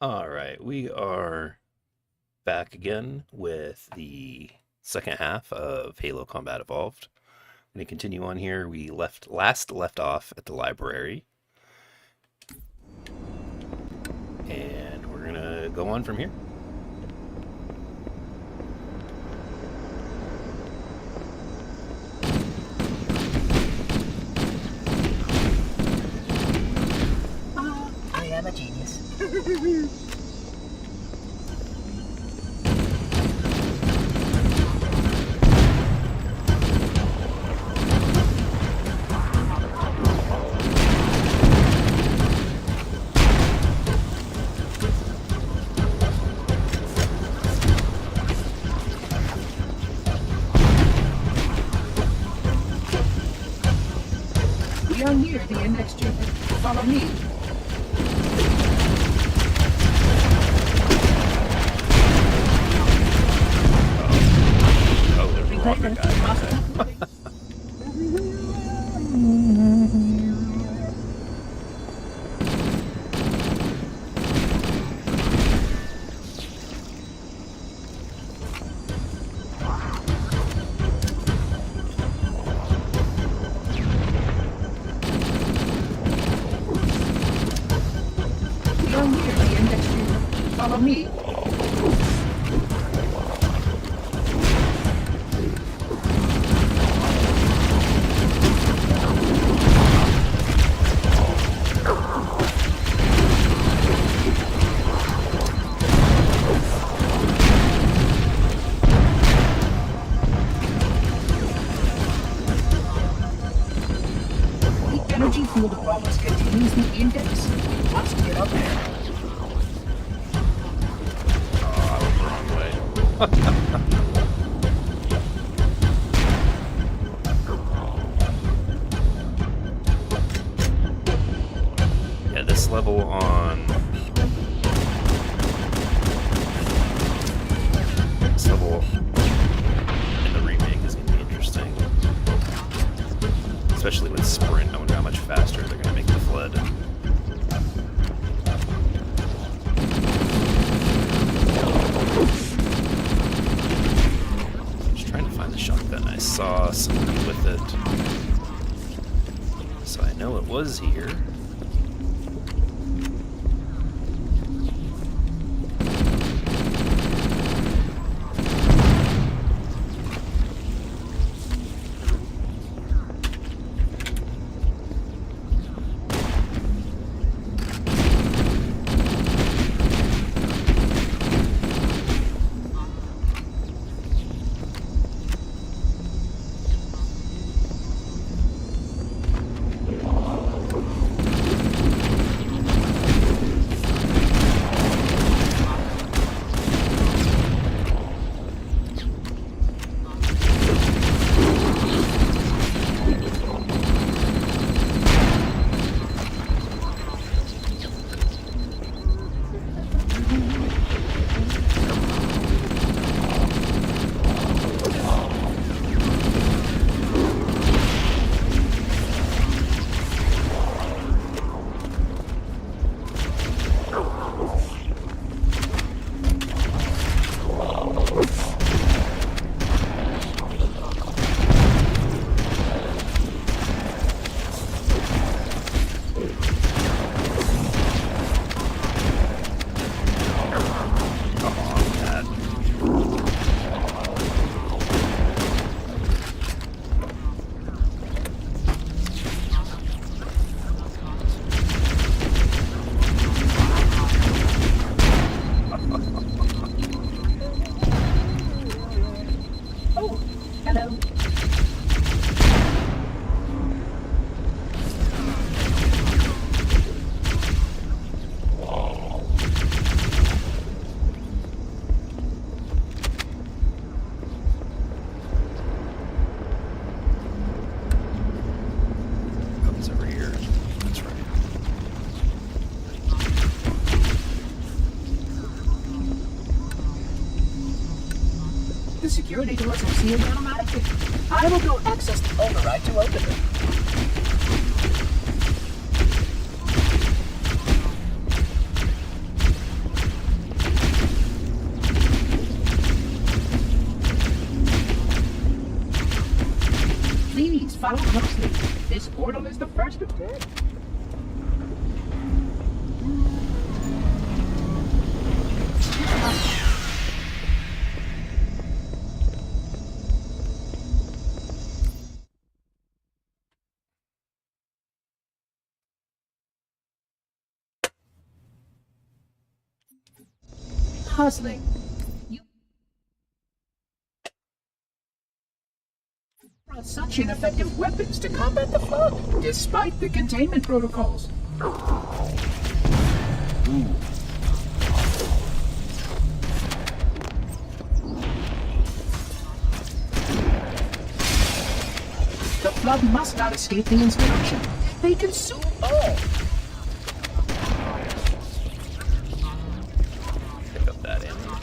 All right, we are back again with the second half of Halo Combat Evolved. I'm going to continue on here. We left off at the library, and we're going to go on from here. I am a genius. We are near the index chamber. Follow me. Oh, there's a walker guy. We are near the index chamber. Follow me. The energy field of Wallace contains the index. Let's get up there. Oh, I went the wrong way. Yeah, this level on this level in the remake is going to be interesting, especially with Sprint. I wonder how much faster they're going to make the flood. Just trying to find the shotgun. I saw somebody with it, so I know it was here. security doors are sealed automatically. I will go access the override to open them. Please follow closely. This portal is the first of 10. Hustling. You brought such ineffective weapons to combat the flood, despite the containment protocols. The flood must not escape the inspection. They consume all. Pick up that ammo.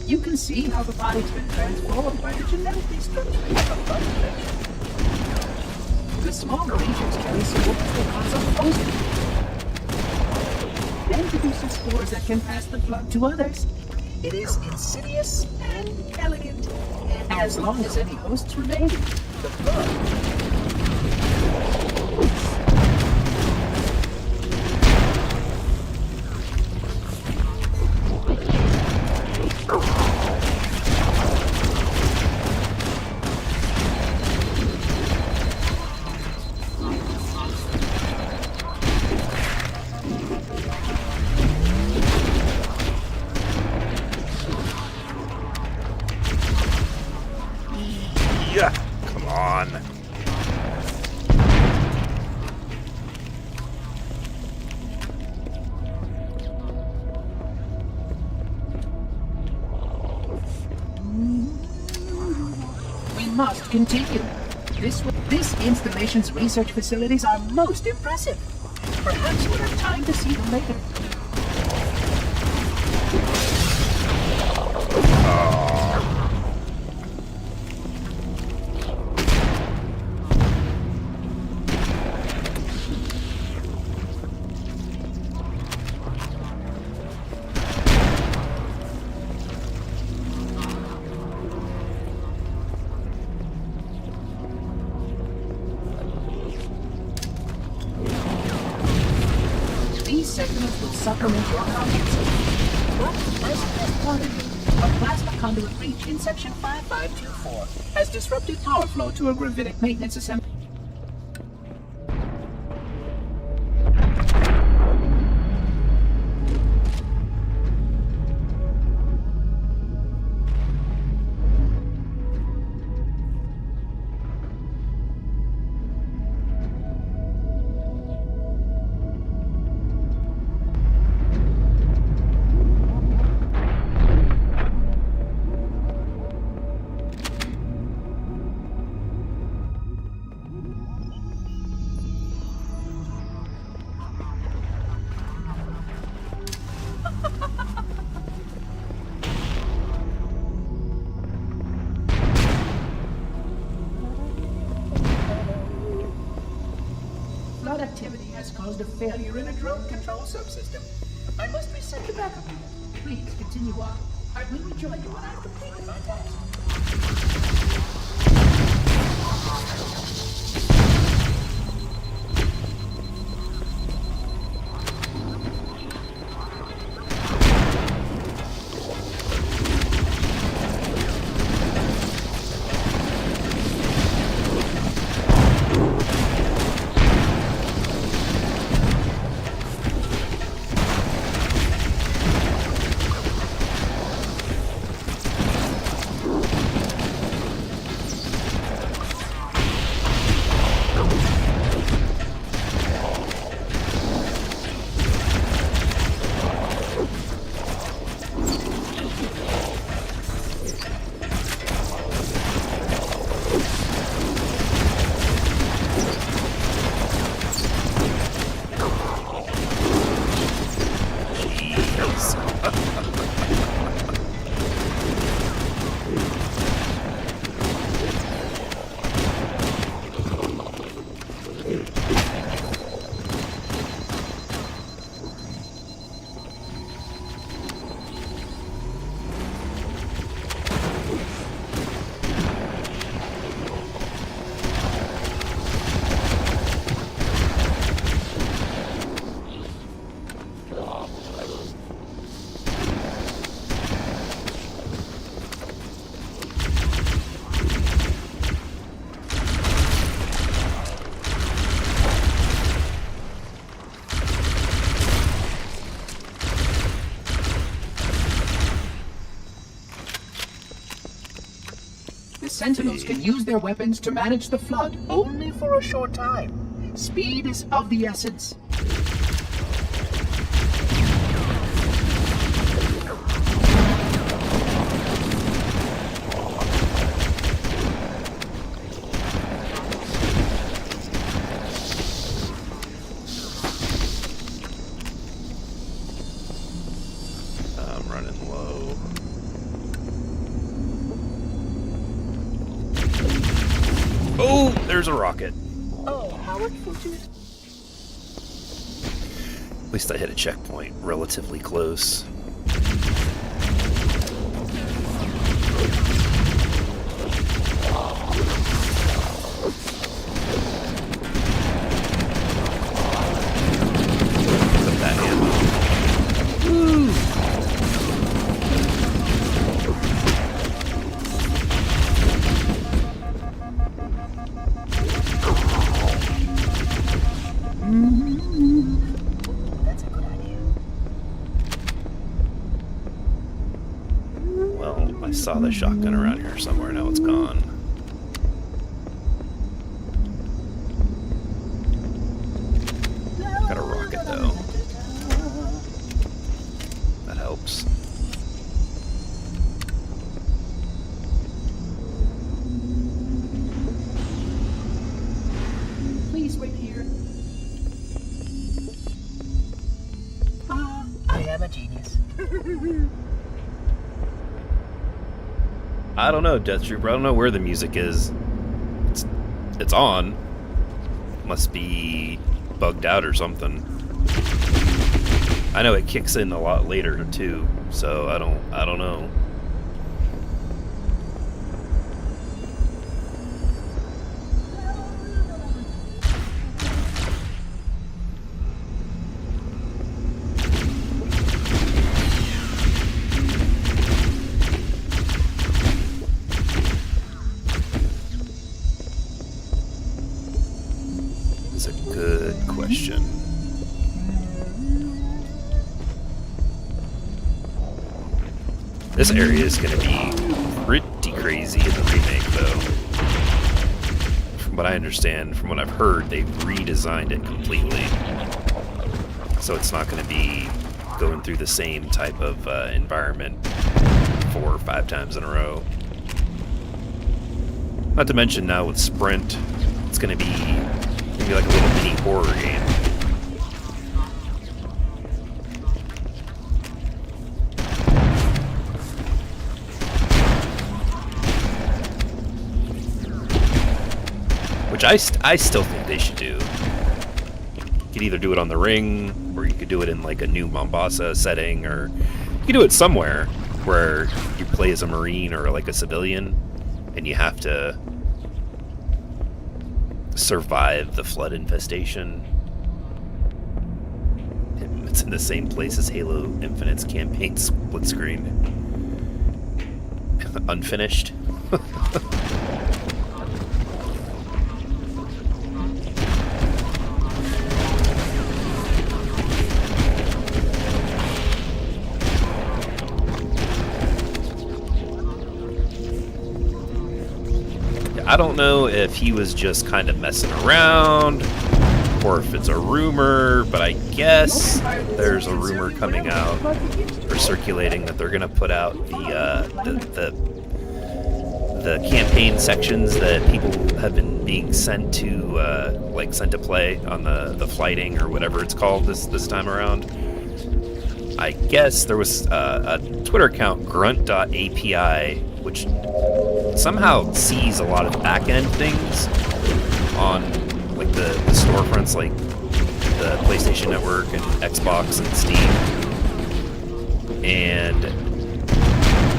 You can see how the body's been transformed by the genetic restructuring of the blood infection. The smaller regions carry spores that cause a host then produces spores that can pass the blood to others. It is insidious and elegant. As long as any hosts remain, the blood. Yeah, come on. We must continue. This installation's research facilities are most impressive. Perhaps we'll have time to see them later. These segments will supplement your contents. But as has warned you, a plasma conduit breach in section 5524 has disrupted power flow to a gravitic maintenance assembly. Flood activity has caused a failure in a drone control subsystem. I must reset the backup unit. Please continue on. I will rejoin you when I've completed my task. The Sentinels can use their weapons to manage the flood only for a short time. Speed is of the essence. I'm running low. Oh, there's a rocket. Oh, how unfortunate. At least I hit a checkpoint relatively close. Put that ammo. Woo! That's a good idea. Well, I saw the shotgun around here somewhere, now it's gone. Got a rocket though. That helps. Please wait here. I am a genius. I don't know, Death Trooper. I don't know where the music is. It's on. Must be bugged out or something. I know it kicks in a lot later too, so I don't know. It's a good question. This area is going to be pretty crazy in the remake, though. From what I understand, from what I've heard, they've redesigned it completely. So it's not going to be going through the same type of environment 4 or 5 times in a row. Not to mention now with Sprint, it's going to be maybe like a little mini horror game. Which I still think they should do. You could either do it on the ring, or you could do it in like a new Mombasa setting, or you could do it somewhere where you play as a Marine or like a civilian, and you have to survive the flood infestation. It's in the same place as Halo Infinite's campaign split screen. Unfinished. I don't know if he was just kind of messing around or if it's a rumor, but I guess there's a rumor coming out or circulating that they're going to put out the campaign sections that people have been being sent to sent to play on the flighting or whatever it's called this time around. I guess there was a Twitter account, grunt.api, which somehow sees a lot of back-end things on like the storefronts, like the PlayStation Network and Xbox and Steam. And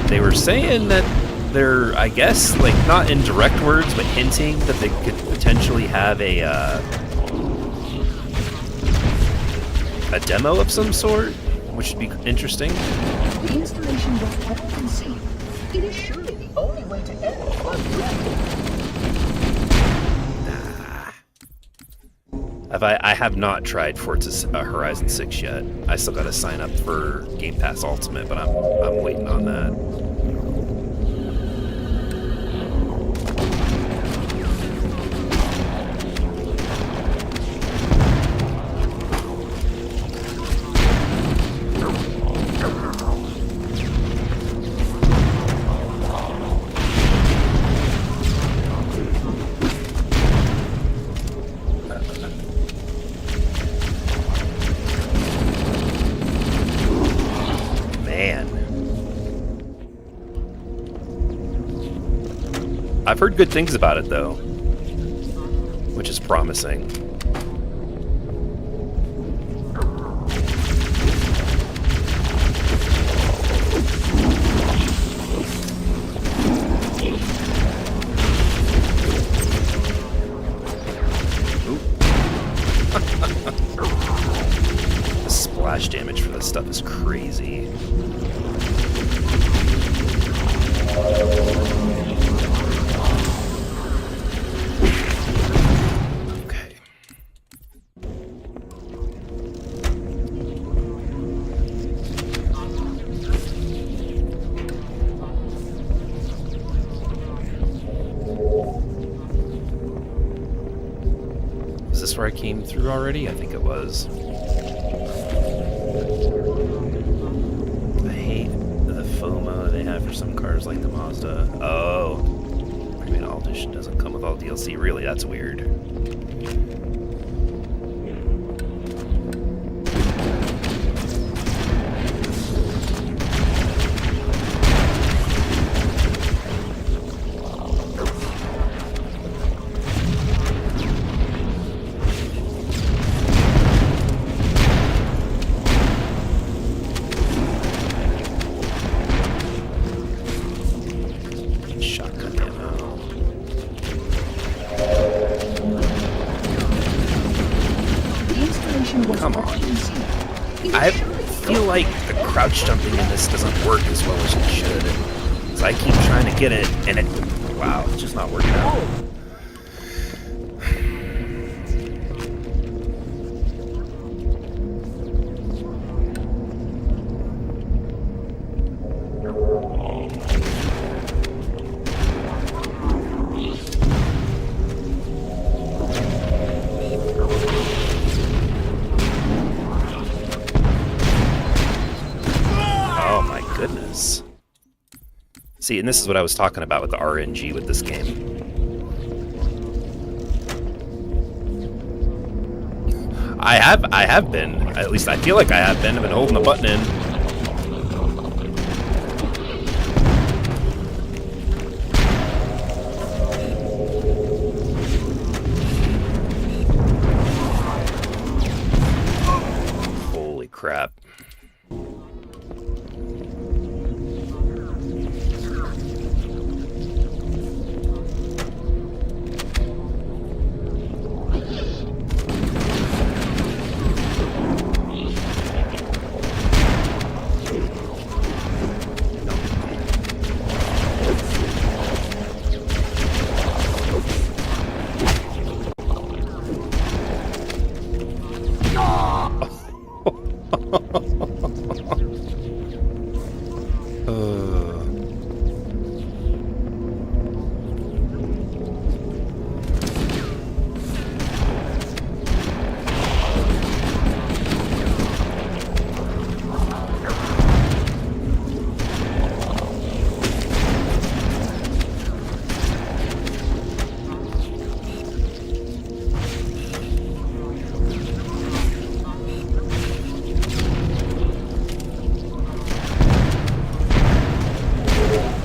they were saying that they're, I guess, like not in direct words, but hinting that they could potentially have a demo of some sort, which would be interesting. The installation was well conceived. It is surely the only way to end the flood threat. I have not tried Forza Horizon 6 yet. I still got to sign up for Game Pass Ultimate, but I'm waiting on that. I've heard good things about it though, which is promising. The splash damage for this stuff is crazy. Okay. Is this where I came through already? I think it was. I hate the FOMO they have for some cars like the Mazda. Oh. Premium All Edition doesn't come with all DLC. Really? That's weird. Shotgun ammo. The installation was Come on. well conceived. It I surely feel like the crouch jumping in this doesn't work as well as it should. So I keep trying to get it, and it, wow, it's just not working out. Oh my goodness. See, and this is what I was talking about with the RNG with this game. I have been. At least I feel like I have been. I've been holding the button in. Holy crap.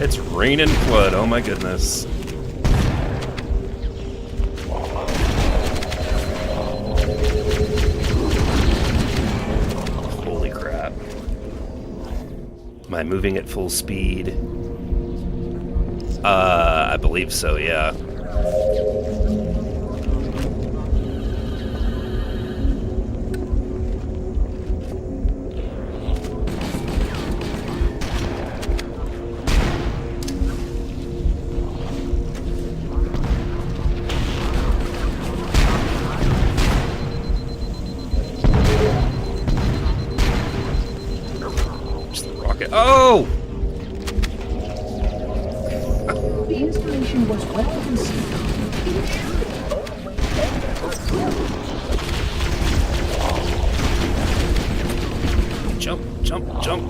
It's rain and flood, oh my goodness. Holy crap. Am I moving at full speed? I believe so, yeah. Oh! The installation was well conceived. It surely Jump, jump, jump.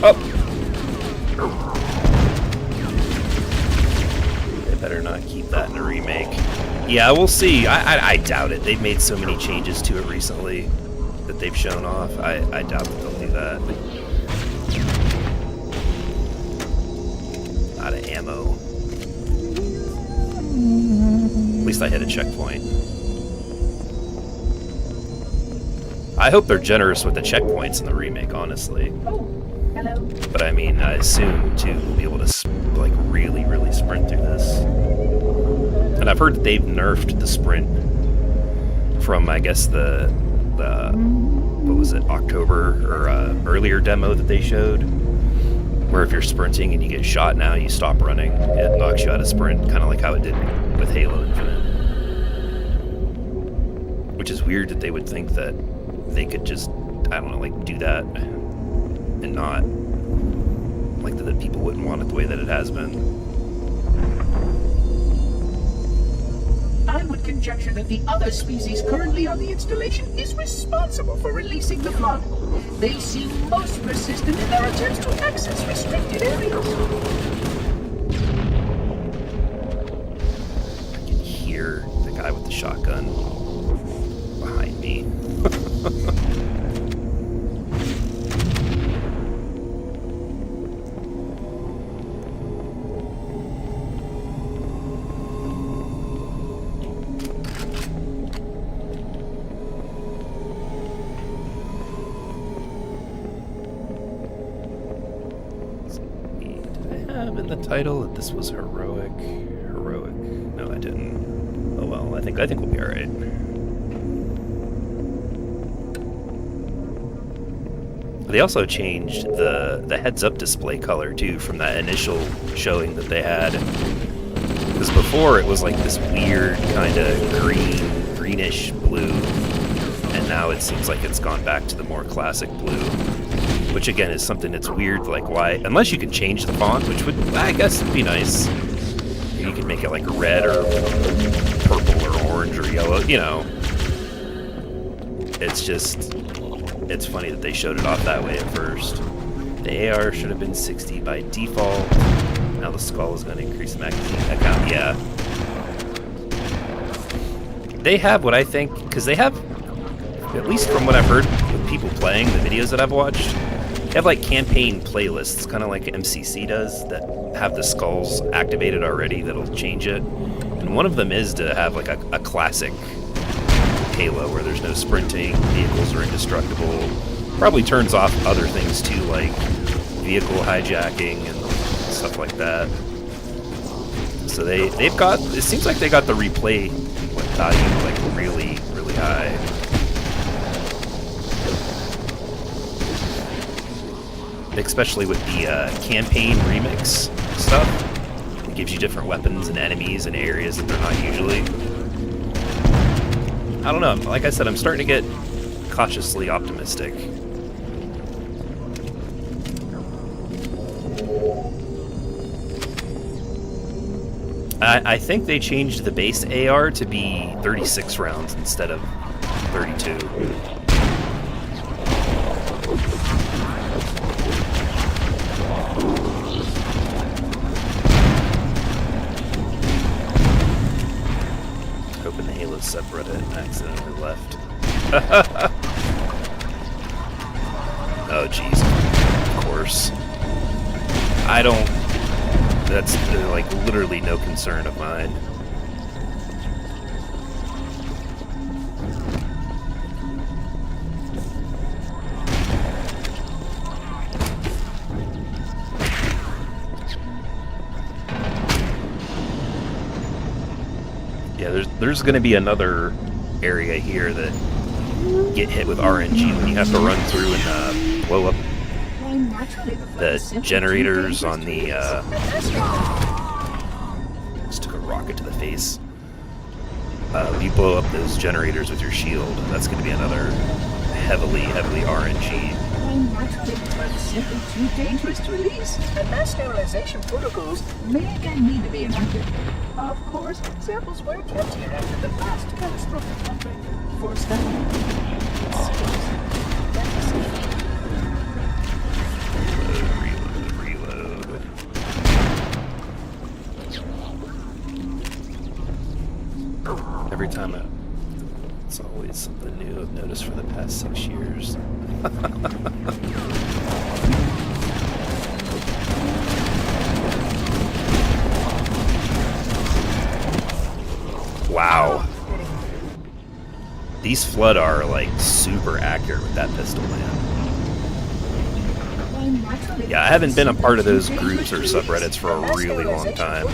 Up! They better not keep that in a remake. Yeah, we'll see. I doubt it. They've made so many changes to it recently that they've shown off. I doubt that they'll do that. out of ammo. At least I hit a checkpoint. I hope they're generous with the checkpoints in the remake, honestly. Oh, hello. But I mean, I assume too we'll be able to like really sprint through this. And I've heard that they've nerfed the sprint from, I guess, the what was it, October or earlier demo that they showed, where if you're sprinting and you get shot now, you stop running. It knocks you out of sprint, kind of like how it did with Halo Infinite. Which is weird that they would think that they could just, I don't know, like do that and not, like that people wouldn't want it the way that it has been. I would conjecture that the other species currently on the installation is responsible for releasing the flood. They seem most persistent in their attempts to access restricted areas. I can hear the guy with the shotgun behind me. In the title that this was heroic. No, I didn't. Oh well, I think we'll be all right. They also changed the heads-up display color too from that initial showing that they had. Because before it was like this weird kind of greenish blue, and now it seems like it's gone back to the more classic blue. Which again is something that's weird, like why, unless you can change the font, which would, I guess, be nice. You can make it like red or purple or orange or yellow, you know. It's just, it's funny that they showed it off that way at first. The AR should have been 60 by default. Now the skull is going to increase the magazine count, yeah. They have what I think, because they have, at least from what I've heard with people playing, the videos that I've watched, they have like campaign playlists, kind of like MCC does, that have the skulls activated already that'll change it. And one of them is to have like a classic Halo where there's no sprinting, vehicles are indestructible. Probably turns off other things too, like vehicle hijacking and stuff like that. So they've got, it seems like they got the replay value like really high. Especially with the campaign remix stuff. It gives you different weapons and enemies and areas that they're not usually. I don't know, like I said, I'm starting to get cautiously optimistic. I think they changed the base AR to be 36 rounds instead of 32. Subreddit accidentally left. Oh jeez, of course. I don't, that's like literally no concern of mine. Yeah, there's going to be another area here that get hit with RNG when you have to run through and blow up the generators on the just took a rocket to the face. You blow up those generators with your shield. That's going to be another heavily RNG. Simply too dangerous to release, and mass sterilization protocols may again need to be enacted. Of course, samples were kept here after the last catastrophic outbreak. For study. Reload. Every time it's always something new I've noticed for the past 6 years. These Flood are like super accurate with that pistol, man. Yeah, I haven't been a part of those groups or subreddits for a really long time.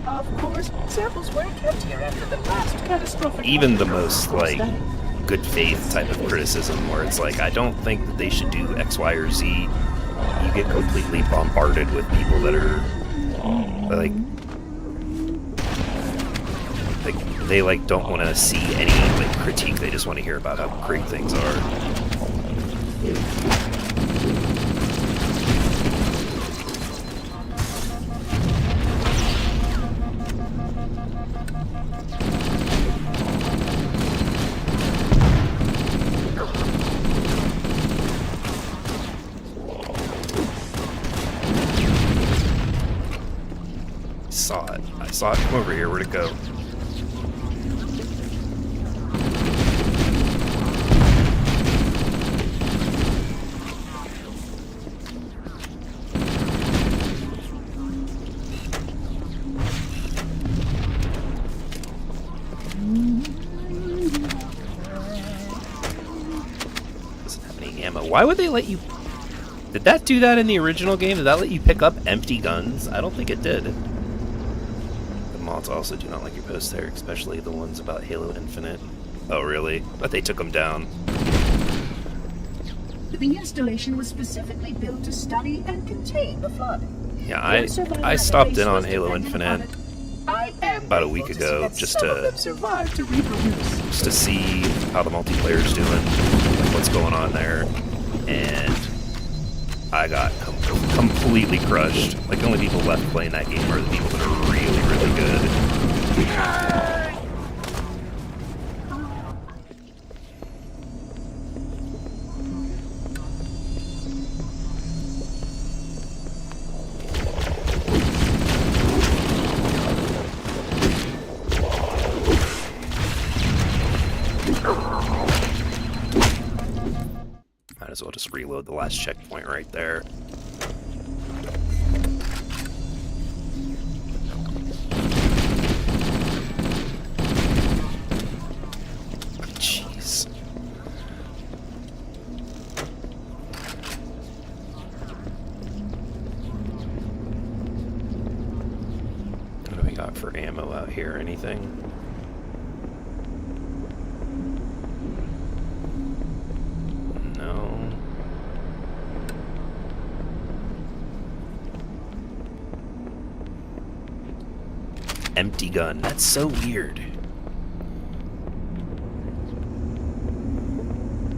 Of course, samples were kept here after the last catastrophic. Even the most like good faith type of criticism, where it's like, I don't think that they should do X, Y, or Z. You get completely bombarded with people that are like they like don't want to see any like critique. They just want to hear about how great things are. I saw it. Come over here. Where'd it go? Doesn't have any ammo. Why would they let you... Did that do that in the original game? Did that let you pick up empty guns? I don't think it did. The mods also do not like your posts there, especially the ones about Halo Infinite. Oh, really? But they took them down. The installation was specifically built to study and contain the Flood. Yeah, I stopped in on Halo Infinite about a week ago just to see how the multiplayer's doing, like what's going on there, and I got completely crushed. Like, the only people left playing that game are the people that are really, really good. Might as well just reload the last checkpoint right there. Jeez. What do we got for ammo out here? Anything? Empty gun. That's so weird.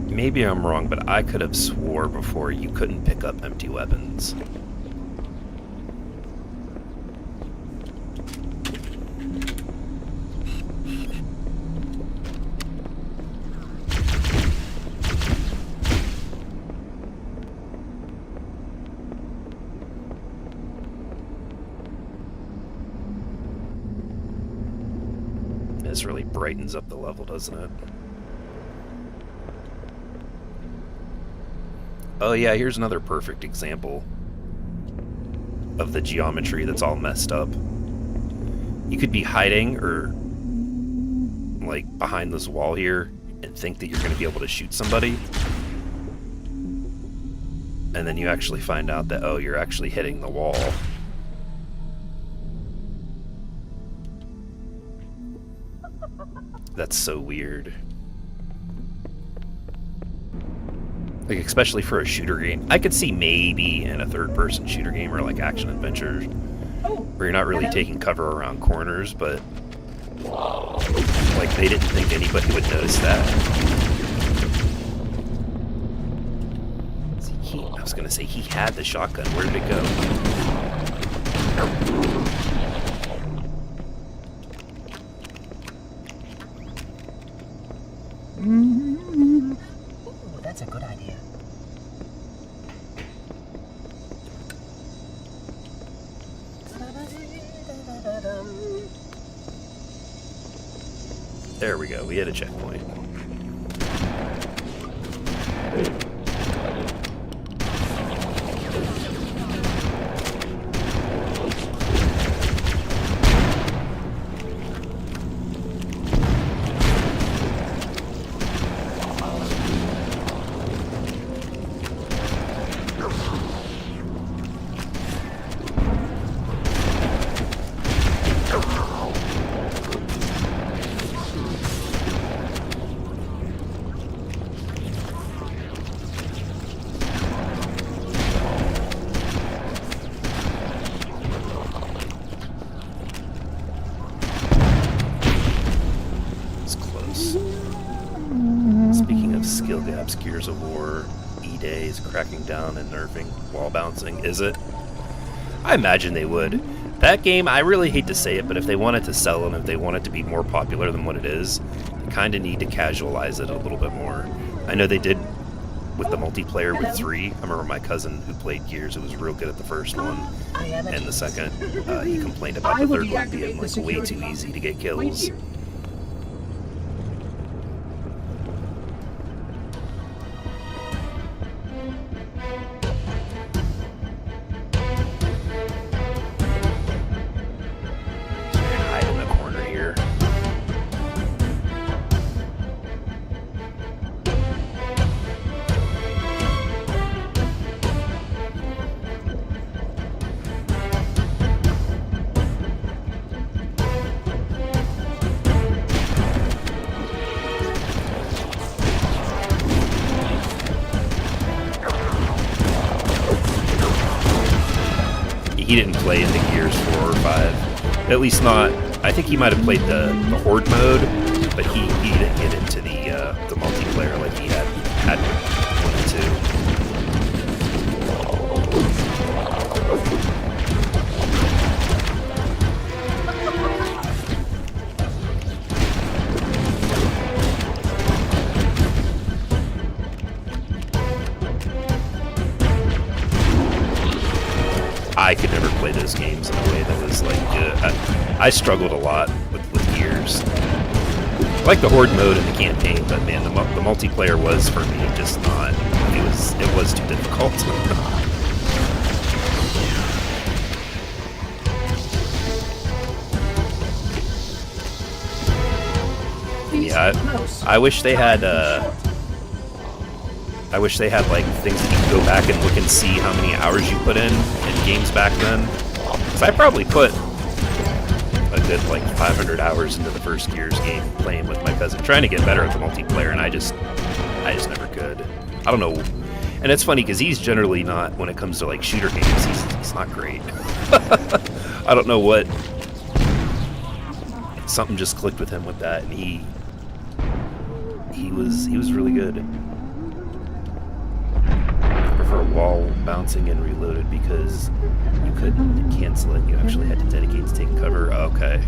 Maybe I'm wrong, but I could have swore before you couldn't pick up empty weapons. This really brightens up the level, doesn't it? Oh yeah, here's another perfect example of the geometry that's all messed up. You could be hiding or like behind this wall here and think that you're going to be able to shoot somebody, and then you actually find out that, oh, you're actually hitting the wall. That's so weird. Like, especially for a shooter game. I could see maybe in a third-person shooter game or like action adventure where you're not really taking cover around corners, but like they didn't think anybody would notice that. I was gonna say he had the shotgun. Where did it go? Ooh, that's a good idea. There we go. We hit a checkpoint. Gears of War E-Day is cracking down and nerfing wall bouncing. Is it? I imagine they would. That game, I really hate to say it, but if they wanted to sell and if they want it to be more popular than what it is, they kind of need to casualize it a little bit more. I know they did with the multiplayer with 3. I remember my cousin who played Gears, who was real good at the first one, and the second, he complained about the third one being like way too easy to get kills. Hide in the corner here. He didn't play into Gears 4 or 5. At least not. I think he might have played the Horde mode, but he didn't get into the multiplayer like he had 1 and 2. I could never play those games in a way that was like, I struggled a lot with Gears. I like the Horde mode and the campaign, but man, the multiplayer was for me just not. It was too difficult. Yeah, I wish they had. I wish they had like things that you could go back and look and see how many hours you put in games back then. So I probably put a good like 500 hours into the first Gears game playing with my cousin, trying to get better at the multiplayer, and I just never could. I don't know. And it's funny because he's generally not, when it comes to like shooter games, he's not great. I don't know what. Something just clicked with him with that, and he was really good. For wall bouncing and reloaded because you couldn't cancel it. You actually had to dedicate to taking cover. Okay.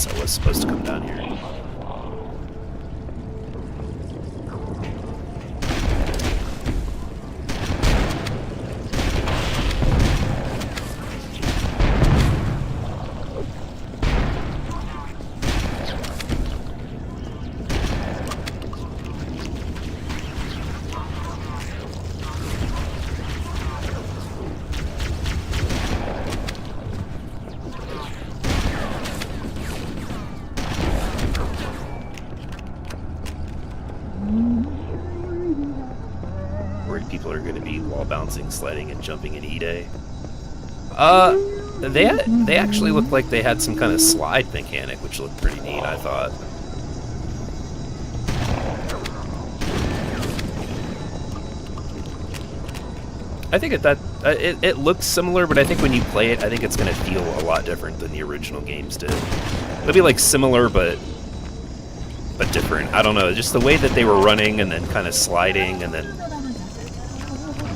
I was supposed to come down here. People are going to be wall bouncing, sliding, and jumping in E-Day. They actually looked like they had some kind of slide mechanic, which looked pretty neat, I thought. I think it looks similar, but I think when you play it, I think it's going to feel a lot different than the original games did. It'll be like similar, but different. I don't know, just the way that they were running and then kind of sliding and then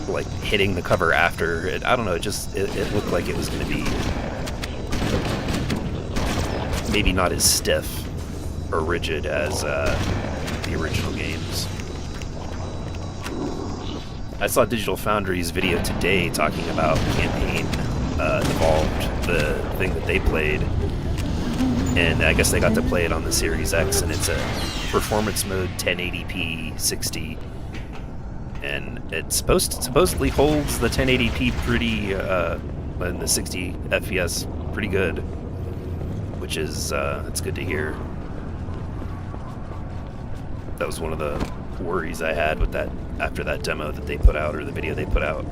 like hitting the cover after it. I don't know, it looked like it was going to be maybe not as stiff or rigid as the original games. I saw Digital Foundry's video today talking about campaign Evolved, the thing that they played, and I guess they got to play it on the Series X, and it's a performance mode 1080p 60, and it supposedly holds the 1080p pretty and the 60 FPS pretty good, which is it's good to hear. That was one of the worries I had with that after that demo that they put out, or the video they put out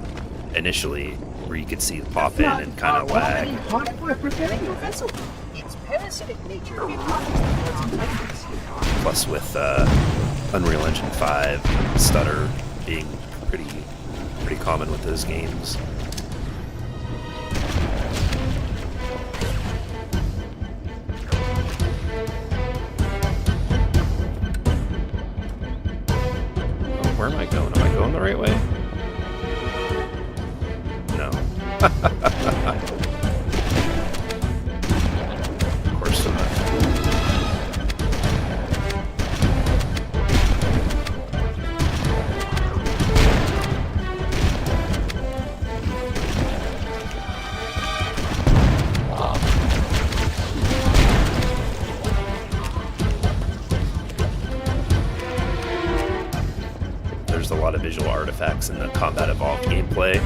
initially, where you could see it pop in and kind of lag. Hard at work repairing your vessel. Its parasitic nature belies its intelligence. Plus with Unreal Engine 5 stutter being pretty common with those games. Where am I going? Am I going the right way? No. Of course not. There's a lot of visual artifacts in the Combat Evolved gameplay.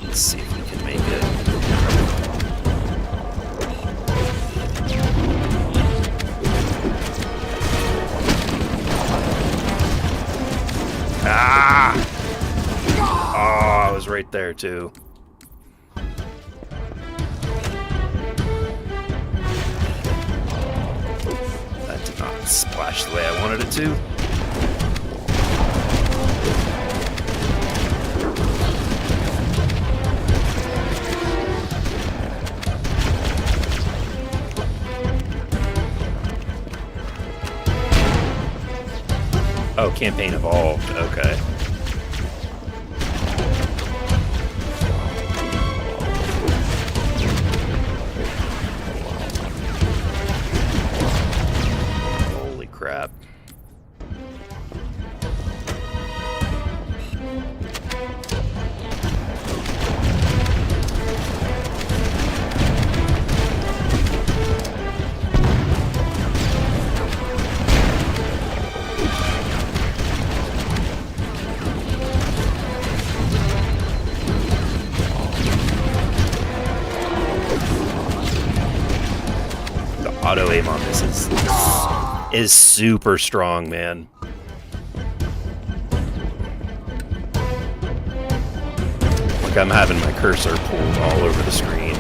Let's see if we can make it. Ah! Oh, I was right there too. That did not splash the way I wanted it to. Oh, campaign evolved. Okay. Holy crap. Auto aim on this is super strong, man. Like I'm having my cursor pulled all over the screen.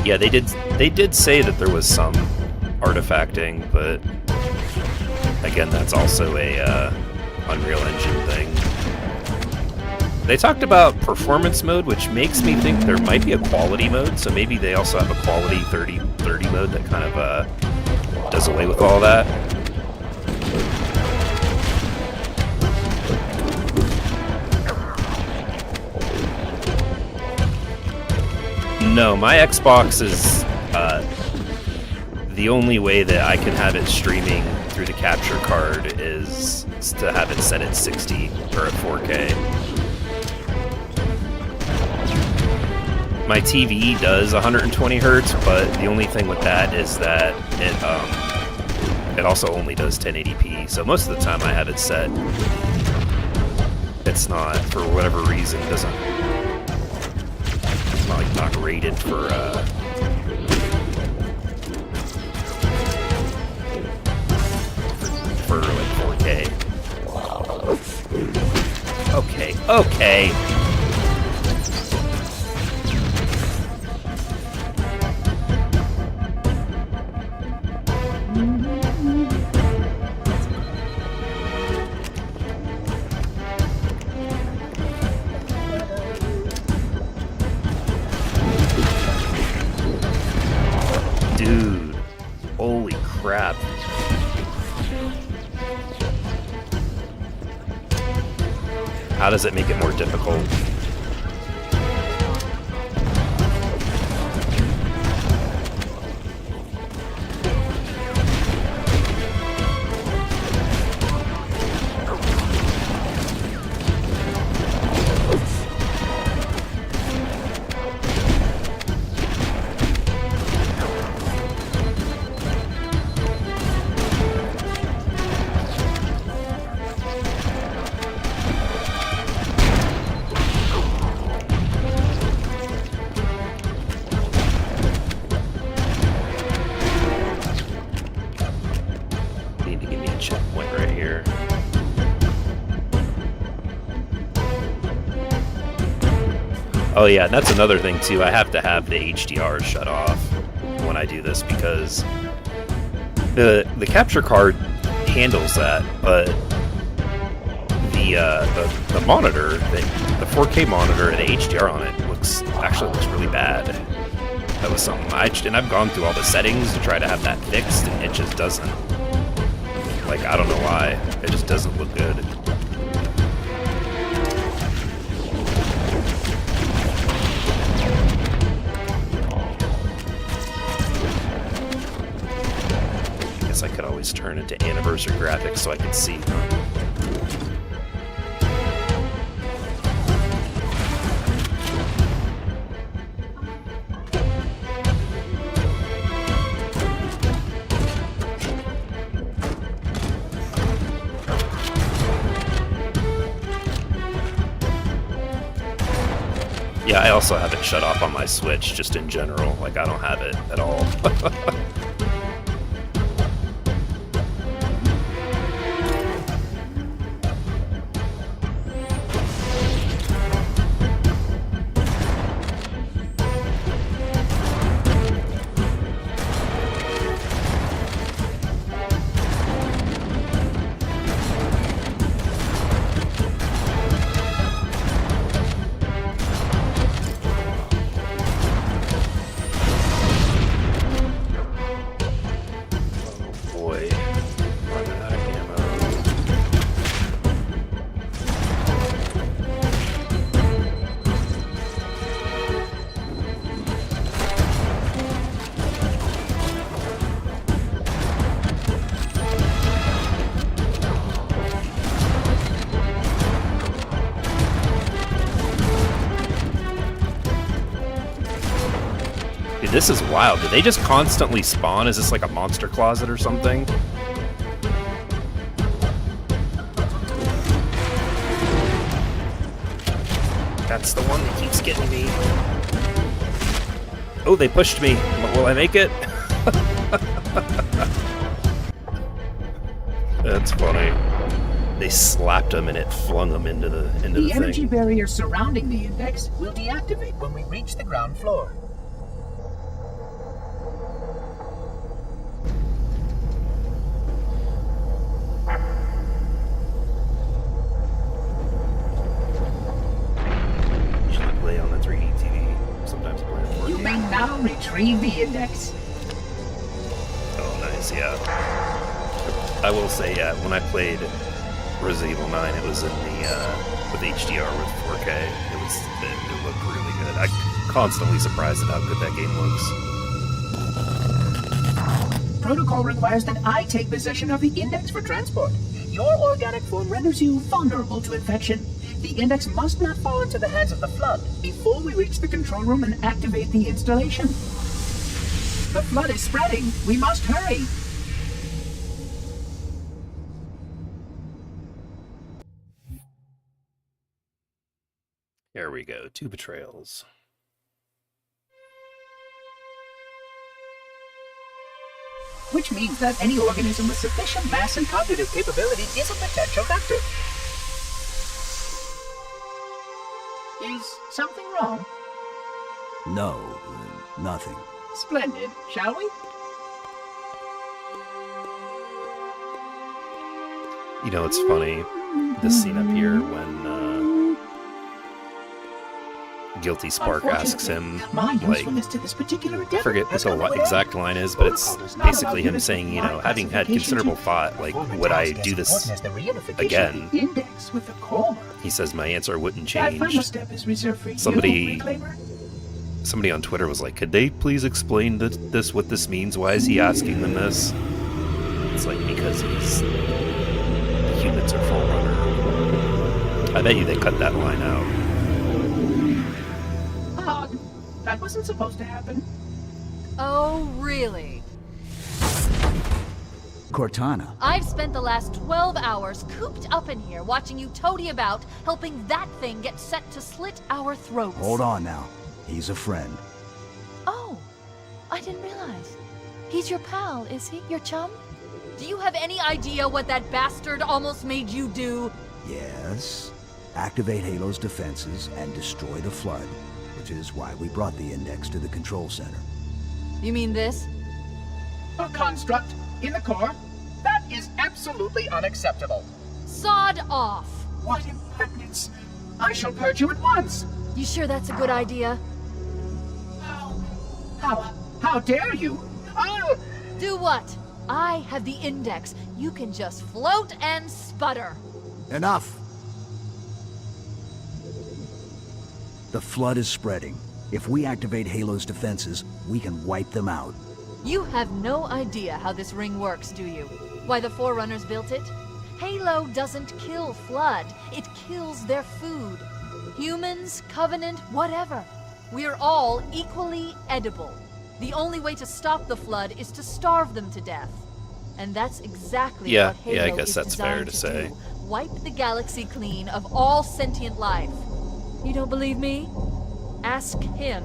Yeah, they did say that there was some artifacting, but again, that's also a Unreal Engine thing. They talked about performance mode, which makes me think there might be a quality mode, so maybe they also have a quality 30 mode that kind of does away with all that. No, my Xbox is the only way that I can have it streaming through the capture card is to have it set at 60 or at 4K. My TV does 120 hertz, but the only thing with that is that it also only does 1080p. So most of the time I have it set. It's not, for whatever reason, doesn't. It's not like not rated for like 4K. Okay. How does it make it more difficult? Need to give me a checkpoint right here. Oh yeah, that's another thing too. I have to have the HDR shut off when I do this because the capture card handles that, but the monitor, the 4K monitor, and the HDR on it actually looks really bad. That was something and I've gone through all the settings to try to have that fixed, and it just doesn't. Like, I don't know why. It just doesn't look good. Guess I could always turn it to anniversary graphics so I could see them. Yeah, I also have it shut off on my Switch, just in general. Like, I don't have it at all. Dude, this is wild. Do they just constantly spawn? Is this like a monster closet or something? That's the one that keeps getting me. Oh, they pushed me. Will I make it? That's funny. They slapped him and it flung him into the thing. The energy barrier surrounding the index will deactivate when we reach the ground floor. Now retrieve the index. Oh, nice, yeah. I will say, yeah, when I played Resident Evil 9, it was in the, with HDR with 4K. It looked really good. I'm constantly surprised at how good that game looks. Protocol requires that I take possession of the index for transport. Your organic form renders you vulnerable to infection. The index must not fall into the hands of the Flood before we reach the control room and activate the installation. The Flood is spreading. We must hurry. Here we go. 2 betrayals. Which means that any organism with sufficient mass and cognitive capability is a potential vector. Is something wrong? No, nothing. Splendid. Shall we? You know, it's funny, this scene up here when Guilty Spark asks him, my like, usefulness to this particular I endeavor forget has what come the to an end. exact line is, but it's basically him saying, you know, having had considerable thought, like, would I do this again? Index with the comma. He says my answer wouldn't That final change. step is reserved for Somebody- you, Reclaimer. Somebody on Twitter was like, could they please explain what this means? Why is he asking them this? It's like, because the humans are Forerunner. I bet you they cut that line out. That wasn't supposed to happen. Oh, really? Cortana, I've spent the last 12 hours cooped up in here watching you toady about, helping that thing get set to slit our throats. hold on now. He's a friend. Oh, I didn't realize. He's your pal, is he? Your chum? Do you have any idea what that bastard almost made you do? Yes. Activate Halo's defenses and destroy the Flood, which is why we brought the Index to the control center. You mean this? A construct in the core? That is absolutely unacceptable. Sod off! What impertinence! I shall purge you at once! You sure that's a good idea? How dare you? Oh! Do what? I have the Index. You can just float and sputter. Enough! The Flood is spreading. If we activate Halo's defenses, we can wipe them out. You have no idea how this ring works, do you? Why the Forerunners built it? Halo doesn't kill Flood. It kills their food. Humans, Covenant, whatever. We're all equally edible. The only way to stop the Flood is to starve them to death. And that's exactly Yeah, what Halo yeah, I guess is that's fair designed to say. do. Wipe the galaxy clean of all sentient life. You don't believe me? Ask him.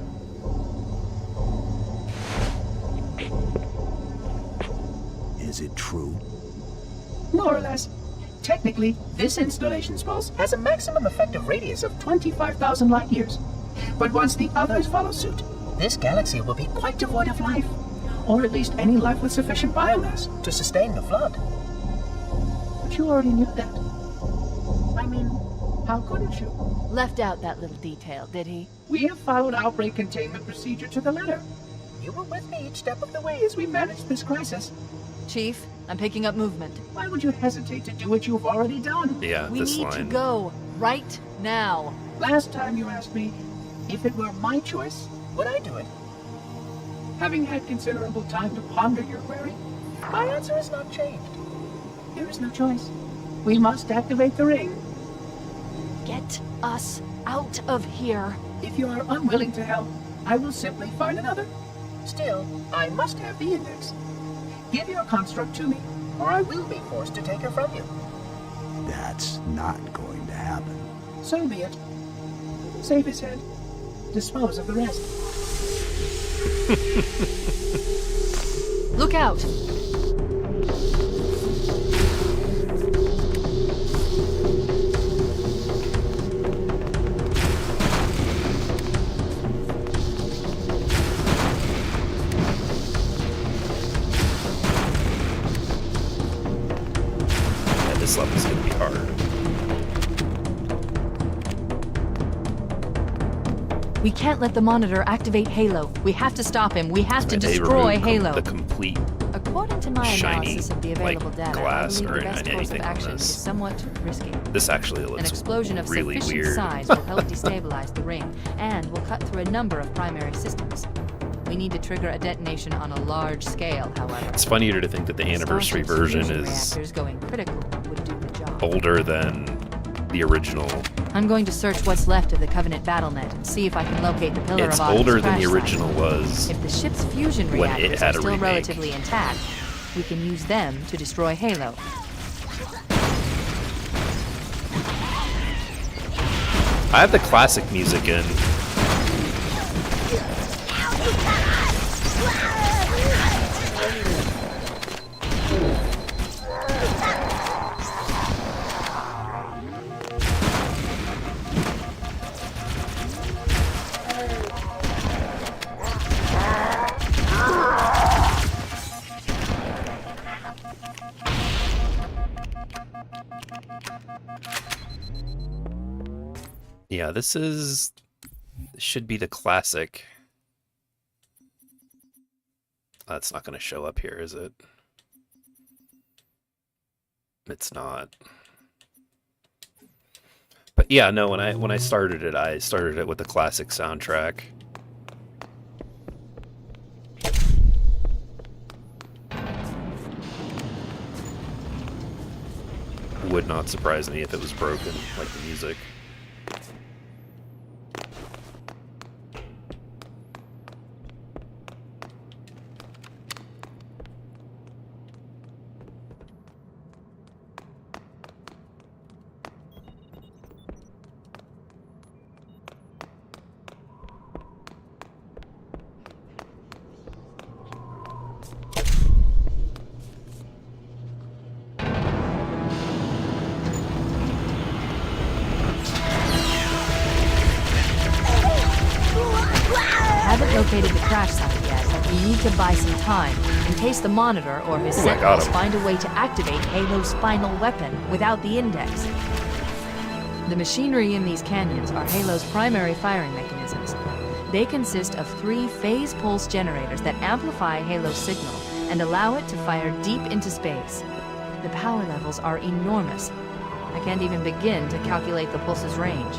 Is it true? More or less. Technically, this installation's pulse has a maximum effective radius of 25,000 light years. But once the others follow suit, this galaxy will be quite devoid of life. Or at least any life with sufficient biomass to sustain the Flood. But you already knew that. I mean, how couldn't you? Left out that little detail, did he? We have followed outbreak containment procedure to the letter. You were with me each step of the way as we managed this crisis. Chief, I'm picking up movement. Why would you hesitate to do what you've already done? Yeah, We this need line. to go right now. Last time you asked me, if it were my choice, would I do it? Having had considerable time to ponder your query, my answer has not changed. There is no choice. We must activate the ring. Get us out of here. If you are unwilling to help, I will simply find another. Still, I must have the Index. Give your construct to me, or I will be forced to take her from you. That's not going to happen. So be it. Save his head. Dispose of the rest. Look out! Yeah, this level's gonna be hard. We can't let the Monitor activate Halo. We have to stop him. We have to They destroy remove Halo. the complete According to my shiny, analysis of the available like, data, glass I believe or the best course of anything on action this. is somewhat risky. This actually An looks explosion of really sufficient weird. size will help destabilize the ring, and will cut through a number of primary systems. We need to trigger a detonation on a large scale, however. It's funnier to think that the anniversary Starship's version fusion is reactors going critical would do the job. older than the original. I'm going to search what's left of the Covenant BattleNet and see if I can locate the Pillar It's of Autumn's older than crash the site. original was. If the ship's fusion when it reactors had are a still remake. relatively intact, we can use them to destroy Halo. I have the classic music in. Yeah, this is This should be the classic. That's not going to show up here, is it? It's not. But yeah, no, when I started it with the classic soundtrack. Would not surprise me if it was broken, like the music. Located the crash site yet, but we need to buy some time in case the Monitor or his Ooh, I got sentinels him. find a way to activate Halo's final weapon without the Index. The machinery in these canyons are Halo's primary firing mechanisms. They consist of 3 phase pulse generators that amplify Halo's signal and allow it to fire deep into space. The power levels are enormous. I can't even begin to calculate the pulse's range.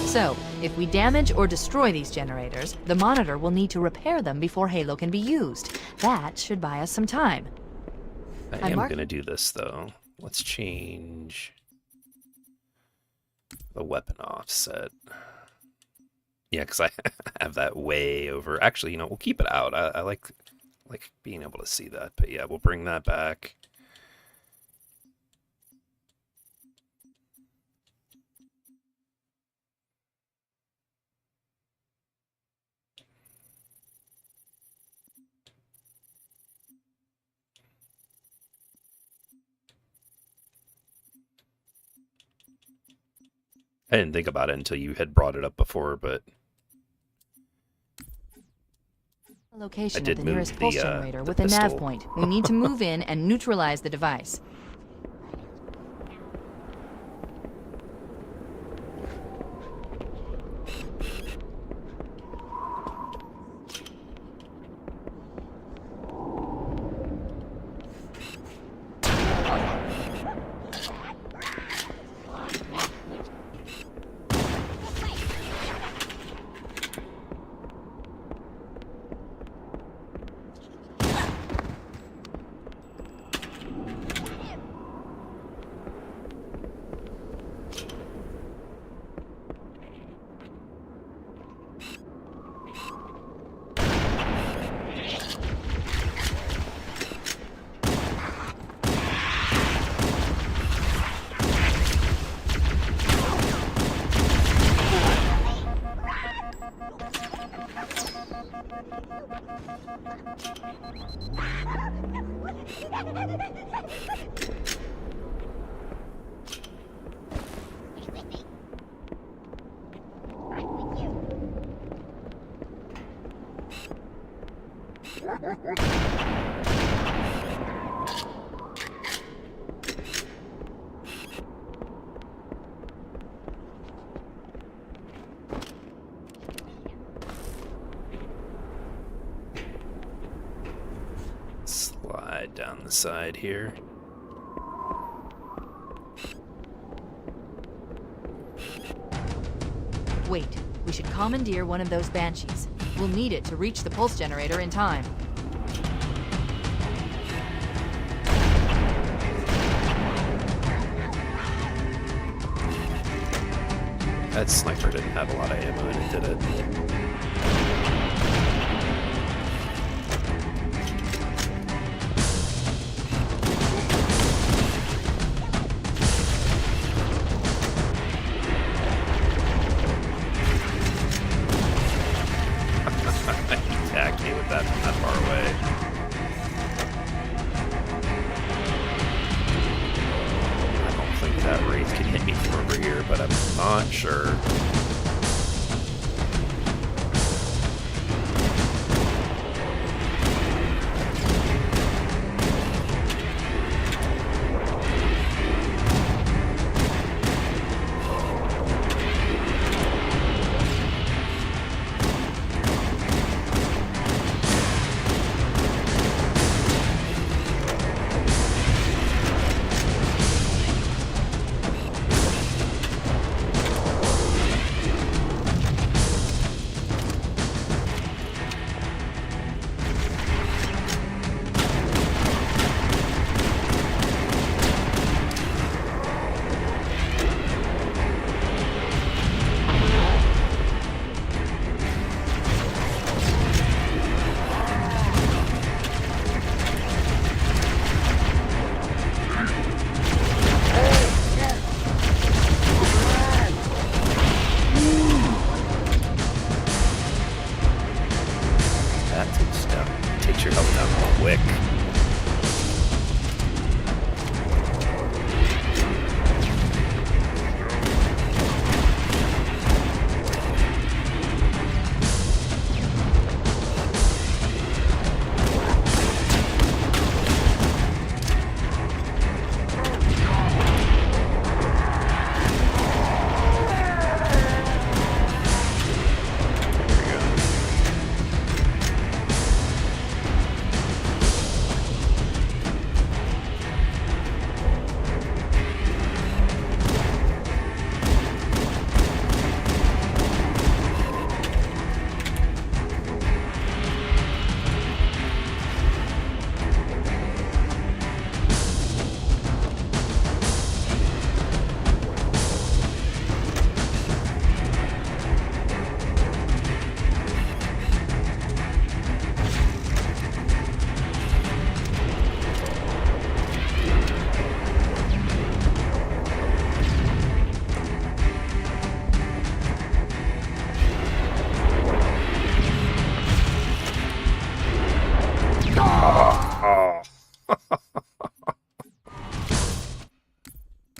So, if we damage or destroy these generators, the Monitor will need to repair them before Halo can be used. That should buy us some time. I am going to do this, though. Let's change the weapon offset. Yeah, because I have that way over. Actually, we'll keep it out. I like being able to see that. But yeah, we'll bring that back. I didn't think about it until you had brought it up before, but Location I of did the nearest move pulse the generator with a pistol. nav point. We need to move in and neutralize the device. Slide down the side here. Wait, we should commandeer one of those Banshees. We'll need it to reach the pulse generator in time. That sniper didn't have a lot of ammo in it, did it? Attacked me with that from that far away. I don't think that Wraith can hit me from over here, but I'm not sure.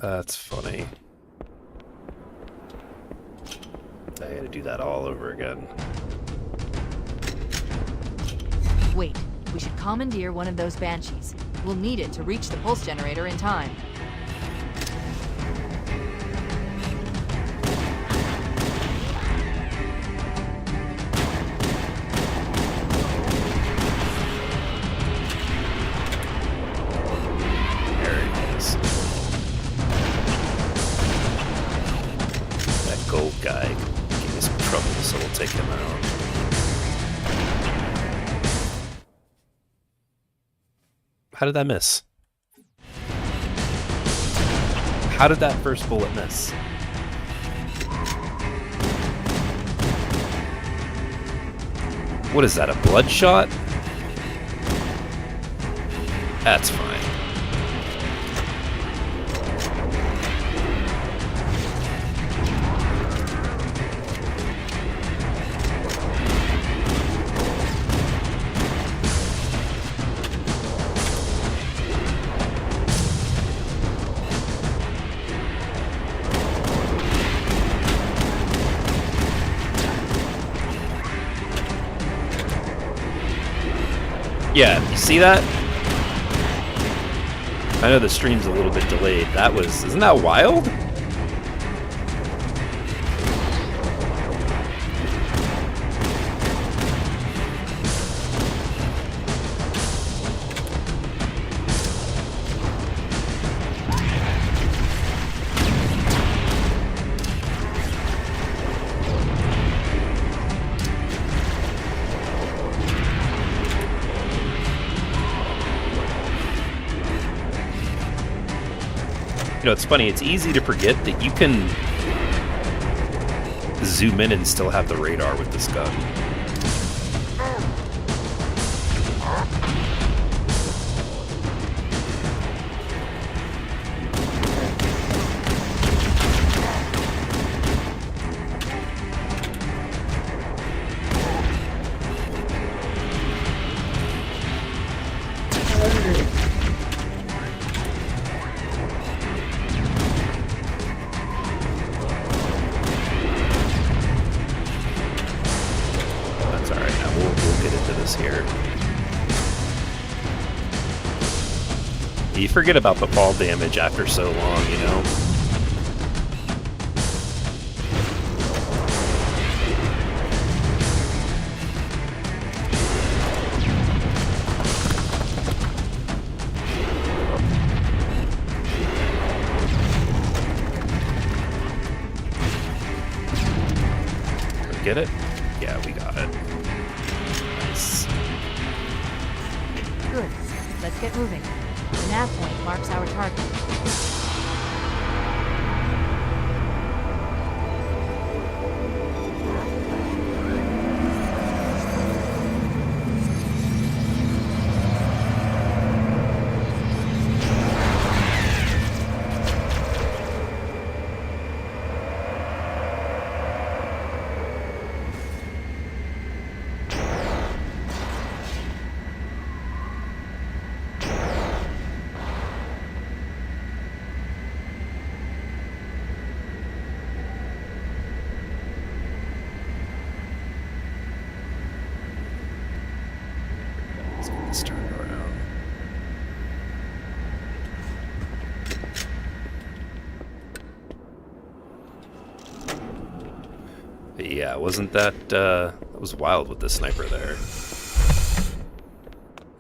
That's funny. I gotta do that all over again. Wait, we should commandeer one of those Banshees. We'll need it to reach the pulse generator in time. There it is. That gold guy gave me some trouble, so we'll take him out. How did that miss? How did that first bullet miss? What is that, a bloodshot? That's fine. Yeah, you see that? I know the stream's a little bit delayed. That was... Isn't that wild? You know, it's funny, it's easy to forget that you can zoom in and still have the radar with this gun. That's alright, now we'll get into this here. You forget about the fall damage after so long, you know? Get it? Yeah, we got it. Nice. Good. Let's get moving. The nav point marks our target. Let's get this turned around. But yeah, wasn't that was wild with the sniper there.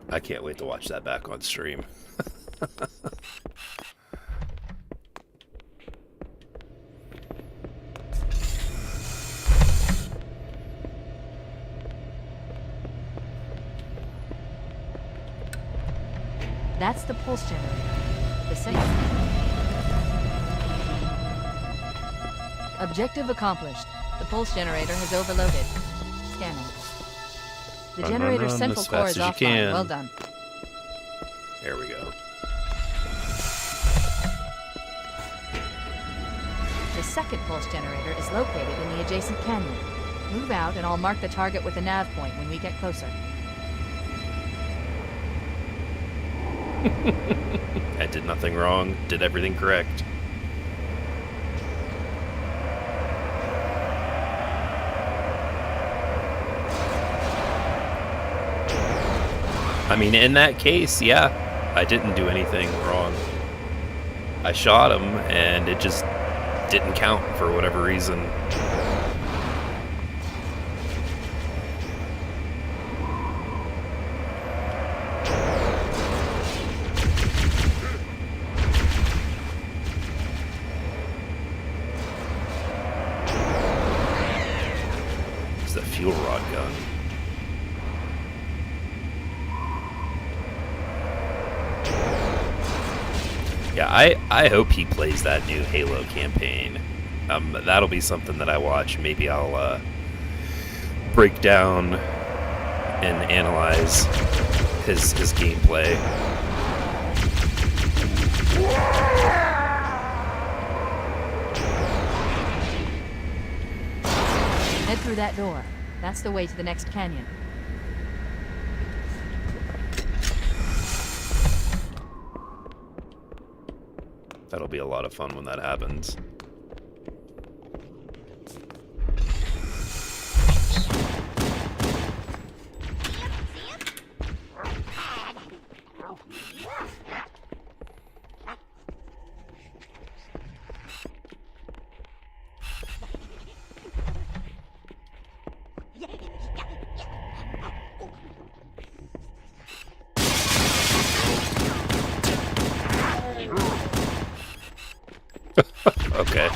I can't wait to watch that back on stream. That's the pulse generator. The second. Objective accomplished. The pulse generator has overloaded. Scanning. The Run, generator's run, central as core fast is as you offline. can. Well done. There we go. The second pulse generator is located in the adjacent canyon. Move out and I'll mark the target with a nav point when we get closer. I did nothing wrong, did everything correct. I mean, in that case, yeah, I didn't do anything wrong. I shot him, and it just didn't count for whatever reason. It's the fuel rod gun. Yeah, I hope he plays that new Halo campaign. That'll be something that I watch. Maybe I'll break down and analyze his gameplay. Head through that door. That's the way to the next canyon. That'll be a lot of fun when that happens. Okay.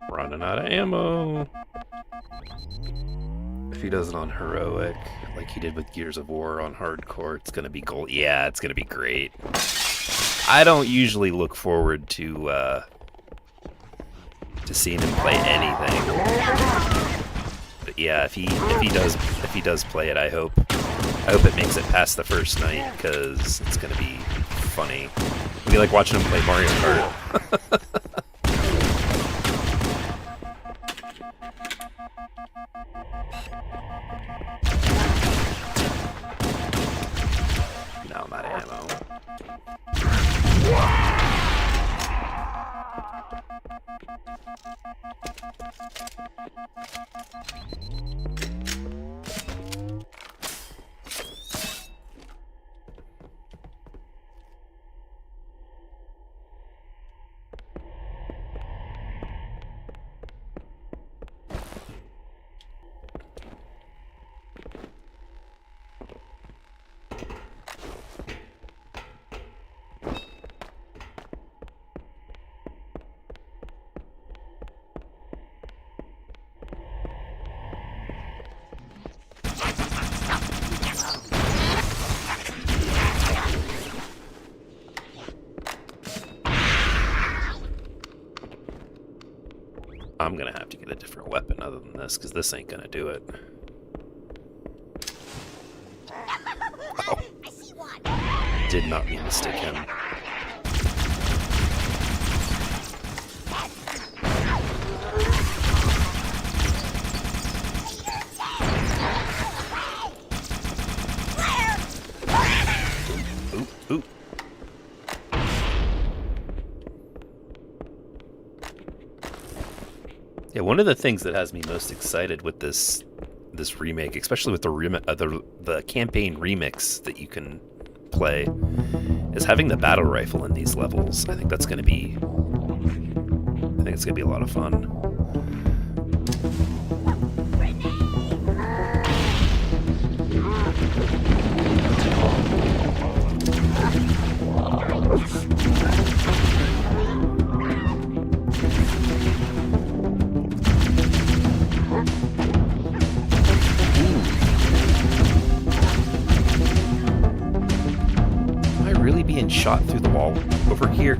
Running out of ammo. If he does it on heroic, like he did with Gears of War on hardcore, it's gonna be gold. Yeah, it's gonna be great. I don't usually look forward to seeing him play anything. But yeah, if he does play it, I hope it makes it past the first night, because it's gonna be funny. It'll be like watching him play Mario Kart. No, not ammo. I'm gonna have to get a different weapon other than this, because this ain't gonna do it. Oh. Did not mean to stick him. Ooh, ooh. Yeah, one of the things that has me most excited with this remake, especially with the campaign remix that you can play, is having the battle rifle in these levels. I think it's gonna be a lot of fun. Being shot through the wall over here.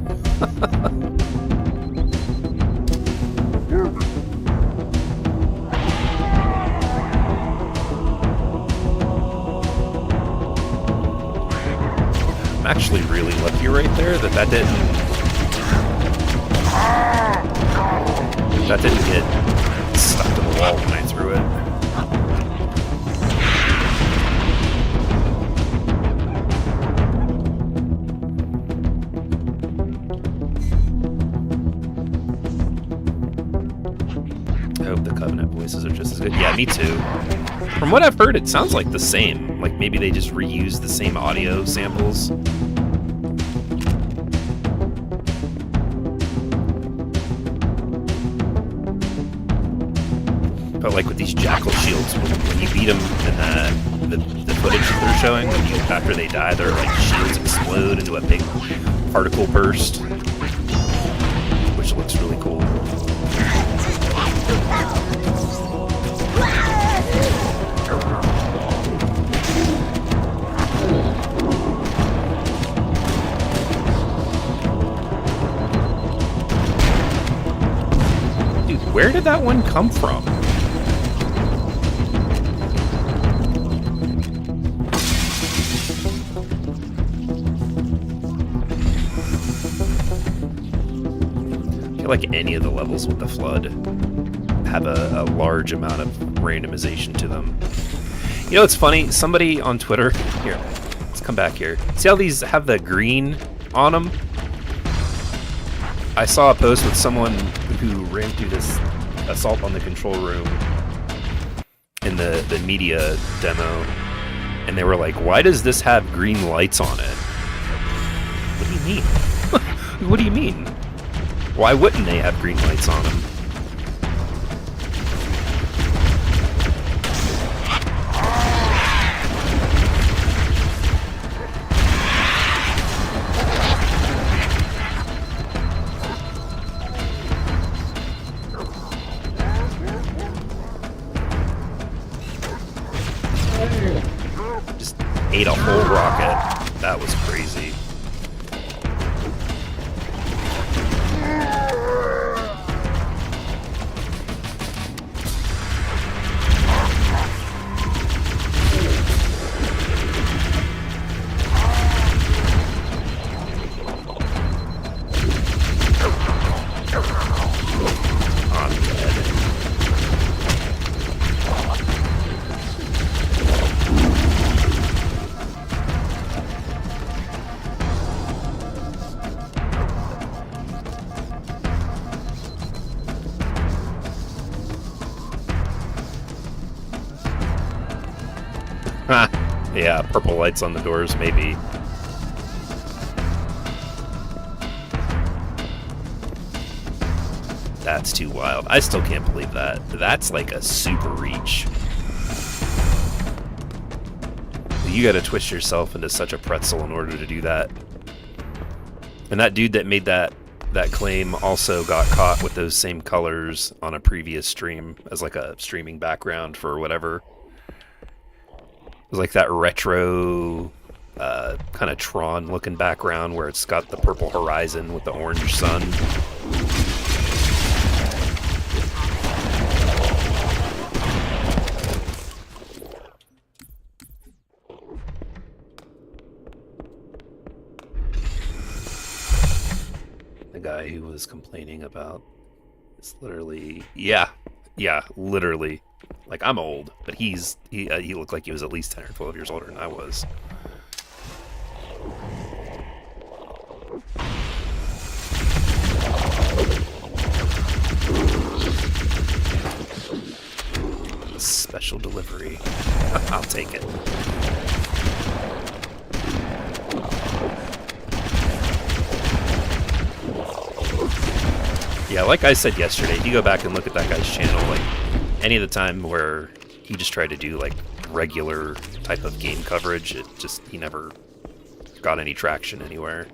I'm actually really lucky right there that didn't get stuck to the wall when I threw it. the Covenant voices are just as good. Yeah, me too. From what I've heard, it sounds like the same. Like maybe they just reuse the same audio samples. But like with these Jackal shields, when you beat them in the footage that they're showing, after they die, their like shields explode into a big particle burst, which looks really cool. Dude, where did that one come from? I feel like any of the levels with the Flood have a large amount of randomization to them. You know, it's funny, somebody on Twitter, here, let's come back here. See how these have the green on them? I saw a post with someone who ran through this Assault on the Control Room in the media demo, and they were like, why does this have green lights on it? What do you mean? What do you mean? Why wouldn't they have green lights on them? Just ate a whole rocket. That was crazy. Yeah, purple lights on the doors, maybe. That's too wild. I still can't believe that. That's like a super reach. You gotta twist yourself into such a pretzel in order to do that. And that dude that made that claim also got caught with those same colors on a previous stream as like a streaming background for whatever. It was like that retro kind of Tron looking background where it's got the purple horizon with the orange sun. The guy who was complaining about it's literally literally. Like, I'm old, but he looked like he was at least 10 or 12 years older than I was. Special delivery. I'll take it. Yeah, like I said yesterday, if you go back and look at that guy's channel, like, any of the time where he just tried to do like regular type of game coverage, he never got any traction anywhere.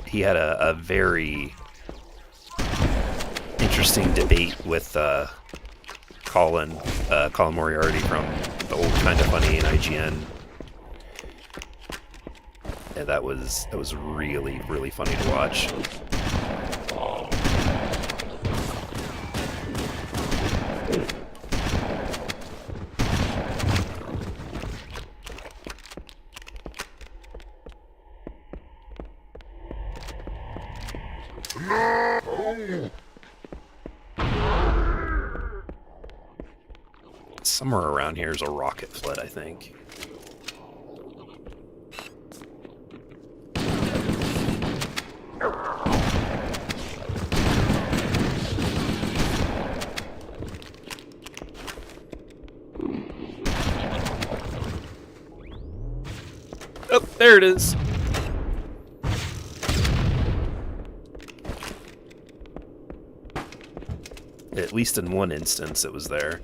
He had a very interesting debate with Colin Moriarty from the old Kinda Funny and IGN. And that was really, really funny to watch. Somewhere around here is a rocket flood, I think. There it is. At least in one instance, it was there.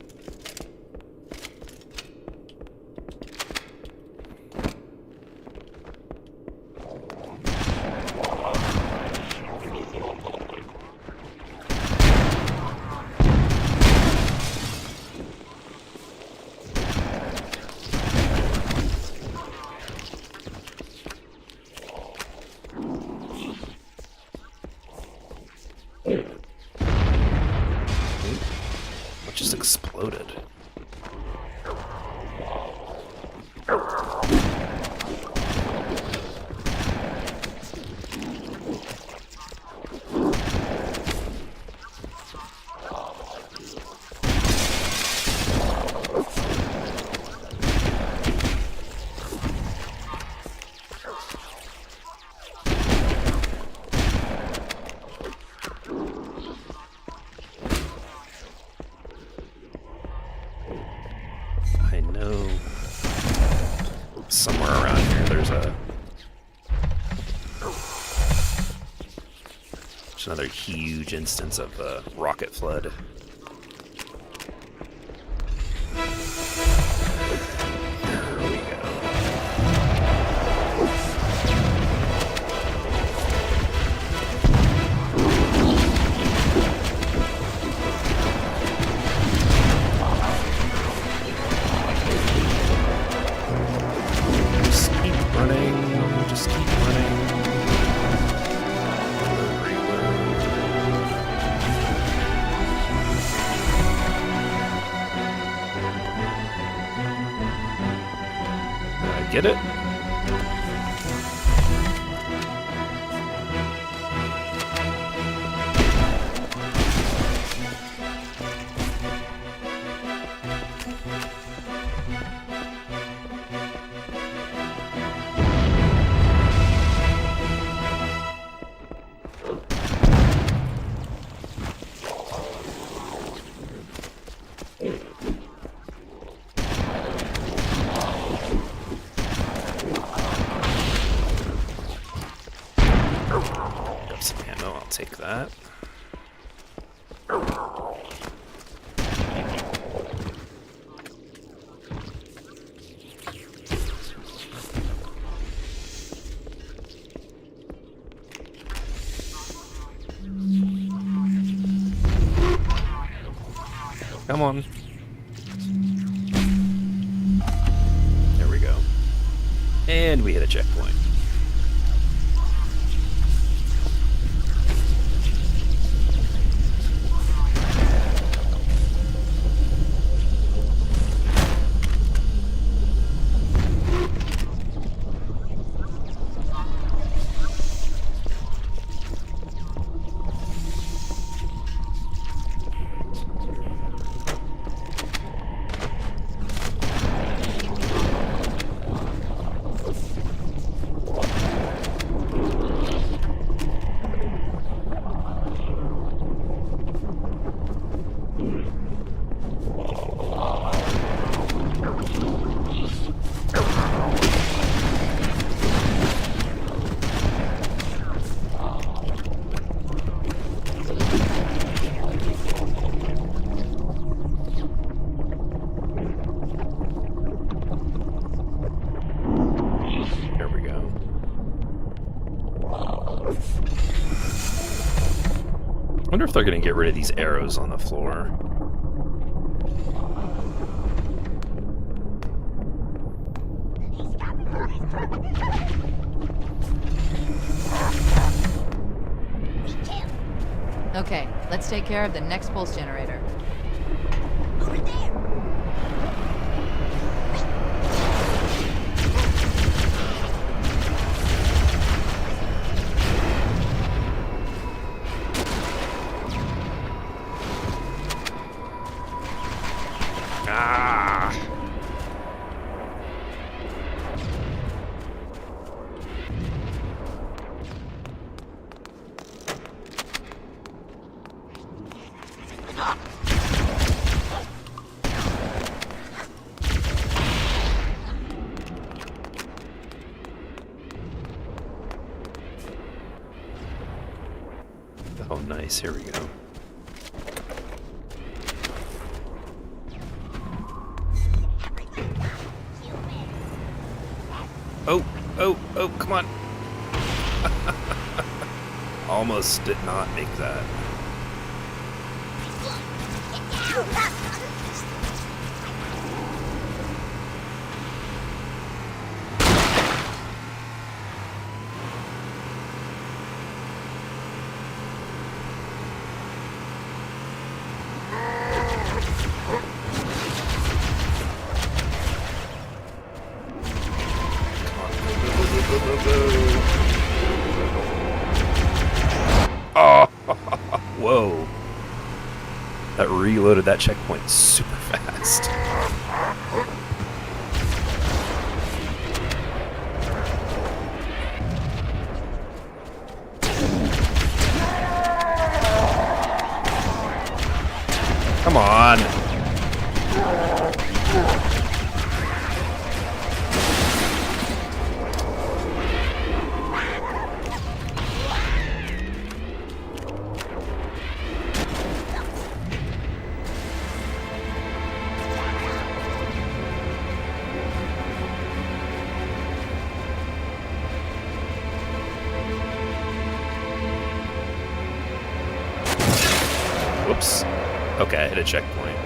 What just exploded? I know somewhere around here there's another huge instance of rocket flood. There we go. Just keep running. Just keep running. Get it? Got some ammo, I'll take that. Come on. There we go. And we hit a checkpoint. There we go. I wonder if they're going to get rid of these arrows on the floor. Okay, let's take care of the next pulse generator. Ah! Nice, here we go. Oh, oh, oh, come on. Almost did not make that. Oh, whoa. That reloaded that checkpoint super fast. Come on. Whoops. Okay, I hit a checkpoint.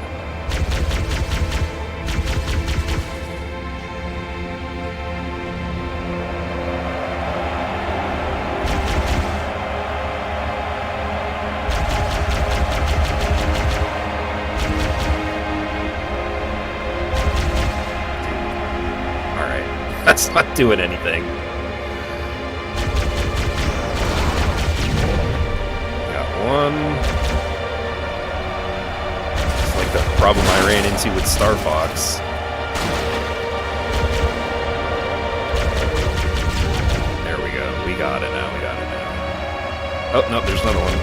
Alright. That's not doing anything. Got one. The problem I ran into with Star Fox. There we go. We got it now. We got it now. Oh, no, there's another one.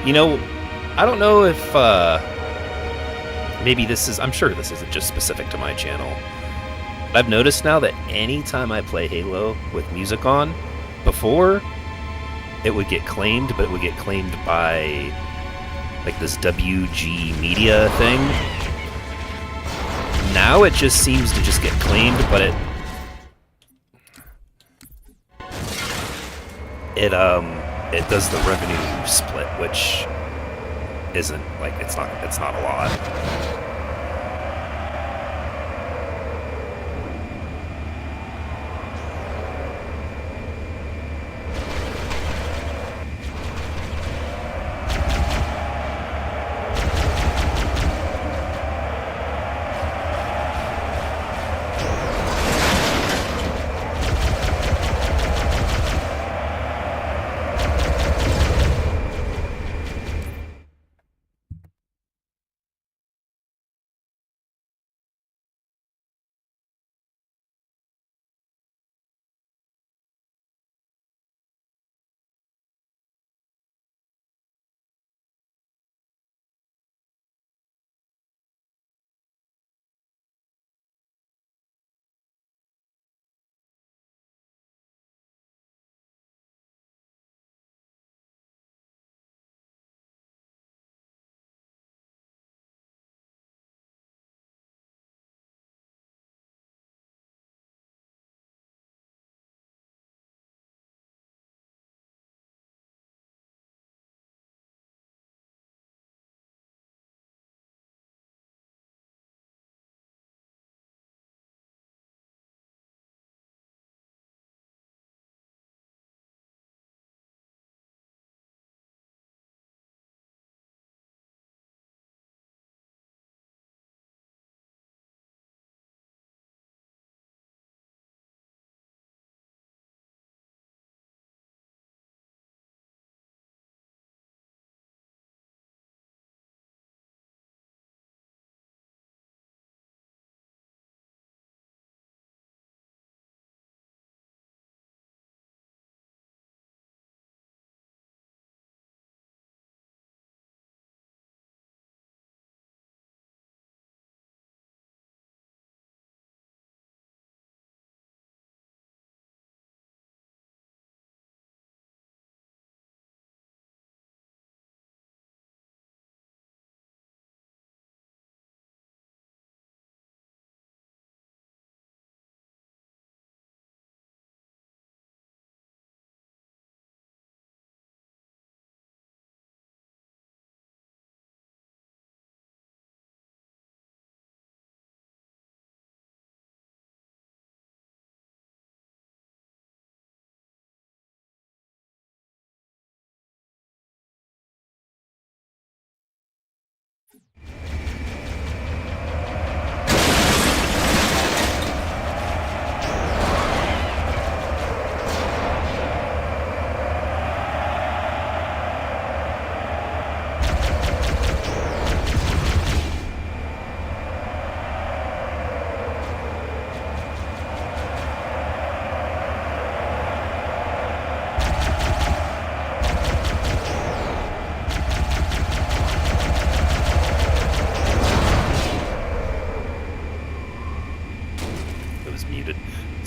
You know, I don't know if maybe this is... I'm sure this isn't just specific to my channel. But I've noticed now that anytime I play Halo with music on, before, it would get claimed, but it would get claimed by, like, this WG Media thing. Now it just seems to just get claimed, but it does the revenue split, which isn't, like, it's not a lot.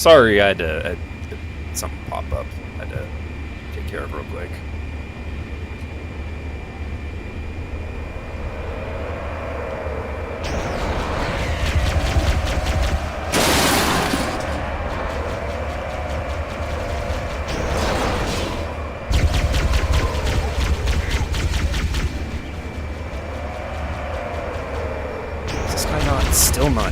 Sorry, I had something pop up. I had to take care of real quick. Is this guy not? Still not.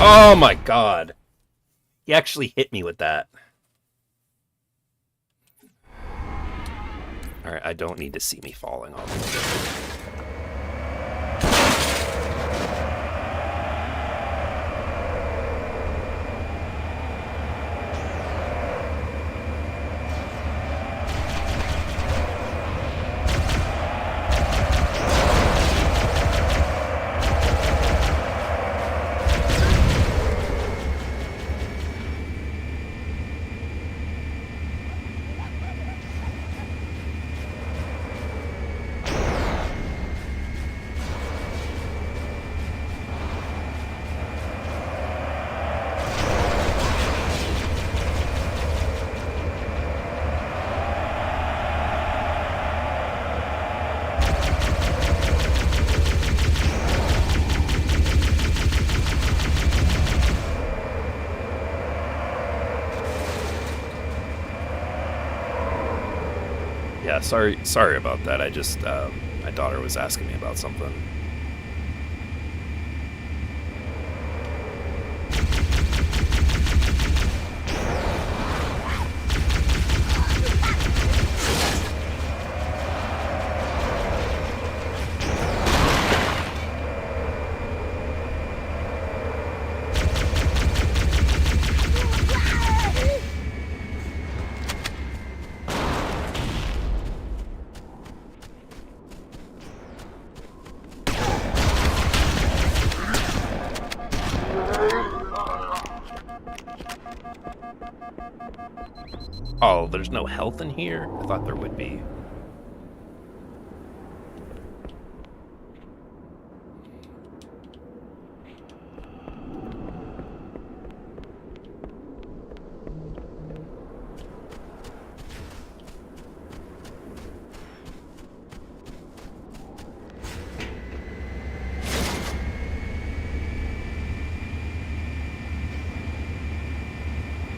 Oh my god. He actually hit me with that. Alright, I don't need to see me falling off. Yeah, sorry about that. I just, my daughter was asking me about something. Oh, there's no health in here? I thought there would be.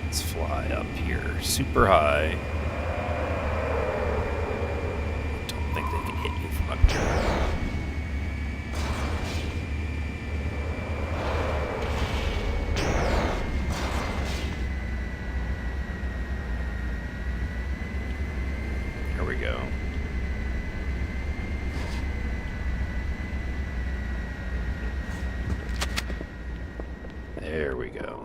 Let's fly up here super high. Don't think they can hit me from up here. Here we go. There we go.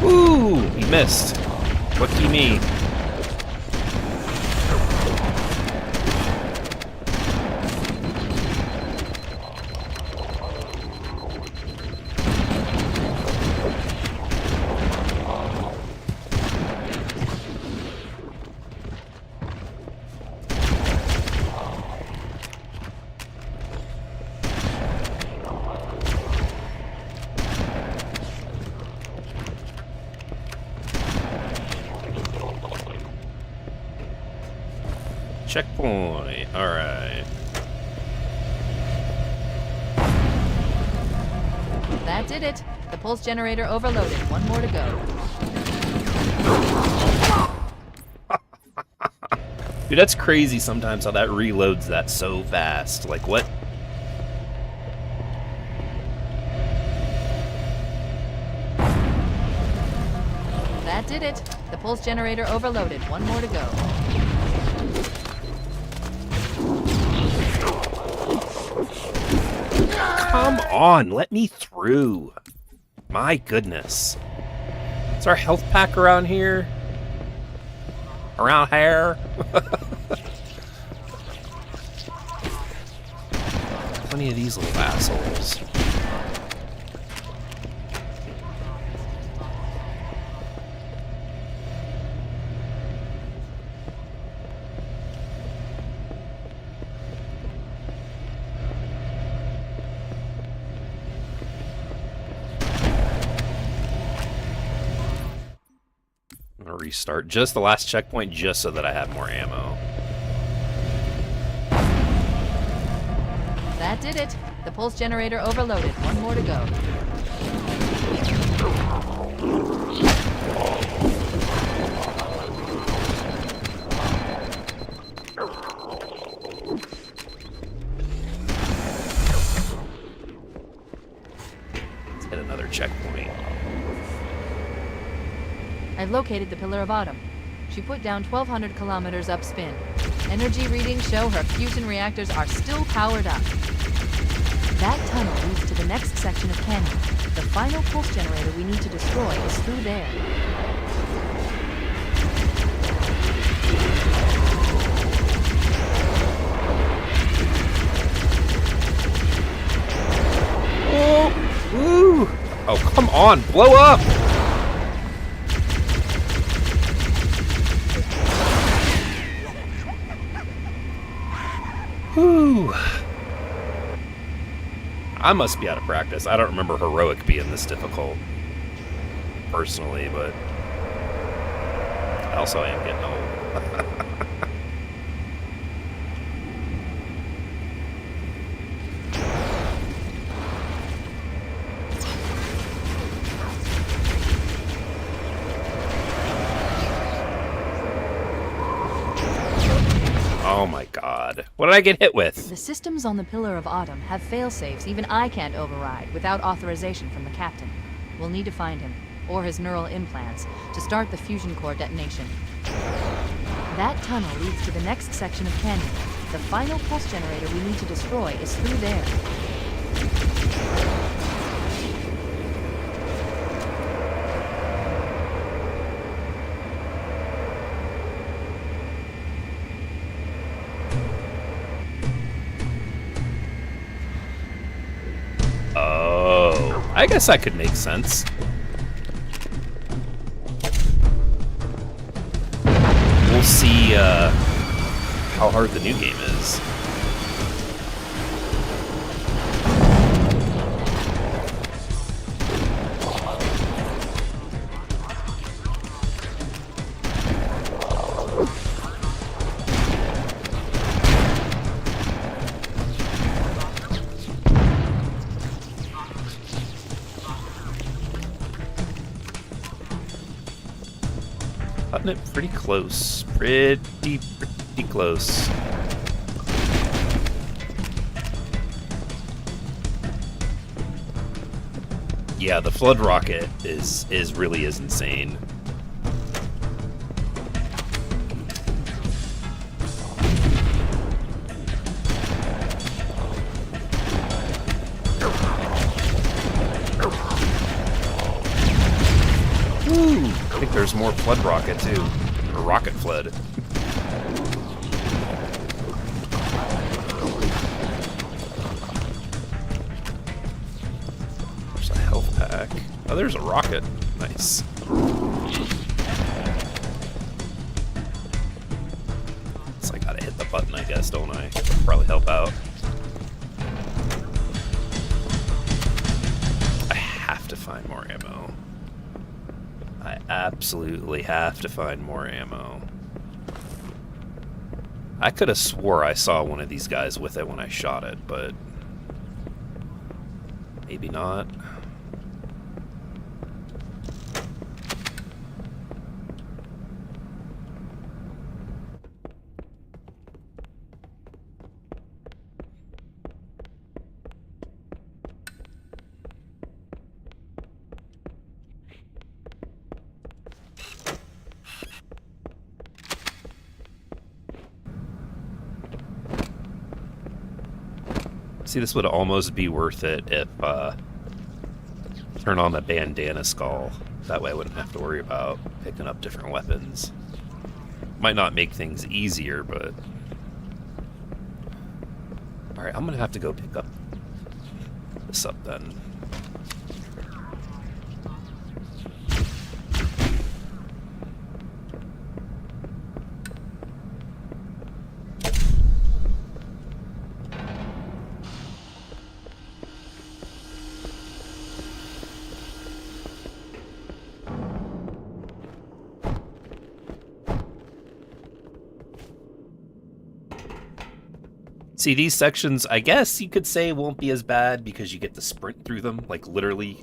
Ooh, he missed. Lucky me. Checkpoint. All right. That did it. The pulse generator overloaded. One more to go. Dude, that's crazy sometimes how that reloads that so fast. Like, what? That did it. The pulse generator overloaded. One more to go. Come on, let me through. My goodness. Is our health pack around here? Around here? Plenty of these little assholes. I'm gonna restart just the last checkpoint just so that I have more ammo. That did it. The pulse generator overloaded. One more to go. Let's hit another checkpoint. I've located the Pillar of Autumn. She put down 1,200 kilometers upspin. Energy readings show her fusion reactors are still powered up. That tunnel leads to the next section of canyon. The final pulse generator we need to destroy is through there. Oh, woo! Oh, come on, blow up! Whew. I must be out of practice. I don't remember Heroic being this difficult, personally, but also I am getting old. Oh my god. What did I get hit with? The systems on the Pillar of Autumn have failsafes even I can't override without authorization from the captain. We'll need to find him, or his neural implants, to start the fusion core detonation. That tunnel leads to the next section of canyon. The final pulse generator we need to destroy is through there. I guess that could make sense. We'll see how hard the new game is. Cutting it pretty close. Pretty close. Yeah, the flood rocket is really insane. I think there's more flood rocket too, or rocket flood. There's a health pack. Oh, there's a rocket. Nice. So I gotta hit the button, I guess, don't I? Probably help out. I have to find more ammo. I absolutely have to find more ammo. I could have swore I saw one of these guys with it when I shot it, but maybe not. See, this would almost be worth it if turn on the bandana skull. That way I wouldn't have to worry about picking up different weapons. Might not make things easier, but... Alright, I'm gonna have to go pick up this up then. See, these sections, I guess you could say, won't be as bad because you get to sprint through them, like literally.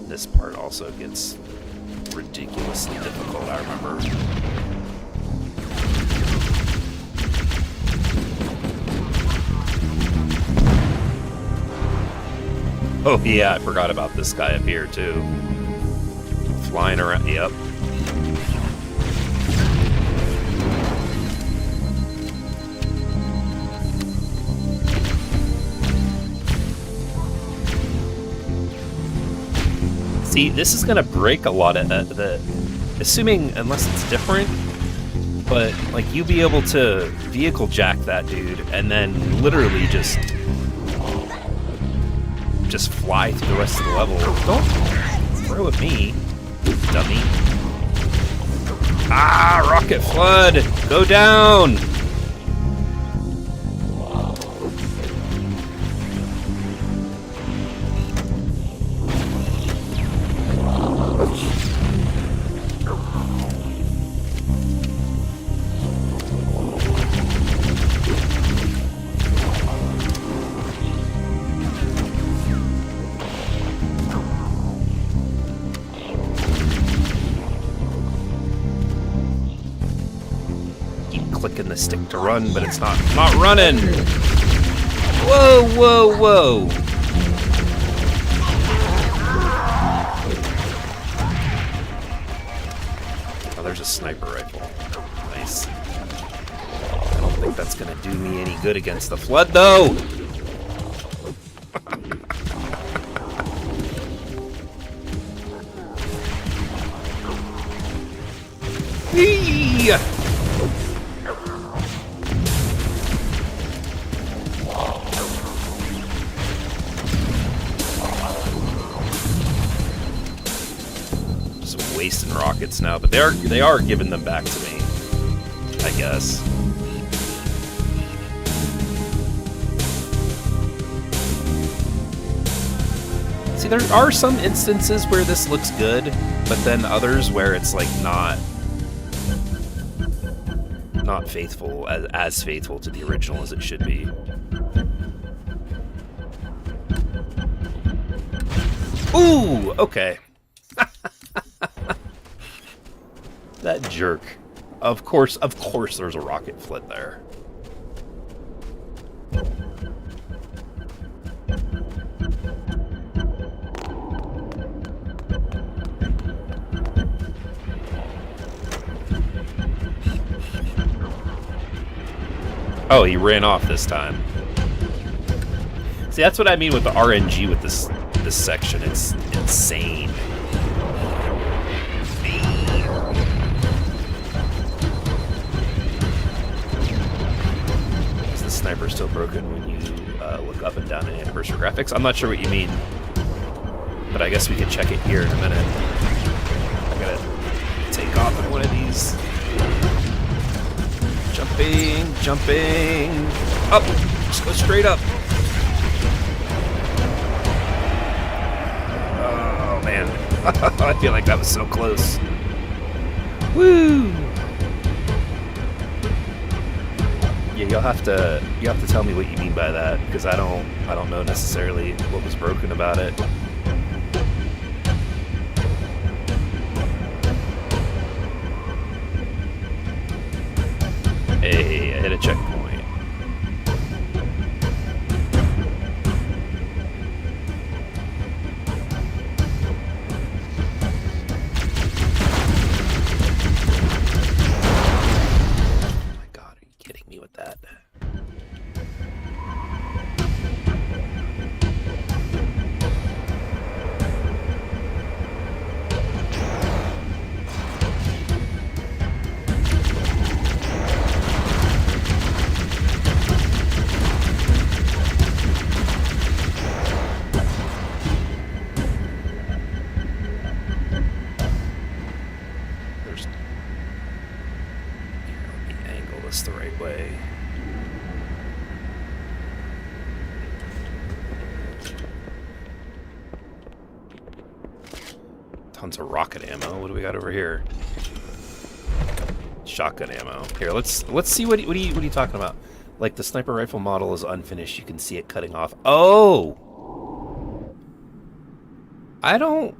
This part also gets ridiculously difficult, I remember. Oh yeah, I forgot about this guy up here too. Flying around, yep. See, this is gonna break a lot of the assuming, unless it's different, but like you be able to vehicle jack that dude and then literally just fly through the rest of the level. Don't throw at me, dummy. Ah, Rocket Flood! Go down! Clicking the stick to run, but it's not running. Whoa, whoa, whoa. Oh, there's a sniper rifle. Nice. I don't think that's gonna do me any good against the Flood, though. Eee! Wasting rockets now, but they are giving them back to me, I guess. See, there are some instances where this looks good, but then others where it's like not faithful, as faithful to the original as it should be. Ooh, okay. That jerk. Of course there's a rocket Flood there. Oh, he ran off this time. See, that's what I mean with the RNG with this section. It's insane. Sniper still broken when you look up and down in anniversary graphics. I'm not sure what you mean, but I guess we can check it here in a minute. I gotta take off in one of these. Jumping, up, just go straight up. Oh man, I feel like that was so close. Woo! Yeah, you have to tell me what you mean by that, because I don't know necessarily what was broken about it. Hey, I hit a checkpoint. The right way. Tons of rocket ammo. What do we got over here? Shotgun ammo. Here, let's see what are you talking about? Like the sniper rifle model is unfinished. You can see it cutting off. Oh, I don't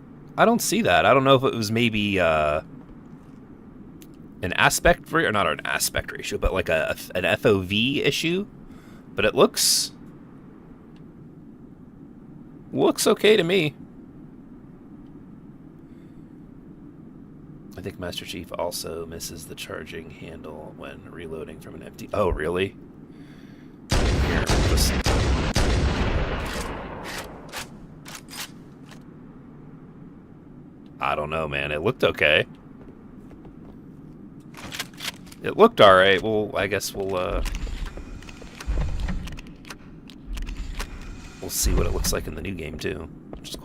see that. I don't know if it was maybe an aspect or not an aspect ratio, but like an FOV issue. But it looks okay to me. I think Master Chief also misses the charging handle when reloading from an empty. Oh, really? Here, listen. I don't know, man. It looked okay. It looked alright. Well, I guess we'll see what it looks like in the new game too. Which is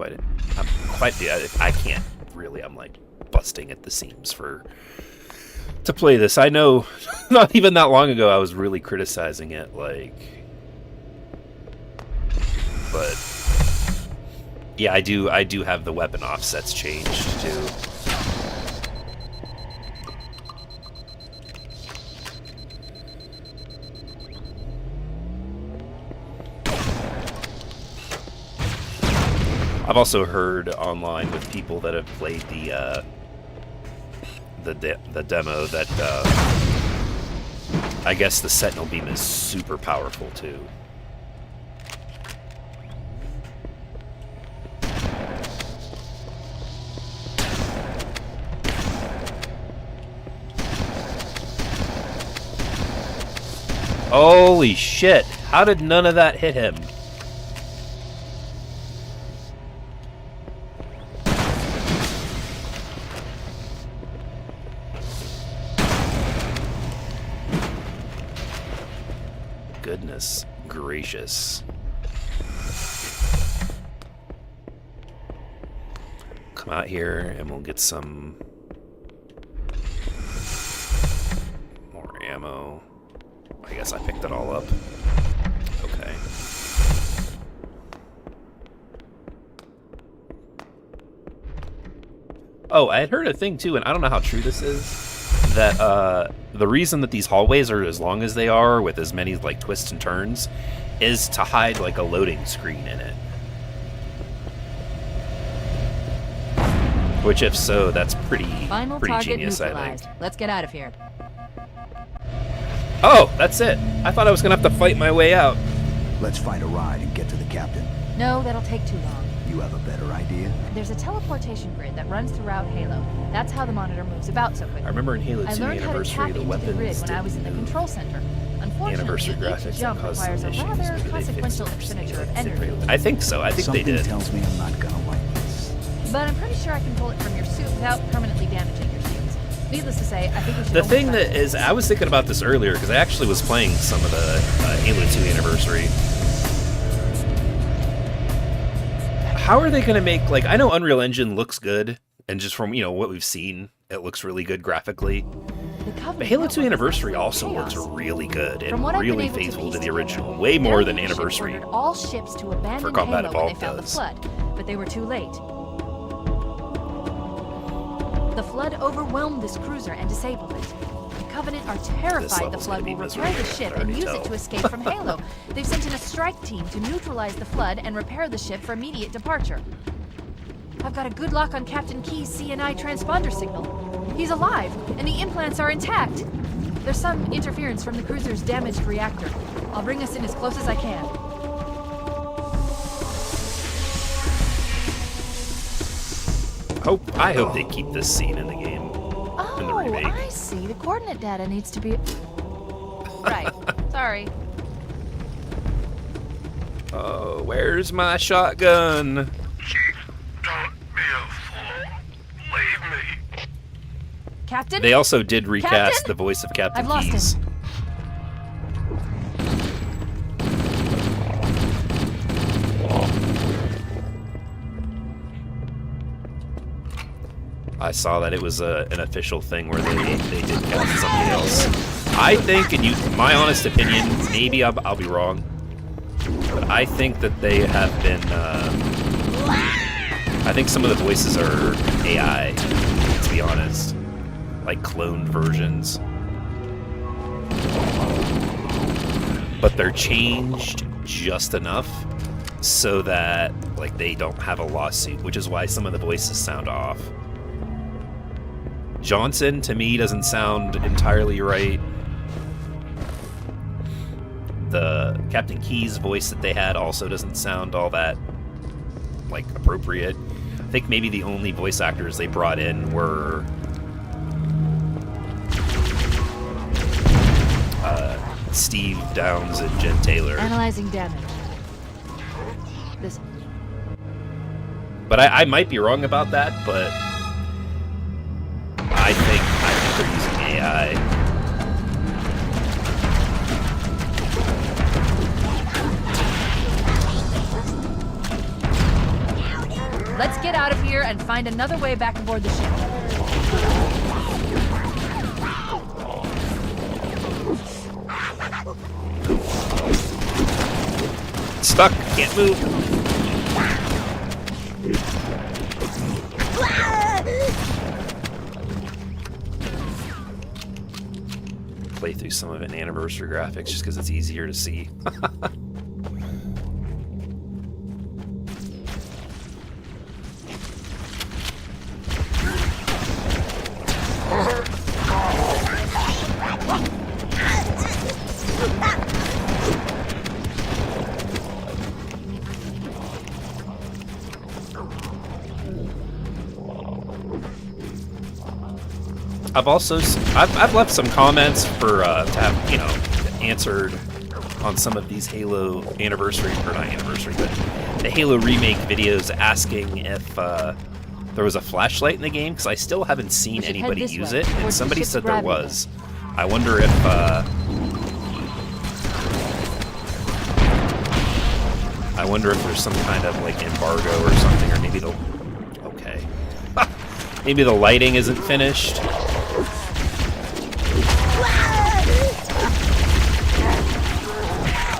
I can't really. I'm like busting at the seams to play this. I know, not even that long ago, I was really criticizing it. Like, but yeah, I do have the weapon offsets changed too. I've also heard online with people that have played the demo that I guess the Sentinel Beam is super powerful too. Holy shit! How did none of that hit him? Goodness gracious. Come out here and we'll get some more ammo. I guess I picked it all up. Okay. Oh, I had heard a thing too, and I don't know how true this is, that the reason that these hallways are as long as they are, with as many like twists and turns, is to hide like a loading screen in it. Which, if so, that's pretty genius, I think. Let's get out of here. Oh, that's it. I thought I was gonna have to fight my way out. Let's find a ride and get to the captain. No, that'll take too long. You have a better idea? There's a teleportation grid that runs throughout Halo. That's how the monitor moves about so quickly. I remember in Halo 2 I learned Anniversary, how to tap the into weapons the grid when I was in the didn't control center. Unfortunately, Anniversary graphics each jump caused requires a some issues. rather Maybe they consequential fixed it. expenditure of energy. I think so. I think Something they did. tells me I'm not gonna like this. But I'm pretty sure I can pull it from your suit without permanently damaging your shields. Needless to say, I think we should. The thing that is, I was thinking about this earlier because I actually was playing some of the Halo 2 Anniversary. How are they going to make, like, I know Unreal Engine looks good, and just from, what we've seen, it looks really good graphically. But Halo 2 Anniversary also works really good and really faithful to the original, way more than Anniversary all ships to abandon for Combat Halo when they Evolved found does. the Flood, but they were too late. The Flood overwhelmed this cruiser and disabled it. The Covenant are This terrified the level's Flood gonna will be repair the miserable, ship I can and already use tell. it to escape from Halo. They've sent in a strike team to neutralize the Flood and repair the ship for immediate departure. I've got a good lock on Captain Key's CNI transponder signal. He's alive, and the implants are intact. There's some interference from the cruiser's damaged reactor. I'll bring us in as close as I can. I hope they keep this scene in the game. In the Oh, remake. I see. The coordinate data needs to be... Right. Sorry. Oh, where's my shotgun? Chief, don't be a fool. Leave me. Captain? They also did recast Captain? the voice of Captain I've lost Keyes. him. I saw that it was an official thing where they did cast somebody else. I think, and my honest opinion, maybe I'll be wrong, but I think that they have been. I think some of the voices are AI, to be honest, like cloned versions. But they're changed just enough so that like they don't have a lawsuit, which is why some of the voices sound off. Johnson, to me, doesn't sound entirely right. The Captain Keyes voice that they had also doesn't sound all that, like, appropriate. I think maybe the only voice actors they brought in were Steve Downes and Jen Taylor. Analyzing damage. This... But I might be wrong about that, but I think they're using AI. Let's get out of here and find another way back aboard the ship. Stuck, can't move. Play through some of it in anniversary graphics just because it's easier to see. I've left some comments for to have, you know, answered on some of these Halo anniversary, or not anniversary, but the Halo remake videos asking if there was a flashlight in the game, because I still haven't seen We should head anybody this use way, it, and towards the somebody ship's said there gravity was. I wonder if there's some kind of like embargo or something, or maybe maybe the lighting isn't finished.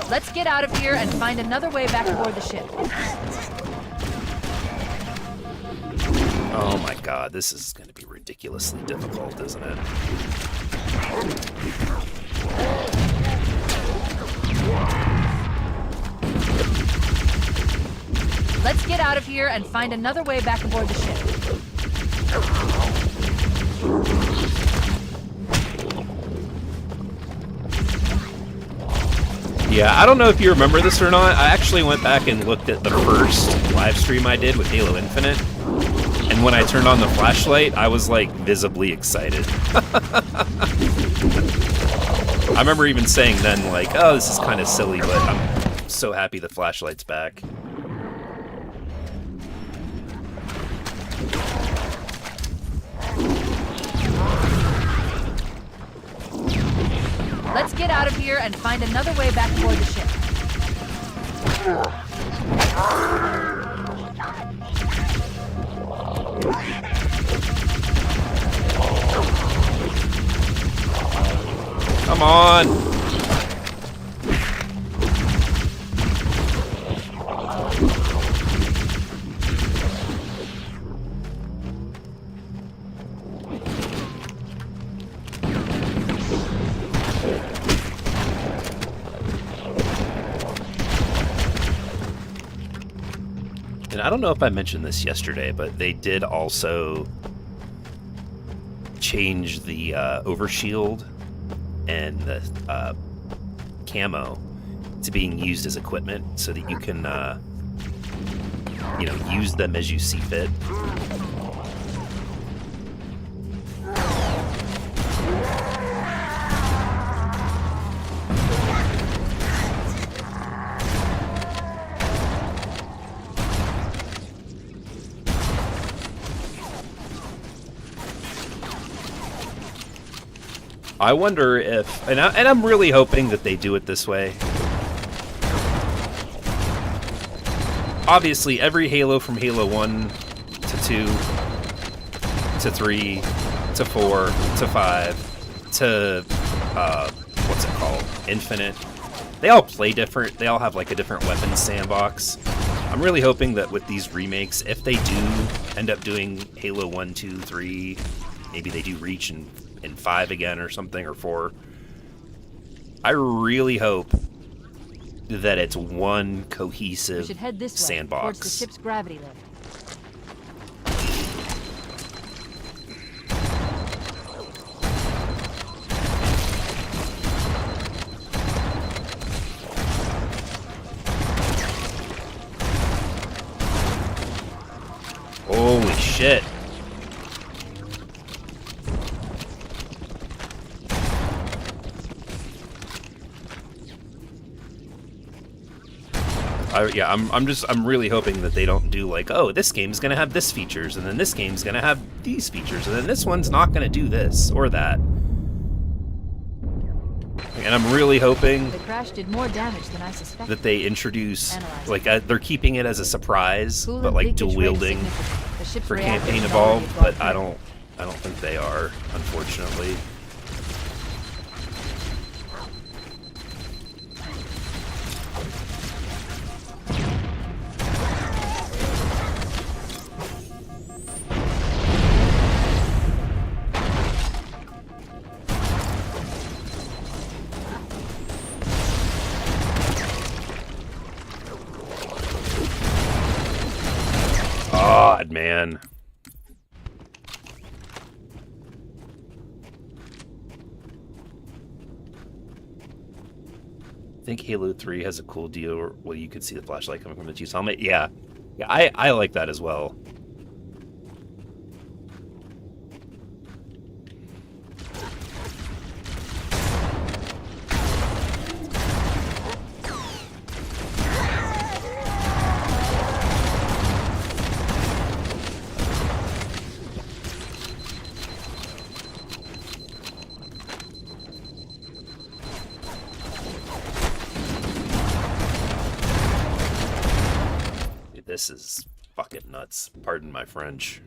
Let's get out of here and find another way back aboard the ship. Oh my god, this is going to be ridiculously difficult, isn't it? Let's get out of here and find another way back aboard the ship. Yeah, I don't know if you remember this or not. I actually went back and looked at the first live stream I did with Halo Infinite. And when I turned on the flashlight, I was like visibly excited. I remember even saying then like, oh, this is kind of silly, but I'm so happy the flashlight's back. Let's get out of here and find another way back aboard the ship. Come on! I don't know if I mentioned this yesterday, but they did also change the overshield and the camo to being used as equipment so that you can, use them as you see fit. I wonder if, and I'm really hoping that they do it this way. Obviously, every Halo from Halo 1 to 2 to 3 to 4 to 5 to, what's it called? Infinite. They all play different. They all have like a different weapons sandbox. I'm really hoping that with these remakes, if they do end up doing Halo 1, 2, 3, maybe they do Reach in 5 again or something, or 4. I really hope that it's one cohesive We should head this way, sandbox. towards the ship's gravity lift. Holy shit. I'm really hoping that they don't do like, oh, this game's gonna have this features, and then this game's gonna have these features, and then this one's not gonna do this or that. And I'm really hoping The crash did more damage than I suspected. that they introduce, Analyze. like, they're keeping it as a surprise, Coolant but like leakage dual rate wielding significant. The ship's for reactor campaign should already evolved, have but gone I don't think they are, unfortunately. God, man. I think Halo 3 has a cool deal where you could see the flashlight coming from the Chief's helmet. Yeah, I like that as well. This is fucking nuts. Pardon my French.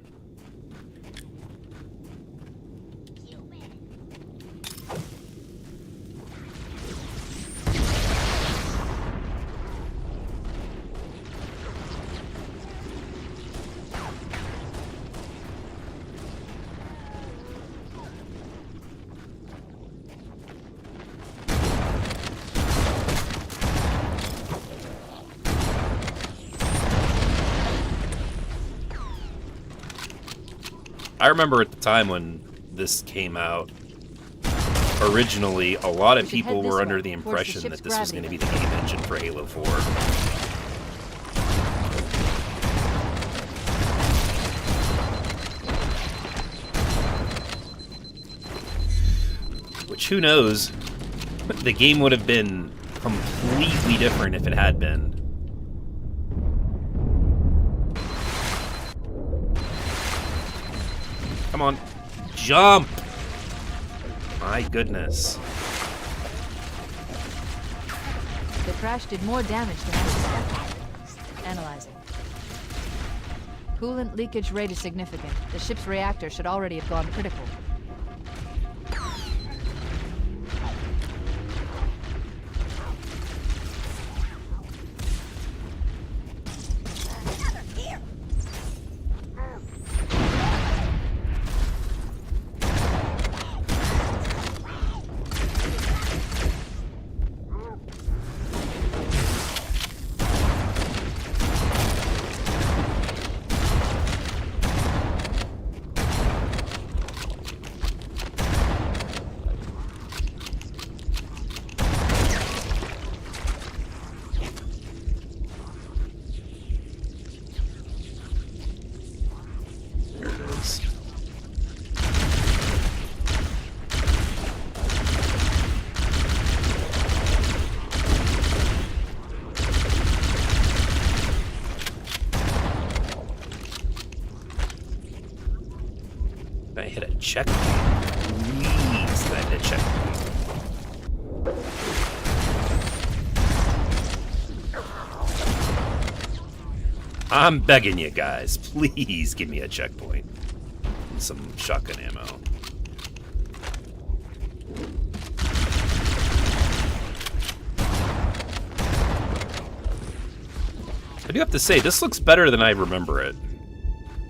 I remember at the time when this came out, originally, a lot of We should people head this were under way, the towards the impression ship's that this was going to gravity be the game engine for Halo 4. Which, who knows? The game would have been completely different if it had been. Come on. Jump! My goodness. The crash did more damage than I suspected. Analyzing. Coolant leakage rate is significant. The ship's reactor should already have gone critical. checkpoint. Please let it checkpoint. I'm begging you guys, please give me a checkpoint. And some shotgun ammo. I do have to say, this looks better than I remember it.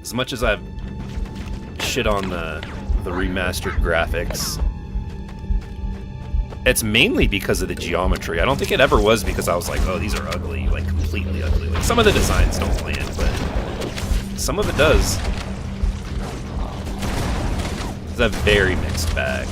As much as I've shit on the remastered graphics, it's mainly because of the geometry. I don't think it ever was because I was like, oh, these are ugly, like completely ugly. Like, some of the designs don't land, but some of it does. It's a very mixed bag.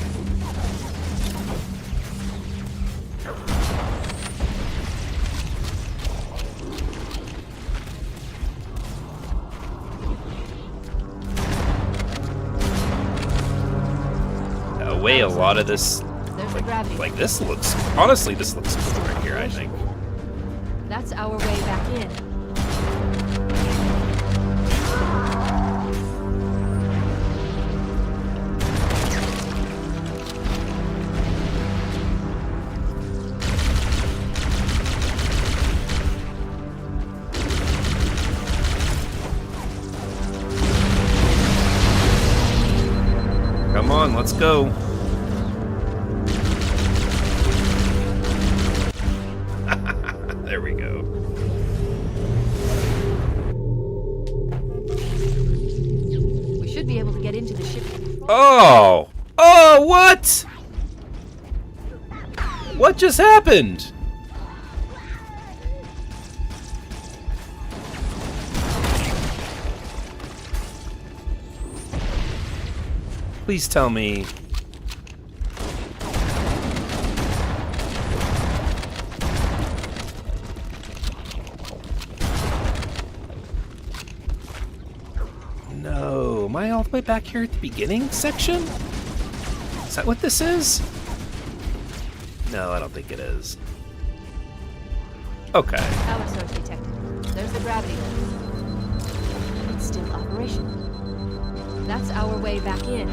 Way a lot of this, like this looks, honestly, this looks cool right here, I think. That's our way back in. Come on, let's go. There we go. We should be able to get into the ship. Oh! Oh, what? What just happened? Please tell me. No, am I all the way back here at the beginning section? Is that what this is? No, I don't think it is. Okay. Power source detected. There's the gravity gun. It's still operational. That's our way back in.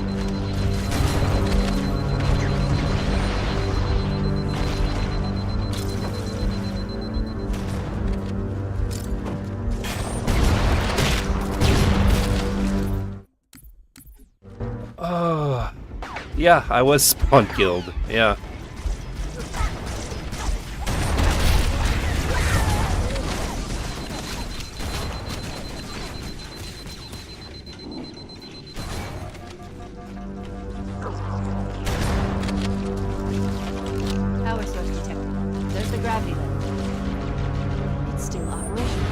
Oh, yeah, I was spawn killed. Yeah. Power source detected. There's the gravity gun. It's still operational.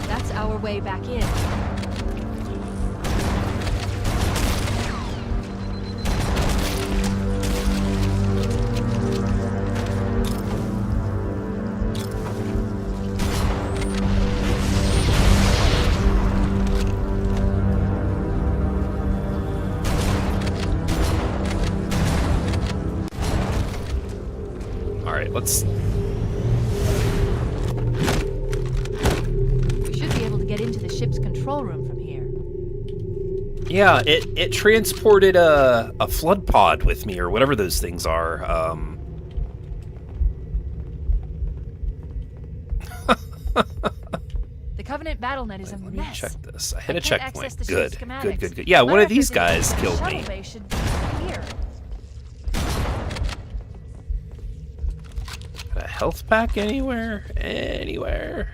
That's our way back in. Alright, let's... We should be able to get into the ship's control room from here. Yeah, it transported a flood pod with me, or whatever those things are. The Covenant BattleNet is a Let me mess. check this. I hit a can't access checkpoint. the Good, ship's good, schematics. good, good. Yeah, one of these guys The killed shuttle me. bay should be here. Got a health pack anywhere? Anywhere?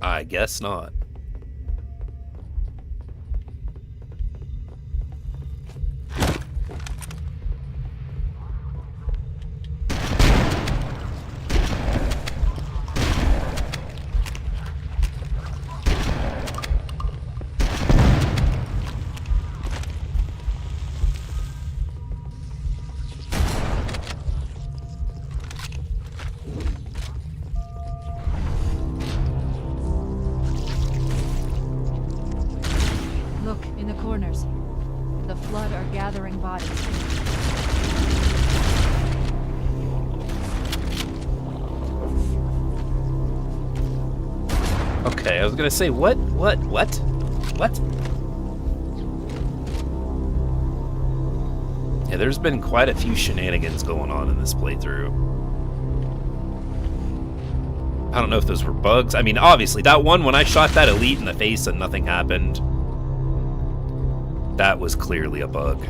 I guess not. Look, in the corners. The Flood are gathering bodies. Okay, I was gonna say, what? Yeah, there's been quite a few shenanigans going on in this playthrough. I don't know if those were bugs. I mean, obviously, that one, when I shot that elite in the face and nothing happened, that was clearly a bug.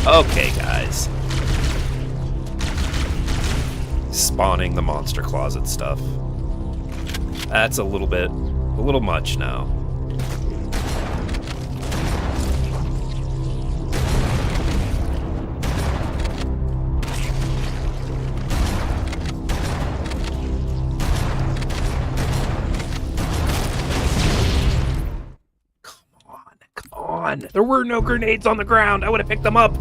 Okay, guys. Spawning the monster closet stuff. That's a little much now. Come on. There were no grenades on the ground. I would have picked them up.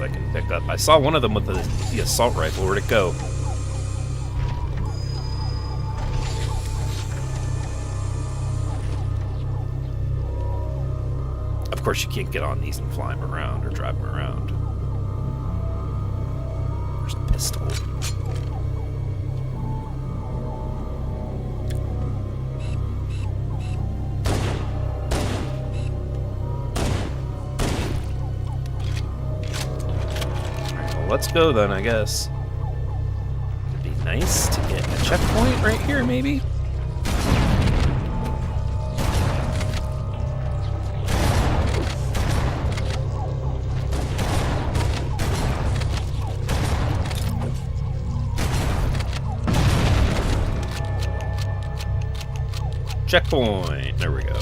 I can pick up. I saw one of them with the assault rifle. Where'd it go? Of course, you can't get on these and fly them around or drive them around. There's a pistol. Let's go then, I guess. It'd be nice to get a checkpoint right here, maybe? Checkpoint. There we go.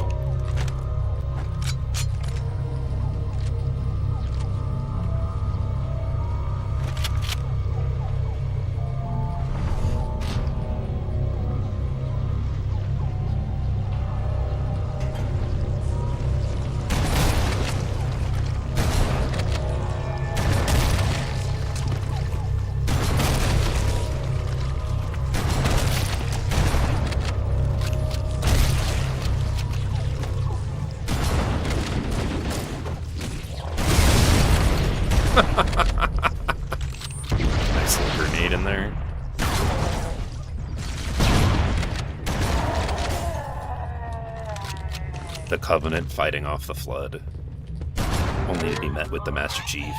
Nice little grenade in there. The Covenant fighting off the Flood, only to be met with the Master Chief.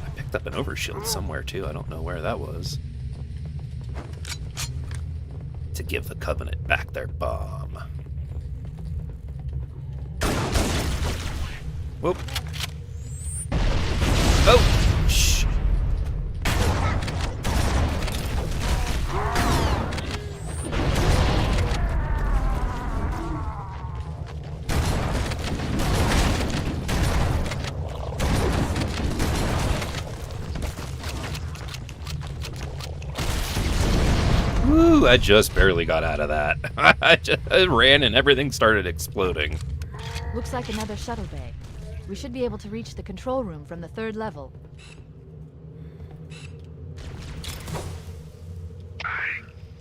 I picked up an overshield somewhere too, I don't know where that was. To give the Covenant back their bomb. Whoop. Oh! Shh. Woo, I just barely got out of that. I ran and everything started exploding. Looks like another shuttle bay. We should be able to reach the control room from the 3rd level. I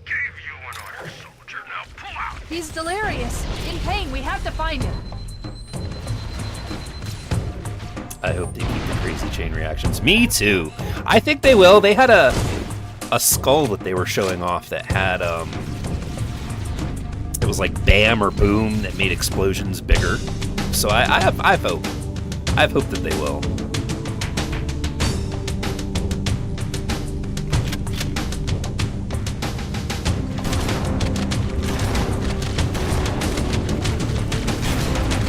gave you an order, soldier. Now pull out. He's delirious. In pain. We have to find him. I hope they keep the crazy chain reactions. Me too. I think they will. They had a skull that they were showing off that had it was like bam or boom that made explosions bigger. So I have hope. I have hope that they will.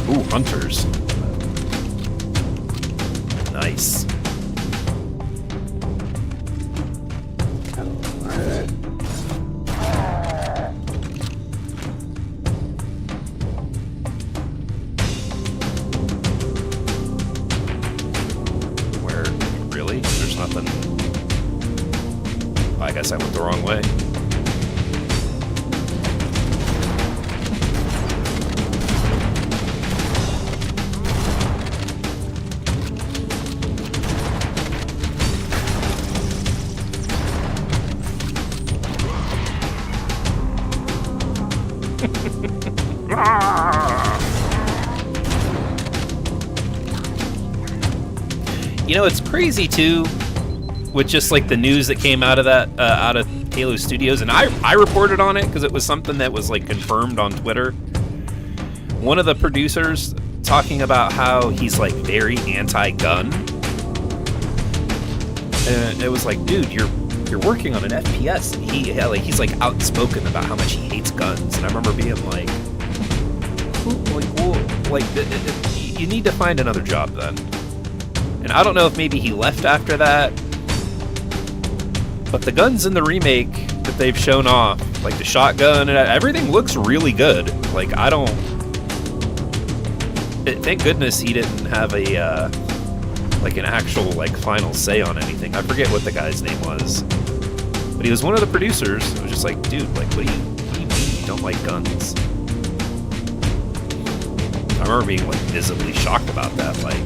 Ooh, hunters. Nice. Where? Really? There's nothing. I guess I went the wrong way. You know, it's crazy too, with just like the news that came out of that, out of Halo Studios, and I reported on it because it was something that was like confirmed on Twitter. One of the producers talking about how he's like very anti-gun, and it was like, dude, you're working on an FPS, and he's like outspoken about how much he hates guns, and I remember being like, you need to find another job then. And I don't know if maybe he left after that, but the guns in the remake that they've shown off, like the shotgun and everything, looks really good. Like, thank goodness he didn't have a like an actual like final say on anything. I forget what the guy's name was, but he was one of the producers. It was just like, dude, like, what do you mean you don't like guns? I remember being like visibly shocked about that. Like,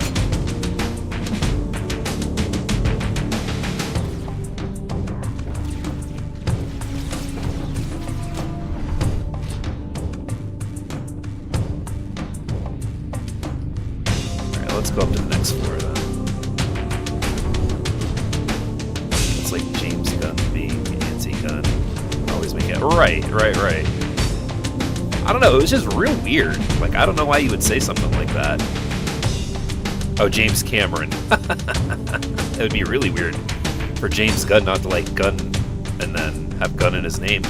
let's go up to the next floor then. It's like James Gunn being anti-gun. Always make it right. I don't know, it was just real weird. Like, I don't know why you would say something like that. Oh, James Cameron. It would be really weird for James Gunn not to like gun and then have gun in his name.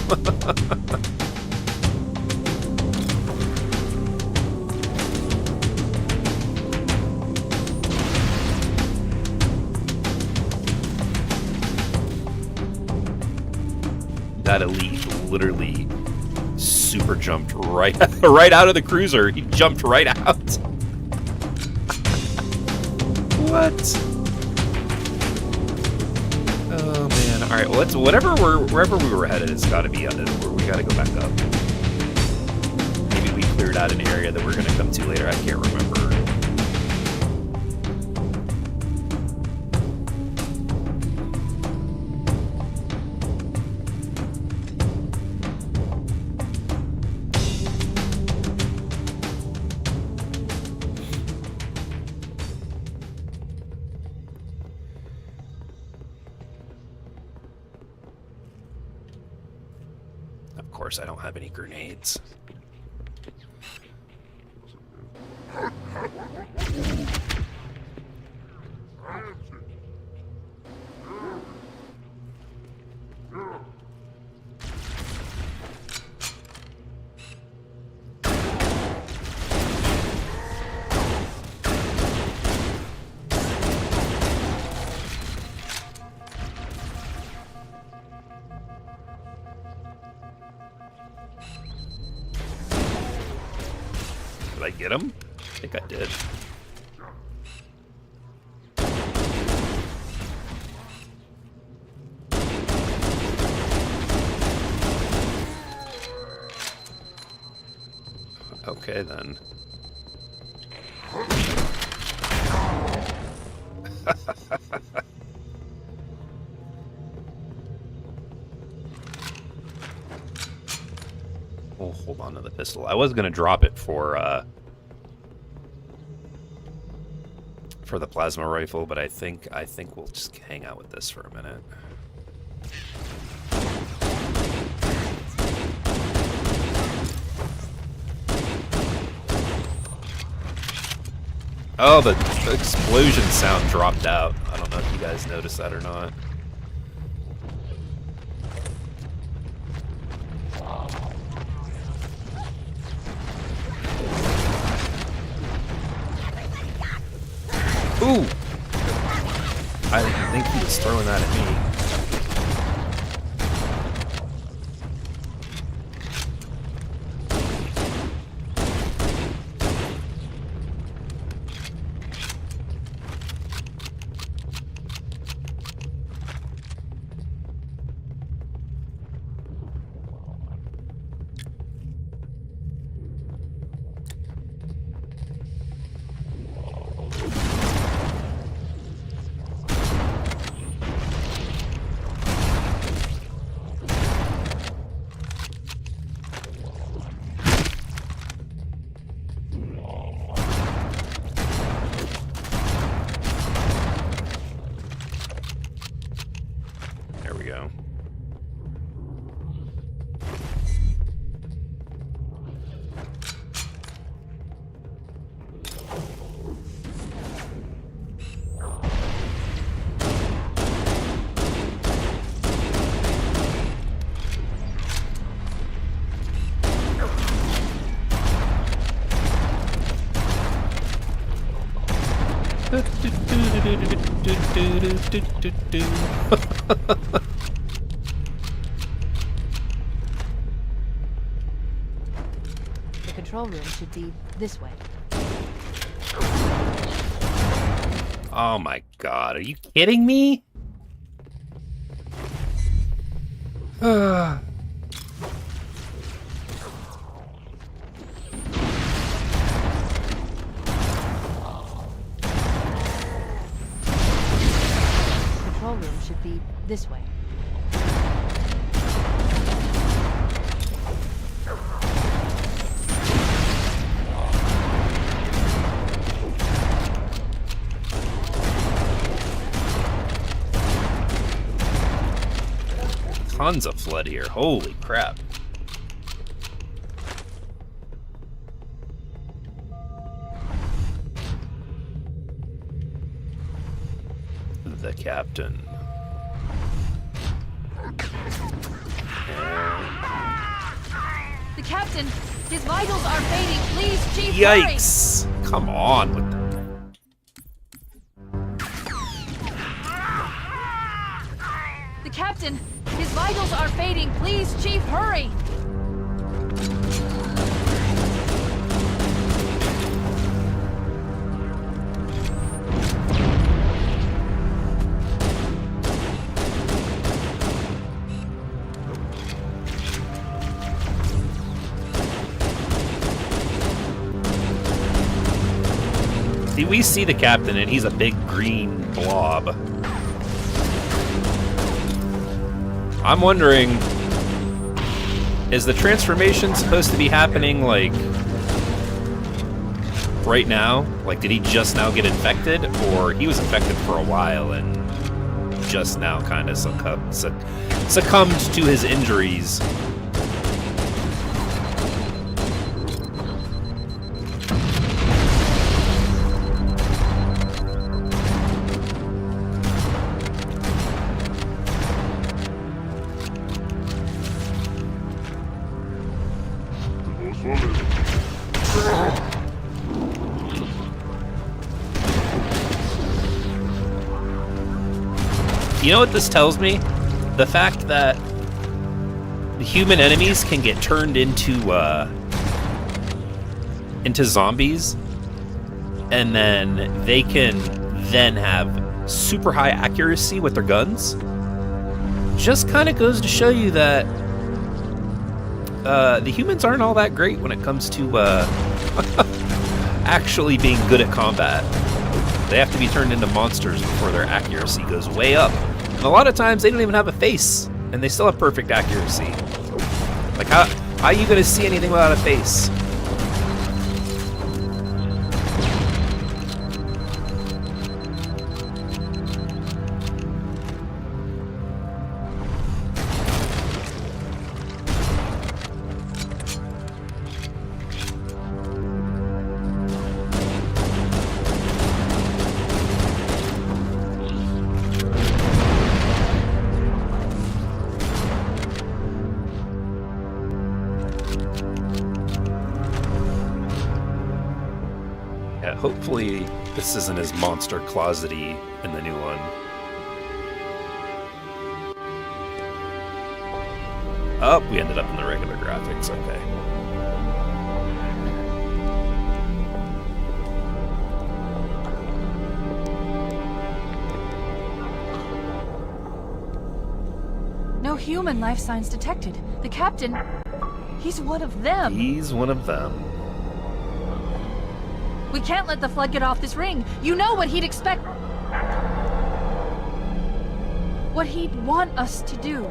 That elite literally super jumped right out of the cruiser. He jumped right out. What? Oh man! All right, well, wherever we were headed, it's got to be where we got to go back up. Maybe we cleared out an area that we're gonna come to later. I can't remember. Of course, I don't have any grenades. Did I get him? I think I did. Okay, then. We'll hold on to the pistol. I was gonna drop it for the plasma rifle, but I think we'll just hang out with this for a minute. Oh, the explosion sound dropped out. I don't know if you guys noticed that or not. Ooh! I didn't think he was throwing that at me. There we go. The control room should be this way. Oh my god, are you kidding me? Control room should be this way. Tons of flood here. Holy crap. The captain. The captain! His vitals are fading! Please, Chief, hurry! Yikes! Come on with the... The captain! His vitals are fading! Please, Chief, hurry! See, we see the captain and he's a big green blob. I'm wondering, is the transformation supposed to be happening, like, right now? Like, did he just now get infected? Or he was infected for a while and just now kind of succumbed to his injuries? You know what this tells me? The fact that the human enemies can get turned into zombies, and then they can then have super high accuracy with their guns. Just kind of goes to show you that the humans aren't all that great when it comes to actually being good at combat. They have to be turned into monsters before their accuracy goes way up. And a lot of times they don't even have a face, and they still have perfect accuracy. Like, how are you going to see anything without a face? Hopefully this isn't as monster closety in the new one. Oh, we ended up in the regular graphics, okay. No human life signs detected. The captain, he's one of them. He's one of them. We can't let the Flood get off this ring. You know what he'd expect. What he'd want us to do.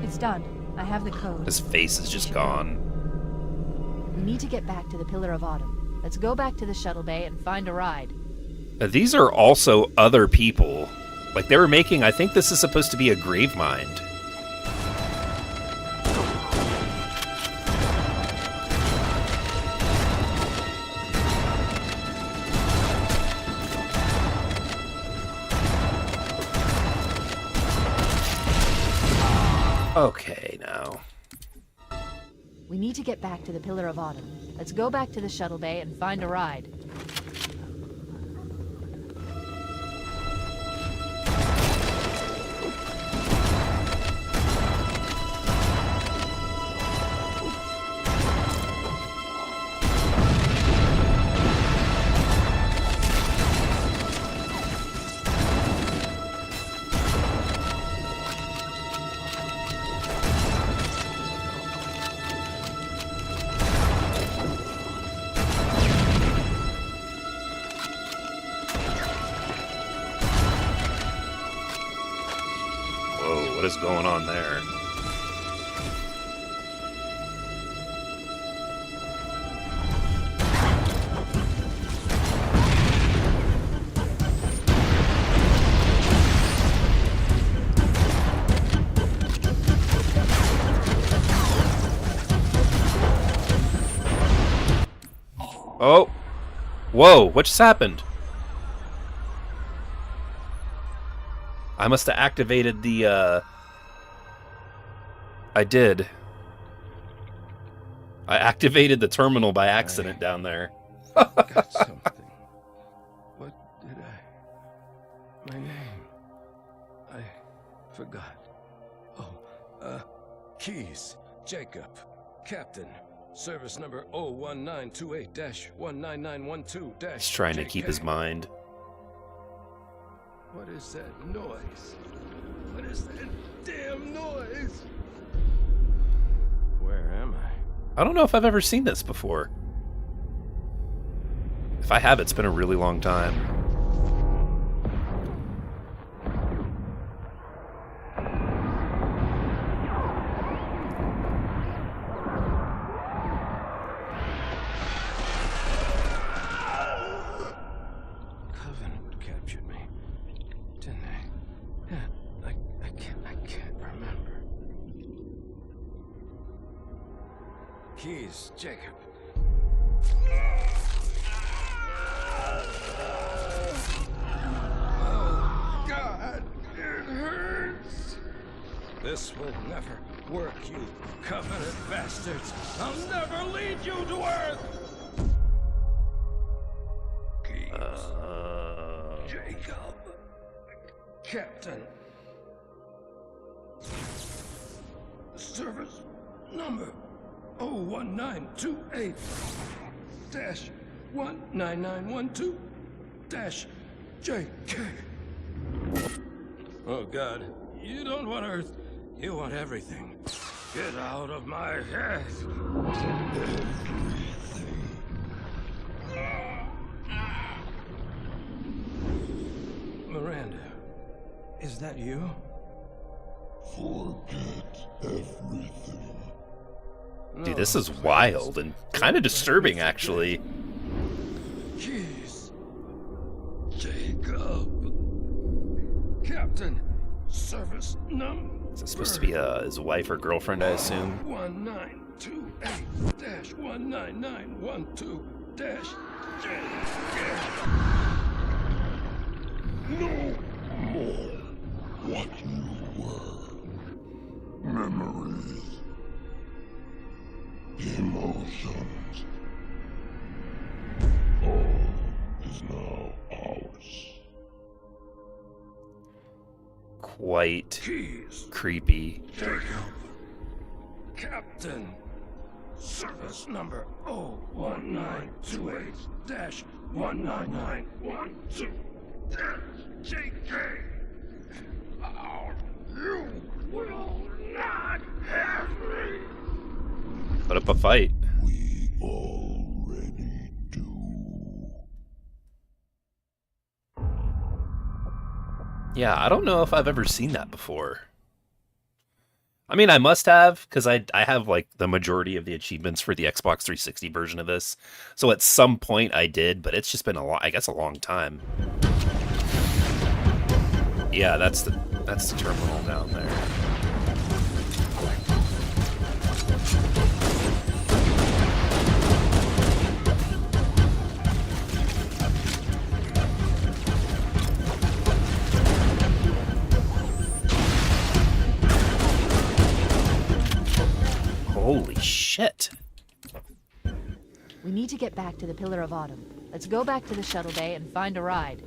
It's done. I have the code. His face is just gone. We need to get back to the Pillar of Autumn. Let's go back to the shuttle bay and find a ride. These are also other people. Like, they were making, I think this is supposed to be a grave mind. Okay, now. We need to get back to the Pillar of Autumn. Let's go back to the shuttle bay and find a ride. What is going on there? Oh! Whoa, what just happened? I must have activated the, I did. I activated the terminal by accident down there. Got something. What did I... My name. I forgot. Oh, Keys. Jacob. Captain. Service number 01928-19912-. He's trying to keep his mind. What is that noise? What is that damn noise? Where am I? I don't know if I've ever seen this before. If I have, it's been a really long time. Covenant captured me, didn't they? Yeah, I can't remember. Keys, Jacob. Oh, God, it hurts. This will never work, you Covenant bastards. I'll never lead you to Earth. Keys. Jacob. Captain. Service number 01928-19912-JK. Oh God, you don't want Earth. You want everything. Get out of my head. Miranda, is that you? Forget everything. Dude, this is wild and kind of disturbing, actually. Keys. Jacob. Captain. Service number. Is this supposed to be his wife or girlfriend, I assume? 1928-19912-J. No more what you were. Memories. Emotions. All is now ours. Quite Keys. creepy. Jacob. Captain. Service number 01928-19912-JK. You will not have me. Put up a fight. We already do. Yeah, I don't know if I've ever seen that before. I mean, I must have, because I have, like, the majority of the achievements for the Xbox 360 version of this. So at some point I did, but it's just been I guess a long time. Yeah, that's the terminal down there. Holy shit. We need to get back to the Pillar of Autumn. Let's go back to the shuttle bay and find a ride.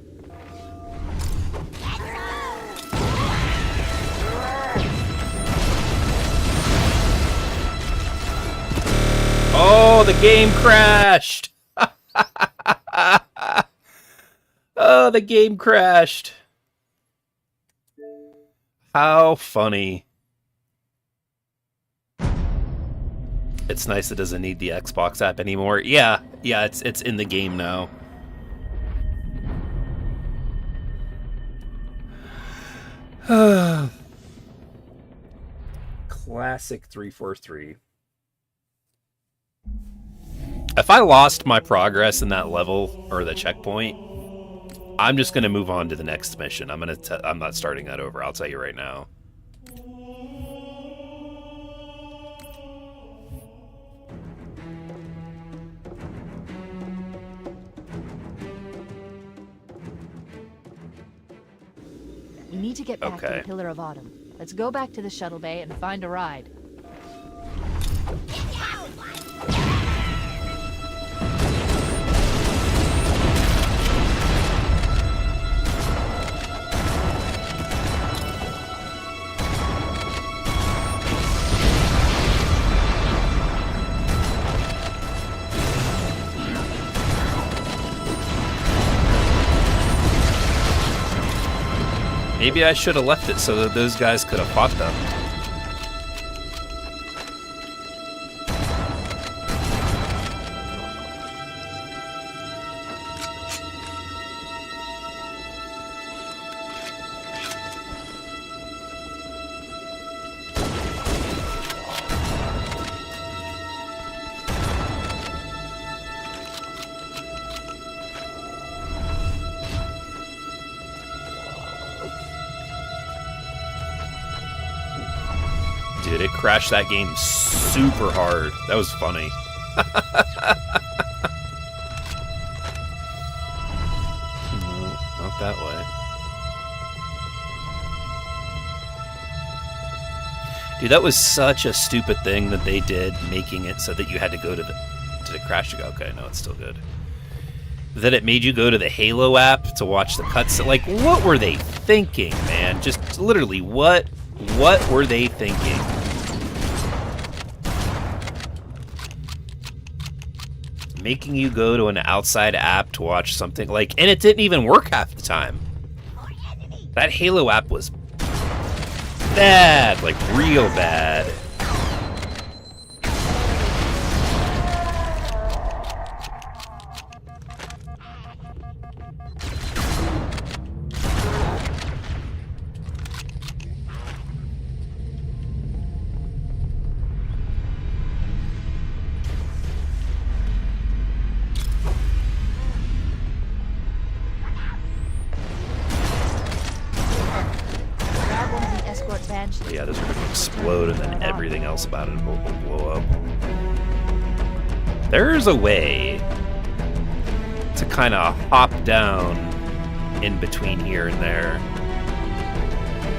Oh, the game crashed! Oh, the game crashed. How funny. It's nice it doesn't need the Xbox app anymore. Yeah, it's in the game now. Classic 343. If I lost my progress in that level or the checkpoint, I'm just gonna move on to the next mission. I'm not starting that over. I'll tell you right now. We need to get back to the Pillar of Autumn. Let's go back to the shuttle bay and find a ride. Maybe I should have left it so that those guys could have fought them. Dude, it crashed that game super hard. That was funny. No, not that way. Dude, that was such a stupid thing that they did, making it so that you had to go to the crash to go. Okay, no, it's still good. That it made you go to the Halo app to watch the cutscene. Like, what were they thinking, man? Just literally, what were they thinking? Making you go to an outside app to watch something like, and it didn't even work half the time. That Halo app was bad, like real bad. Grab one of the escort banshees. Yeah, this is gonna explode and then everything else about it will blow up. There's a way to kind of hop down in between here and there.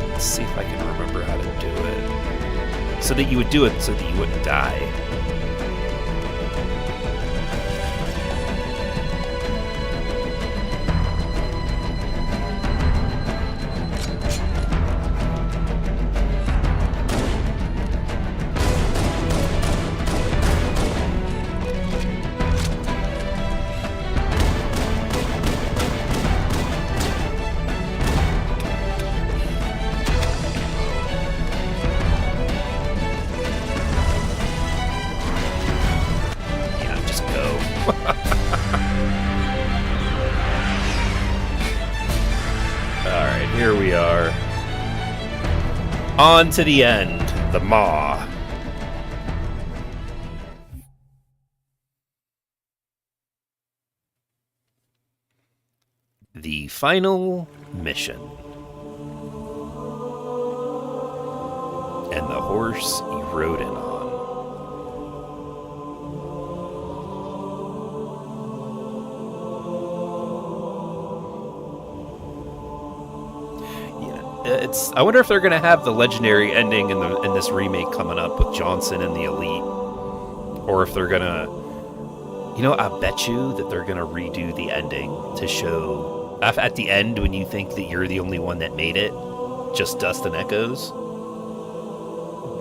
Let's see if I can remember how to do it. So that you would do it so that you wouldn't die. Yeah, just go. Alright, here we are. On to the end, the Maw. The final mission. And the horse you rode in on. It's. I wonder if they're gonna have the legendary ending in this remake coming up with Johnson and the Elite, or if they're gonna. You know, I bet you that they're gonna redo the ending to show at the end when you think that you're the only one that made it, just dust and echoes.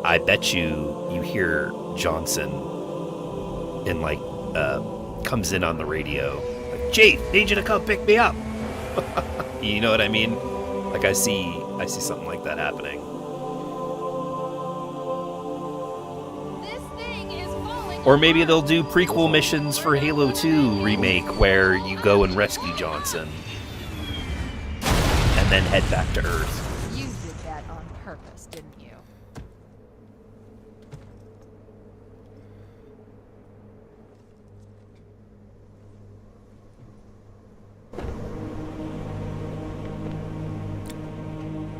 I bet you hear Johnson and like comes in on the radio, like, "Chief, need you to come pick me up." You know what I mean? Like I see something like that happening. This thing is falling. Or maybe they'll do prequel missions for Halo 2 remake where you go and rescue Johnson and then head back to Earth. You did that on purpose, didn't you?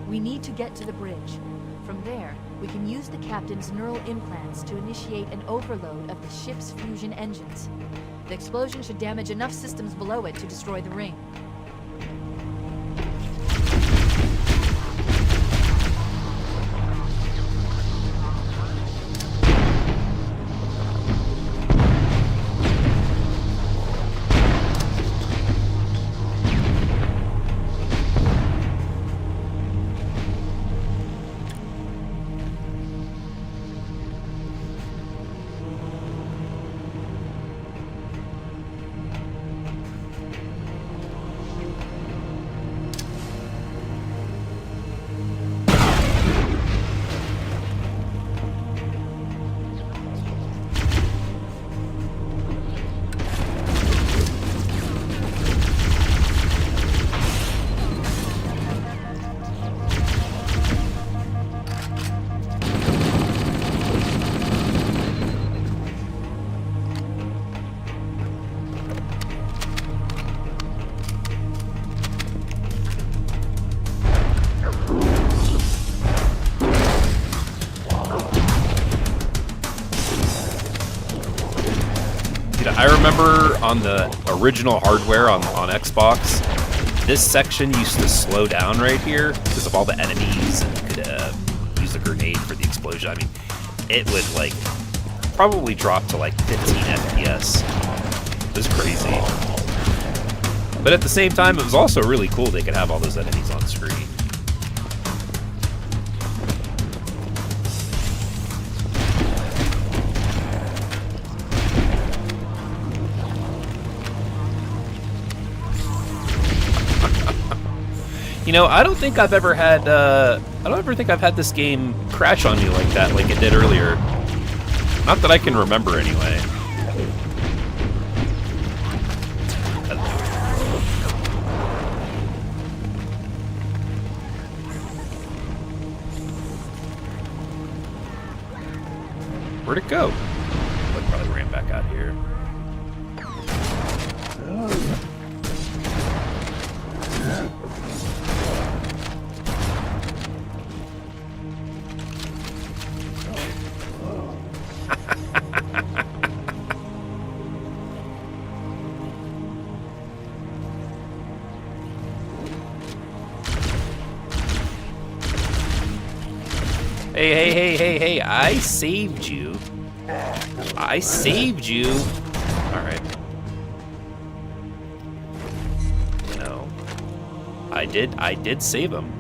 We need to get to the bridge. From there, we can use the captain's neural implants to initiate an overload of the ship's fusion engines. The explosion should damage enough systems below it to destroy the ring. I remember on the original hardware on Xbox, this section used to slow down right here because of all the enemies, and you could use a grenade for the explosion. I mean, it would like probably drop to like 15 FPS. It was crazy. But at the same time, it was also really cool they could have all those enemies on screen. You know, I don't think I've ever had, I don't ever think I've had this game crash on me like that, like it did earlier. Not that I can remember, anyway. Where'd it go? Oh, it probably ran back out here. Hey, I saved you. I saved you. Alright. You know, I did save him.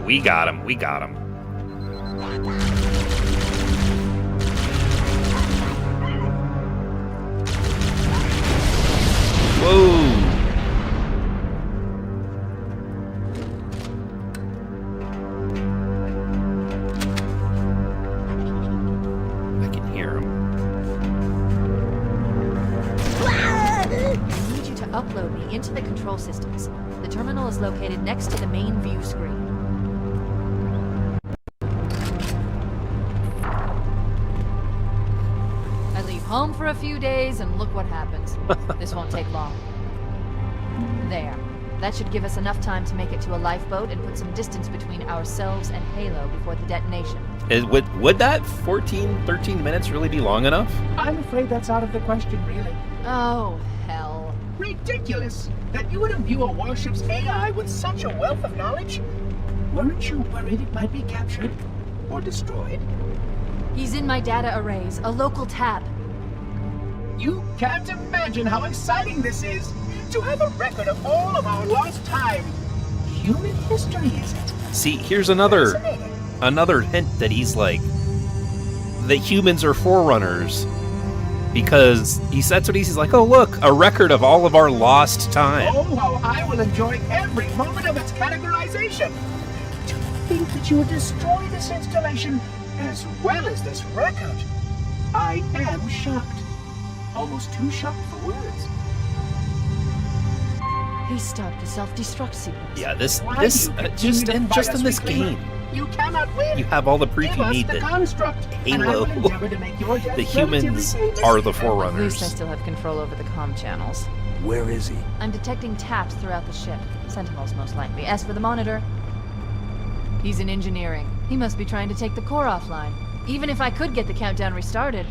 We got him. We got him. Whoa. I can hear him. I need you to upload me into the control systems. The terminal is located next to the main view screen. Home for a few days, and look what happens. This won't take long. There. That should give us enough time to make it to a lifeboat and put some distance between ourselves and Halo before the detonation. Would that 13 minutes really be long enough? I'm afraid that's out of the question, really. Oh, hell. Ridiculous! That you would imbue a warship's AI with such a wealth of knowledge? Weren't you worried it might be captured or destroyed? He's in my data arrays, a local tab. You can't imagine how exciting this is, to have a record of all of our lost time. Human history, is it? See, here's another hint that he's like, the humans are forerunners. Because that's what he's like, oh look, a record of all of our lost time. Oh, how I will enjoy every moment of its categorization. To think that you would destroy this installation as well as this record. I am shocked. Almost too shocked for words. He stopped the self-destruct sequence. Yeah, just in this game, you cannot win. you have all the proof you need that Halo, the humans are the At least I forerunners. still have control over the comm channels. Where is he? I'm detecting taps throughout the ship. Sentinels, most likely. As for the monitor, he's in engineering. He must be trying to take the core offline. Even if I could get the countdown restarted,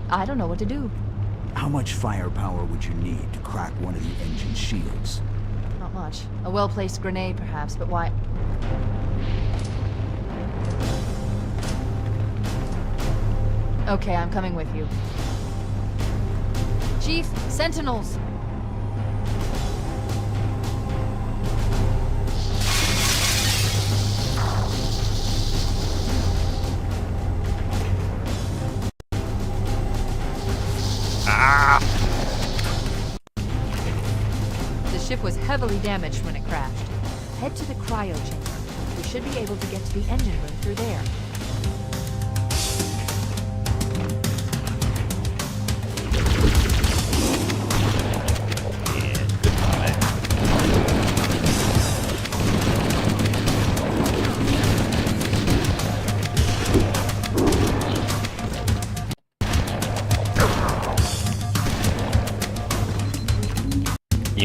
I don't know what to do. How much firepower would you need to crack one of the engine shields? Not much. A well-placed grenade, perhaps, but why? Okay, I'm coming with you. Chief, Sentinels! The ship was heavily damaged when it crashed. Head to the cryo chamber. We should be able to get to the engine room through there.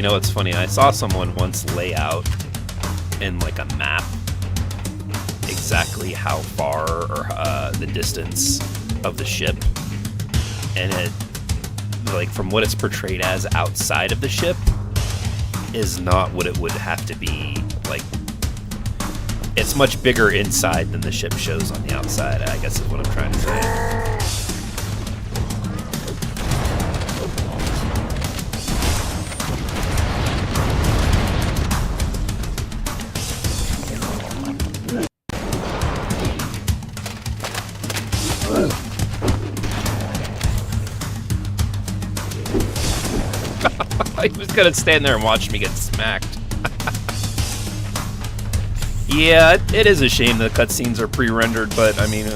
You know, it's funny. I saw someone once lay out in like a map exactly how far or the distance of the ship, and it, like, from what it's portrayed as outside of the ship is not what it would have to be. Like, it's much bigger inside than the ship shows on the outside, I guess is what I'm trying to say. He was gonna stand there and watch me get smacked. Yeah, it is a shame the cutscenes are pre-rendered, but I mean,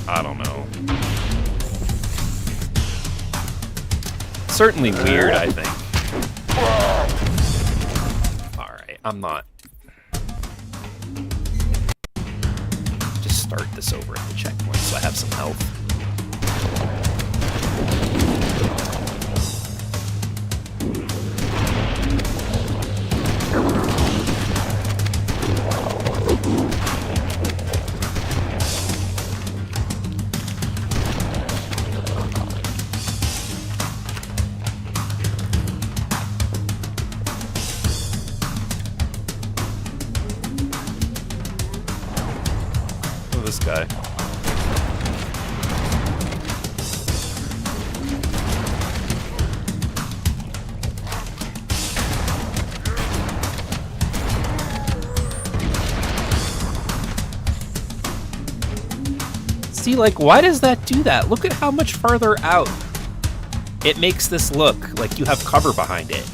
I don't know. Certainly weird, I think. Alright, I'm not. Just start this over at the checkpoint so I have some health. This guy. See, like, why does that do that? Look at how much farther out it makes this look like you have cover behind it.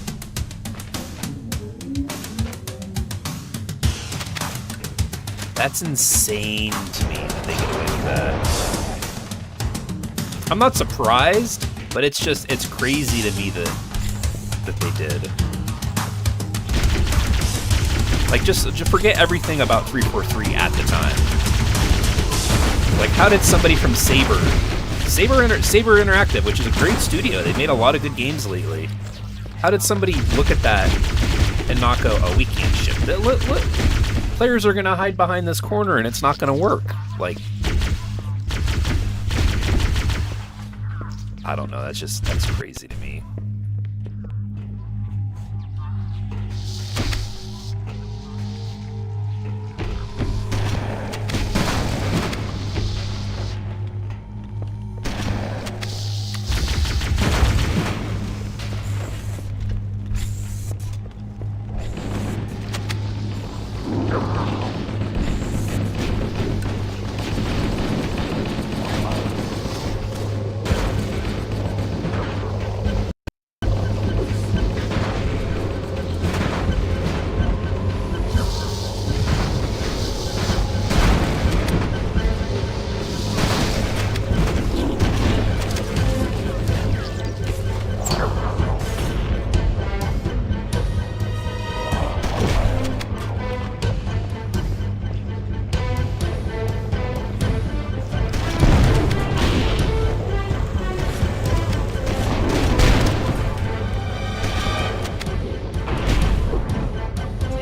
That's insane to me that they get away with that. I'm not surprised, but it's crazy to me that they did. Like, just forget everything about 343 at the time. Like, how did somebody from Saber Interactive, which is a great studio, they've made a lot of good games lately. How did somebody look at that and not go, oh, we can't ship that? Look. Players are gonna hide behind this corner and it's not gonna work. Like, I don't know, that's crazy to me.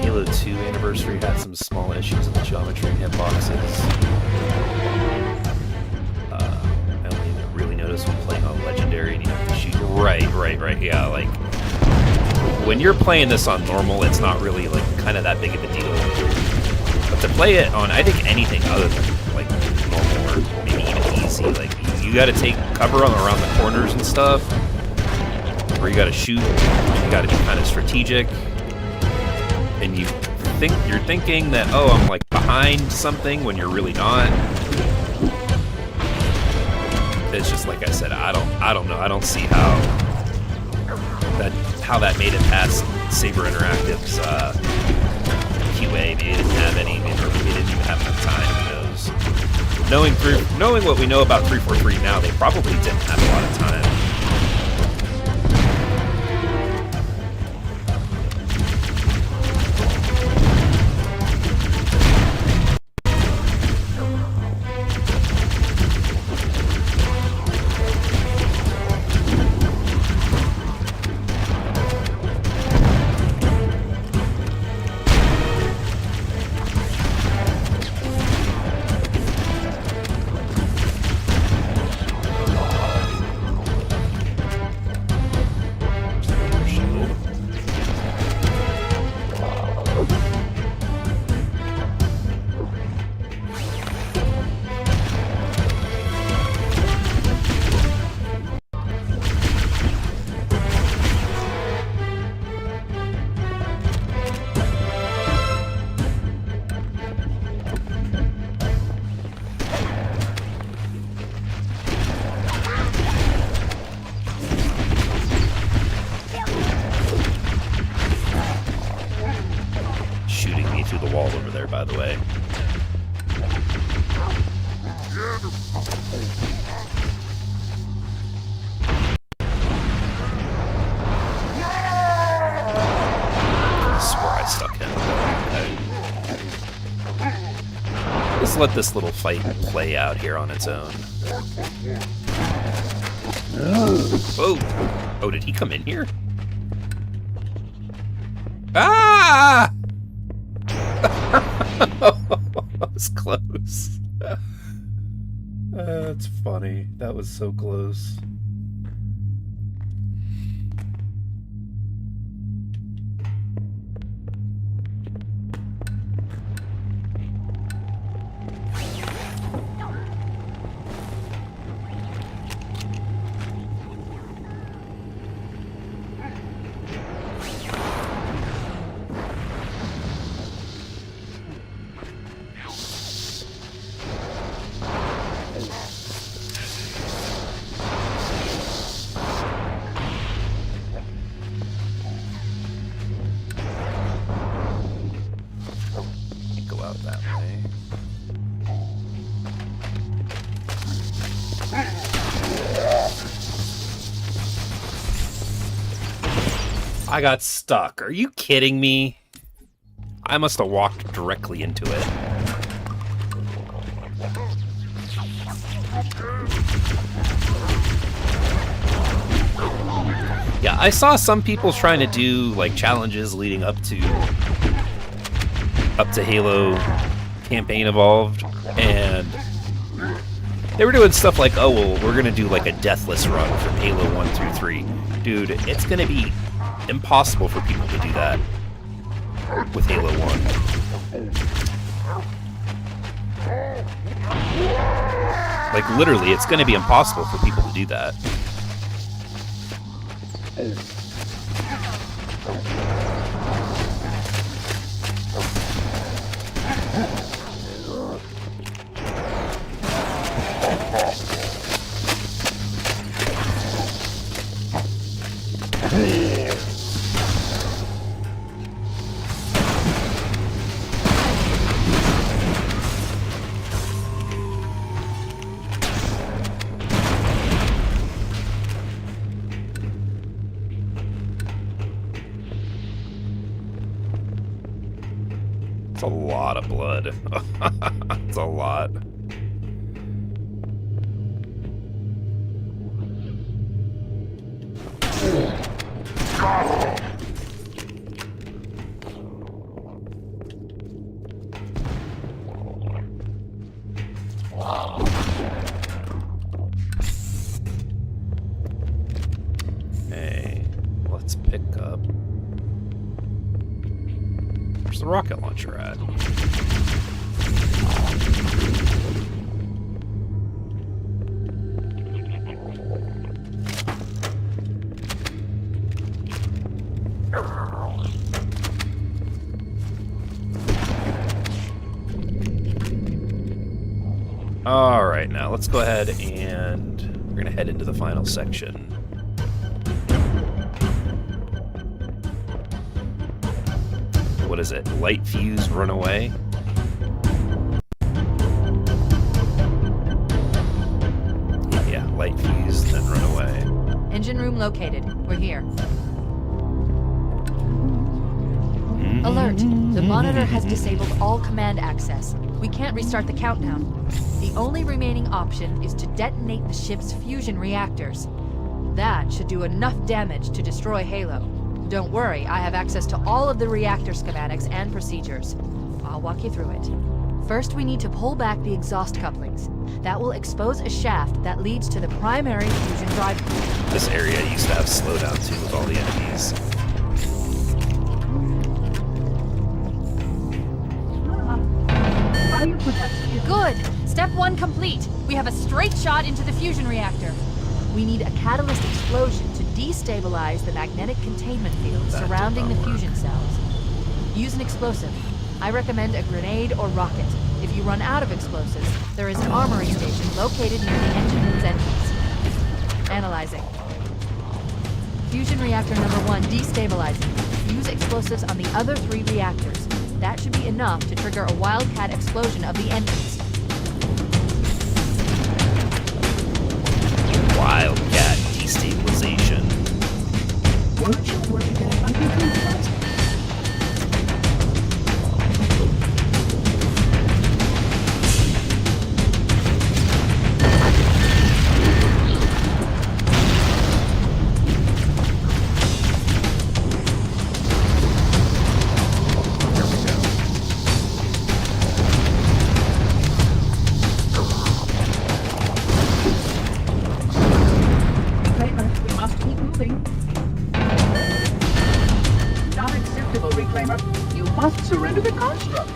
Halo 2 Anniversary had some small issues with the geometry and hitboxes. I only really noticed when playing on Legendary and you have to shoot. Right, yeah, like, when you're playing this on normal, it's not really, like, kind of that big of a deal. But to play it on, I think, anything other than, like, normal or maybe even easy, like, you gotta take cover around the corners and stuff, or you gotta shoot, you gotta be kind of strategic. And you're thinking that, oh, I'm like behind something when you're really not. It's just like I said, I don't know. I don't see how that made it past Saber Interactive's QA. Maybe they didn't have any, or maybe they didn't even have enough time. Who knows? Knowing what we know about 343 now, they probably didn't have a lot of time. I swore I stuck him. Okay. Let's let this little fight play out here on its own. Whoa! Oh, did he come in here? Ah! That was close. That's funny. That was so close. Go out that way. I got stuck. Are you kidding me? I must have walked directly into it. Yeah, I saw some people trying to do like challenges leading up to Halo Campaign Evolved, and they were doing stuff like, oh, well, we're gonna do like a deathless run from Halo 1 through 3. Dude, it's gonna be impossible for people to do that with Halo 1. Like, literally, it's gonna be impossible for people to do that. It's a lot of blood. It's a lot. Hey, let's pick up. Where's the rocket launcher at? Alright, now let's go ahead and we're going to head into the final section. What is it? Light fuse, run away? Yeah, light fuse, then run away. Engine room located. We're here. Alert! The monitor has disabled all command access. We can't restart the countdown. The only remaining option is to detonate the ship's fusion reactors. That should do enough damage to destroy Halo. Don't worry, I have access to all of the reactor schematics and procedures. I'll walk you through it. First, we need to pull back the exhaust couplings. That will expose a shaft that leads to the primary fusion drive. This area used to have slowdown too with all the enemies. Good! Step 1 complete. We have a straight shot into the fusion reactor. We need a catalyst explosion to destabilize the magnetic containment field surrounding the fusion cells. Use an explosive. I recommend a grenade or rocket. If you run out of explosives, there is an armory station located near the engine room's entrance. Analyzing. Fusion reactor number 1 destabilizing. Use explosives on the other 3 reactors. That should be enough to trigger a wildcat explosion of the entrance. destabilization. Weren't you working at Underground Plaza? Reclaimer, we must keep moving. Not acceptable, Reclaimer. You must surrender the construct.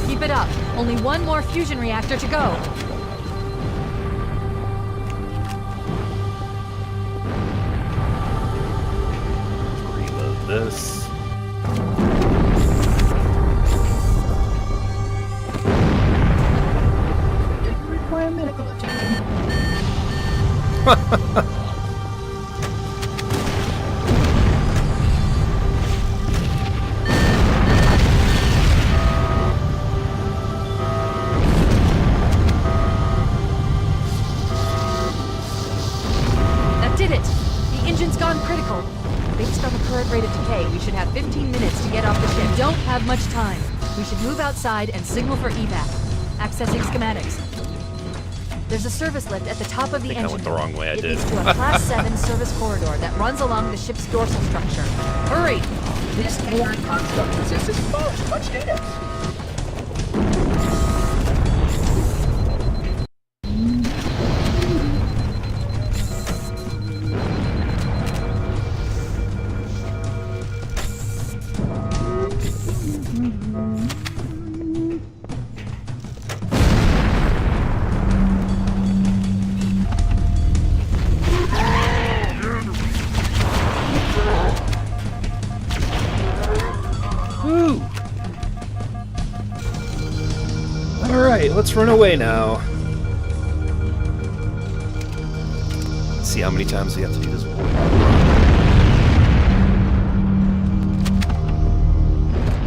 Keep it up. Only one more fusion reactor to go. Reload this. Didn't require medical attention. That did it! The engine's gone critical. Based on the current rate of decay, we should have 15 minutes to get off the ship. We don't have much time. We should move outside and signal for evac. Accessing schematics. There's a service lift at the top of the I think I engine. went the wrong way, I It did. leads to a Class 7 service corridor that runs along the ship's dorsal structure. Hurry! This AI construct possesses far too much data. Woo! Alright, let's run away now. Let's see how many times we have to do this.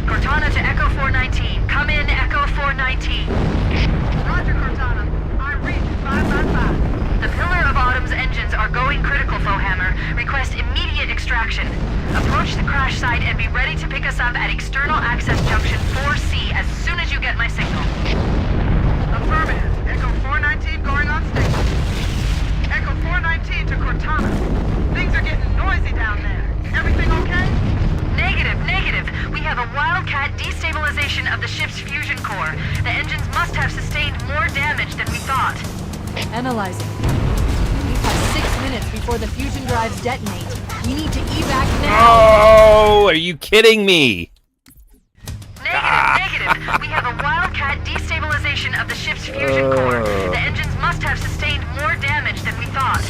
Cortana to Echo 419. Come in, Echo 419. Roger, Cortana. I read 555. The Pillar of Autumn's engines are going critical, Foehammer. Request immediate extraction. Approach the crash site and be ready to pick us up at External Access Junction 4C as soon as you get my signal. Affirmative. Echo 419 going on station. Echo 419 to Cortana. Things are getting noisy down there. Everything okay? Negative, negative. We have a Wildcat destabilization of the ship's fusion core. The engines must have sustained more damage than we thought. Analyzing. We have 6 minutes before the fusion drives detonate. We need to evac now! Oh, are you kidding me? Negative, negative. We have a Wildcat destabilization of the ship's fusion core. The engines must have sustained more damage than we thought.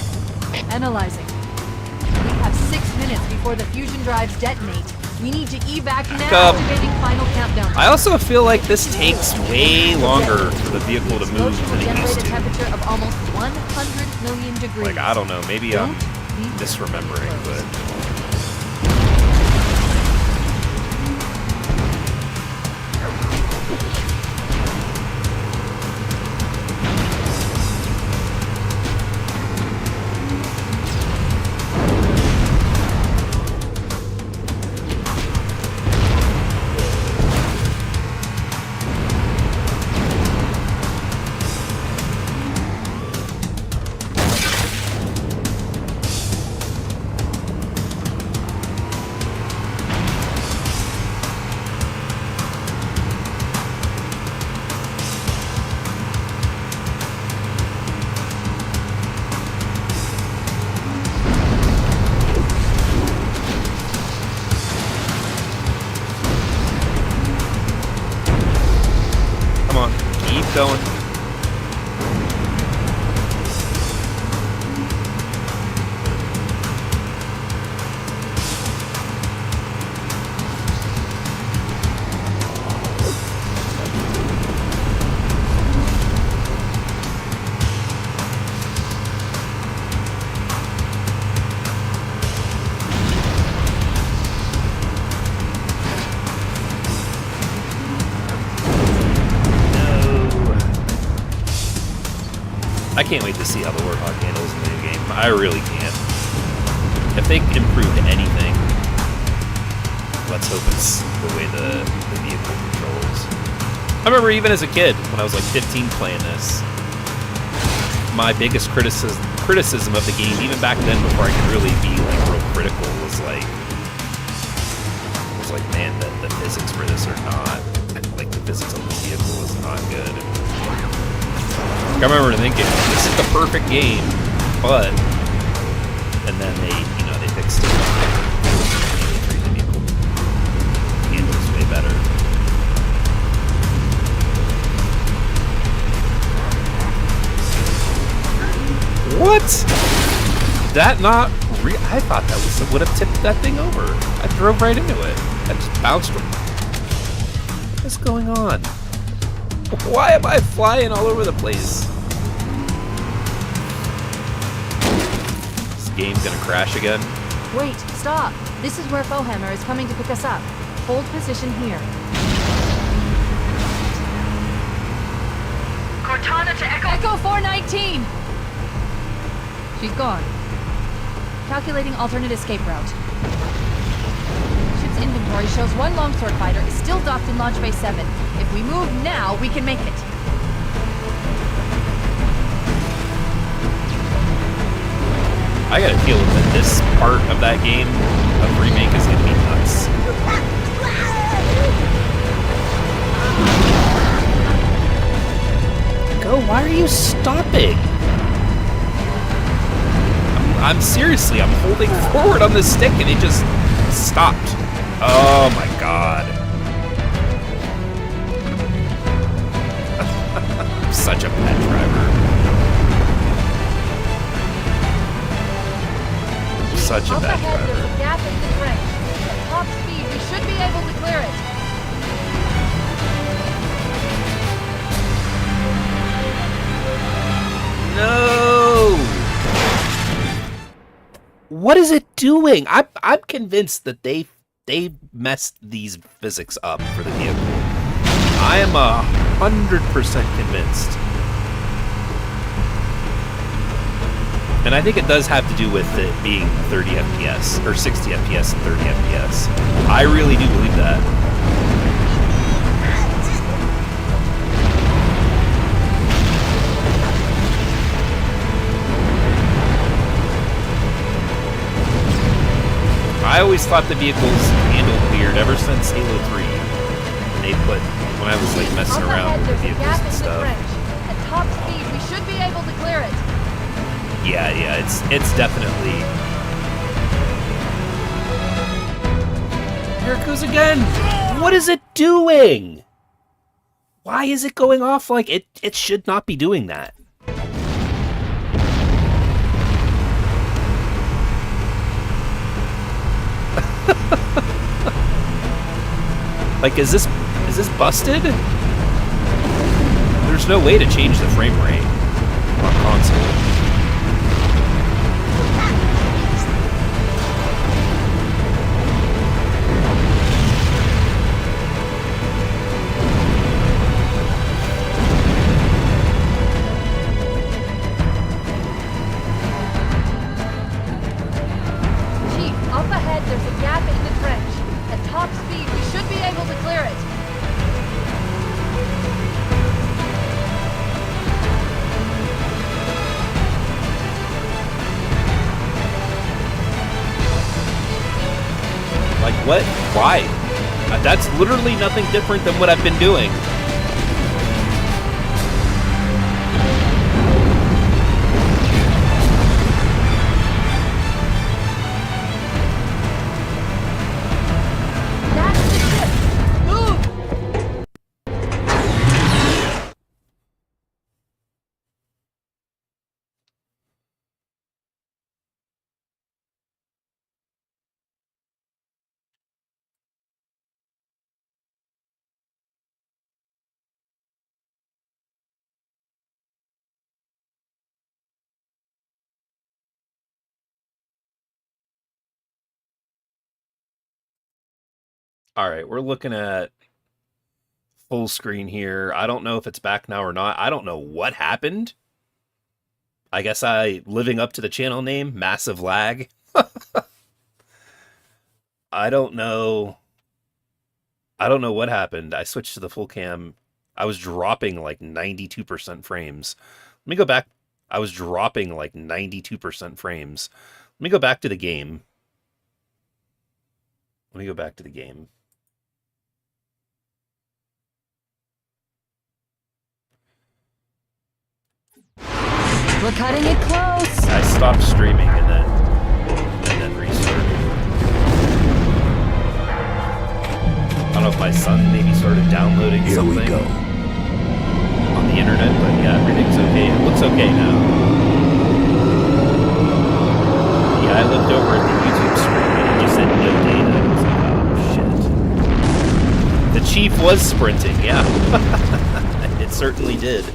Analyzing. We have 6 minutes before the fusion drives detonate. We need to evac now! up. Activating final countdown. I also feel like this takes way longer for the vehicle to move Explosion will than it generate used a to. temperature of almost 100 million degrees. Like, I don't know, maybe I'm Don't leave the misremembering, close. but... Come on, keep going. can't wait to see how the Warthog handles in the new game. I really can't. If they improved anything, let's hope it's the way the vehicle controls. I remember even as a kid, when I was like 15 playing this, my biggest criticism of the game, even back then before I could really be like real critical, was like, man, the physics for this are not, like the physics of this vehicle is not good. I remember thinking, this is the perfect game, but, and then they fixed it. The vehicle handles way better. What? That not real? I thought that would have tipped that thing over. I drove right into it. I just bounced. What's going on? Why am I flying all over the place? This game's gonna crash again. Wait, stop. This is where Foehammer is coming to pick us up. Hold position here. Cortana to Echo. Echo 419! She's gone. Calculating alternate escape route. Ship's inventory shows one longsword fighter is still docked in Launch Bay 7. If we move now, we can make it. I got a feeling that this part of that game of Remake is gonna be nuts. Go, why are you stopping? I'm seriously, I'm holding forward on this stick and it just stopped. Oh my god. I'm such a pet driver. Such a Up bad ahead, driver. there's a gap in the trench. At top speed, we should be able to clear it. No! What is it doing? I'm convinced that they messed these physics up for the vehicle. I am 100% convinced. And I think it does have to do with it being 30 FPS, or 60 FPS and 30 FPS. I really do believe that. I always thought the vehicles handled weird ever since Halo 3. When I was like messing Up around ahead, with the there's a vehicles gap and in the stuff. trench. At top speed, we should be able to clear it. Yeah, it's definitely. Here it goes again! What is it doing? Why is it going off like it? It should not be doing that. Like, is this busted? There's no way to change the frame rate on console. Chief, up ahead, there's a gap in the trench. At top speed, we should be able to clear it. Like, what? Why? That's literally nothing different than what I've been doing. That's the ship! Move! All right, we're looking at full screen here. I don't know if it's back now or not. I don't know what happened. I guess living up to the channel name, Massive Lag. I don't know. I don't know what happened. I switched to the full cam. I was dropping like 92% frames. Let me go back. I was dropping like 92% frames. Let me go back to the game. Let me go back to the game. We're cutting it close. I stopped streaming and then restarted. I don't know if my son maybe started downloading Here something we go. on the internet, but yeah, everything's okay. It looks okay now. Yeah, I looked over at the YouTube screen and it just said no data. I was like, oh shit. The Chief was sprinting, yeah. It certainly did.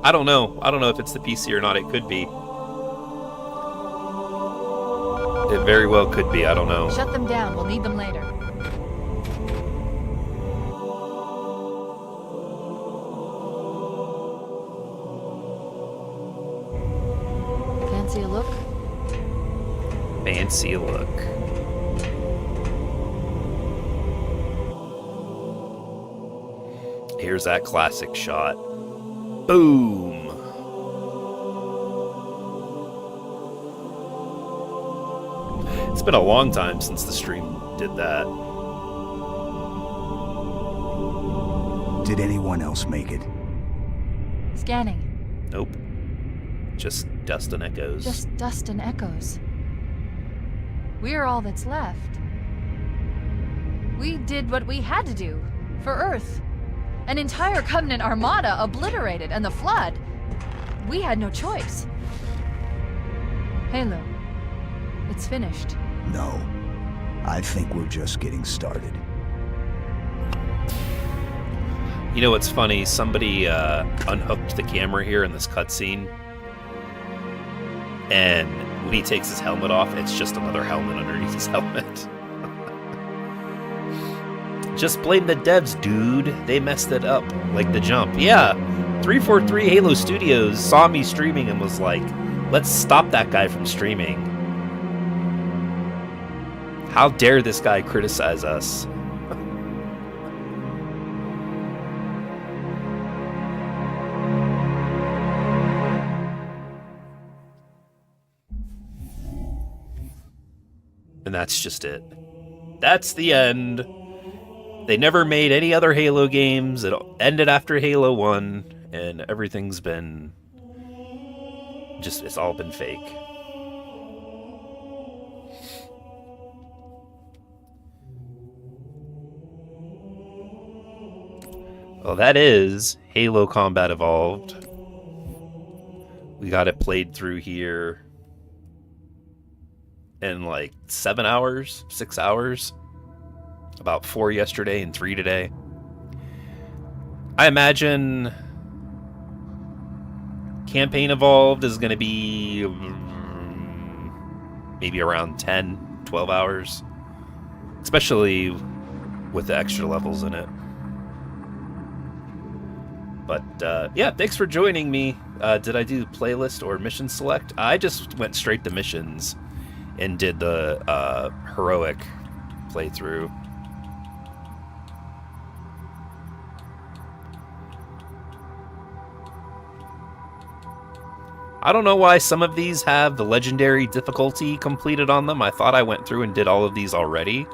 I don't know. I don't know if it's the PC or not. It could be. It very well could be. I don't know. Shut them down. We'll need them later. Fancy a look? Fancy look. Here's that classic shot. Boom! It's been a long time since the stream did that. Did anyone else make it? Scanning. Nope. Just dust and echoes. Just dust and echoes. We're all that's left. We did what we had to do for Earth. An entire Covenant armada obliterated, and the Flood. We had no choice. Halo, it's finished. No. I think we're just getting started. You know what's funny? Somebody unhooked the camera here in this cutscene, and when he takes his helmet off, it's just another helmet underneath his helmet. Just blame the devs, dude. They messed it up, like the jump. Yeah, 343 Halo Studios saw me streaming and was like, let's stop that guy from streaming. How dare this guy criticize us? And that's just it. That's the end. They never made any other Halo games. It ended after Halo 1, and everything's been just, it's all been fake. Well, that is Halo Combat Evolved. We got it played through here in like 7 hours, 6 hours. About 4 yesterday and 3 today. I imagine Campaign Evolved is going to be maybe around 10, 12 hours. Especially with the extra levels in it. But yeah, thanks for joining me. Did I do playlist or mission select? I just went straight to missions and did the heroic playthrough. I don't know why some of these have the legendary difficulty completed on them. I thought I went through and did all of these already,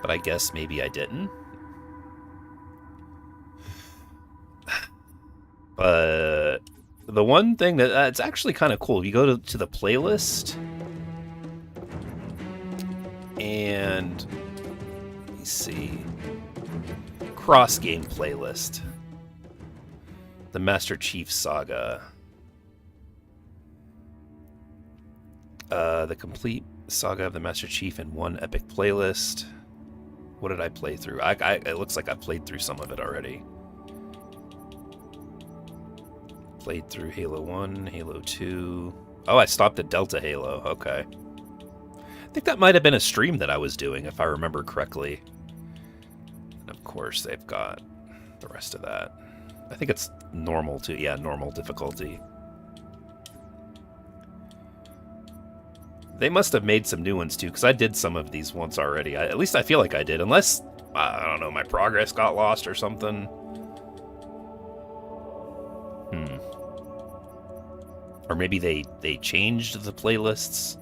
but I guess maybe I didn't. But the one thing that's actually kind of cool, you go to the playlist, and let me see, cross-game playlist, the Master Chief Saga. The complete saga of the Master Chief in one epic playlist. What did I play through? It looks like I played through some of it already. Played through Halo 1, Halo 2. Oh, I stopped at Delta Halo. Okay. I think that might have been a stream that I was doing, if I remember correctly. And of course, they've got the rest of that. I think it's normal too. Yeah, normal difficulty. They must have made some new ones too, because I did some of these once already. At least I feel like I did, unless, I don't know, my progress got lost or something. Or maybe they changed the playlists.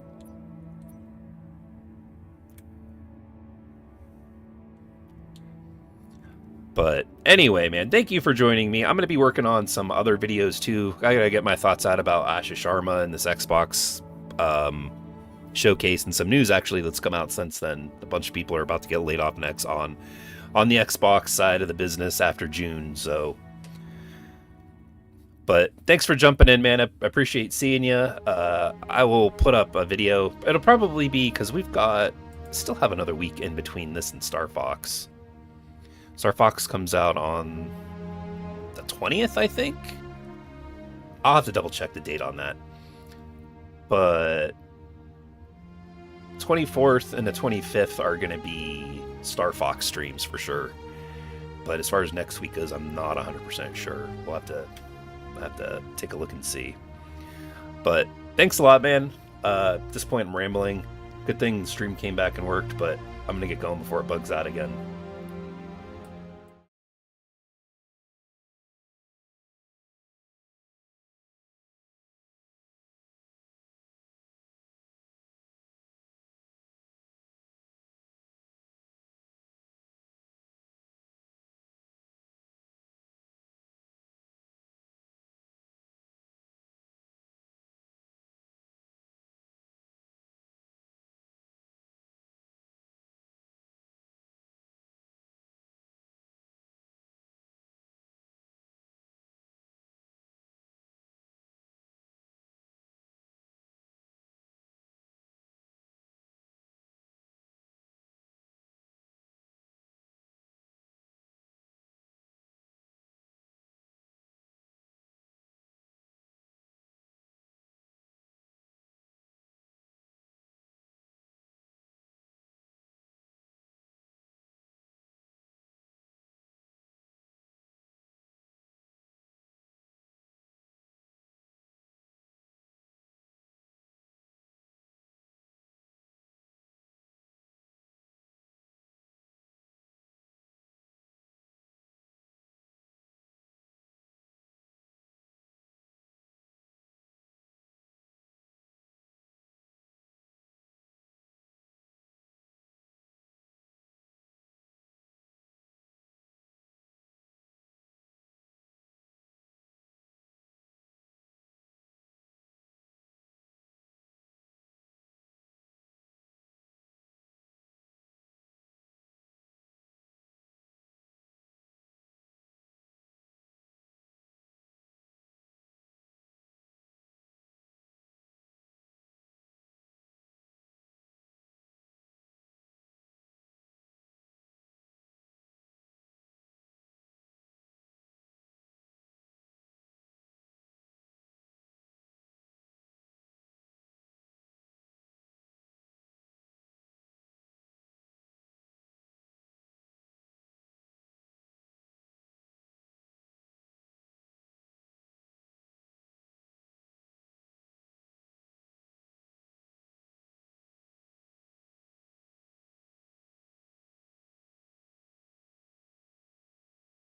But anyway, man, thank you for joining me. I'm going to be working on some other videos too. I got to get my thoughts out about Asha Sharma and this Xbox showcase, and some news actually that's come out since then. A bunch of people are about to get laid off next on the Xbox side of the business after June. So, but thanks for jumping in, man. I appreciate seeing you. I will put up a video. It'll probably be, because we've still have another week in between this and Star Fox. Star Fox comes out on the 20th, I think. I'll have to double check the date on that. But 24th and the 25th are going to be Star Fox streams for sure. But as far as next week goes, I'm not 100% sure. We'll have to take a look and see. But thanks a lot, man. At this point, I'm rambling. Good thing the stream came back and worked, but I'm going to get going before it bugs out again.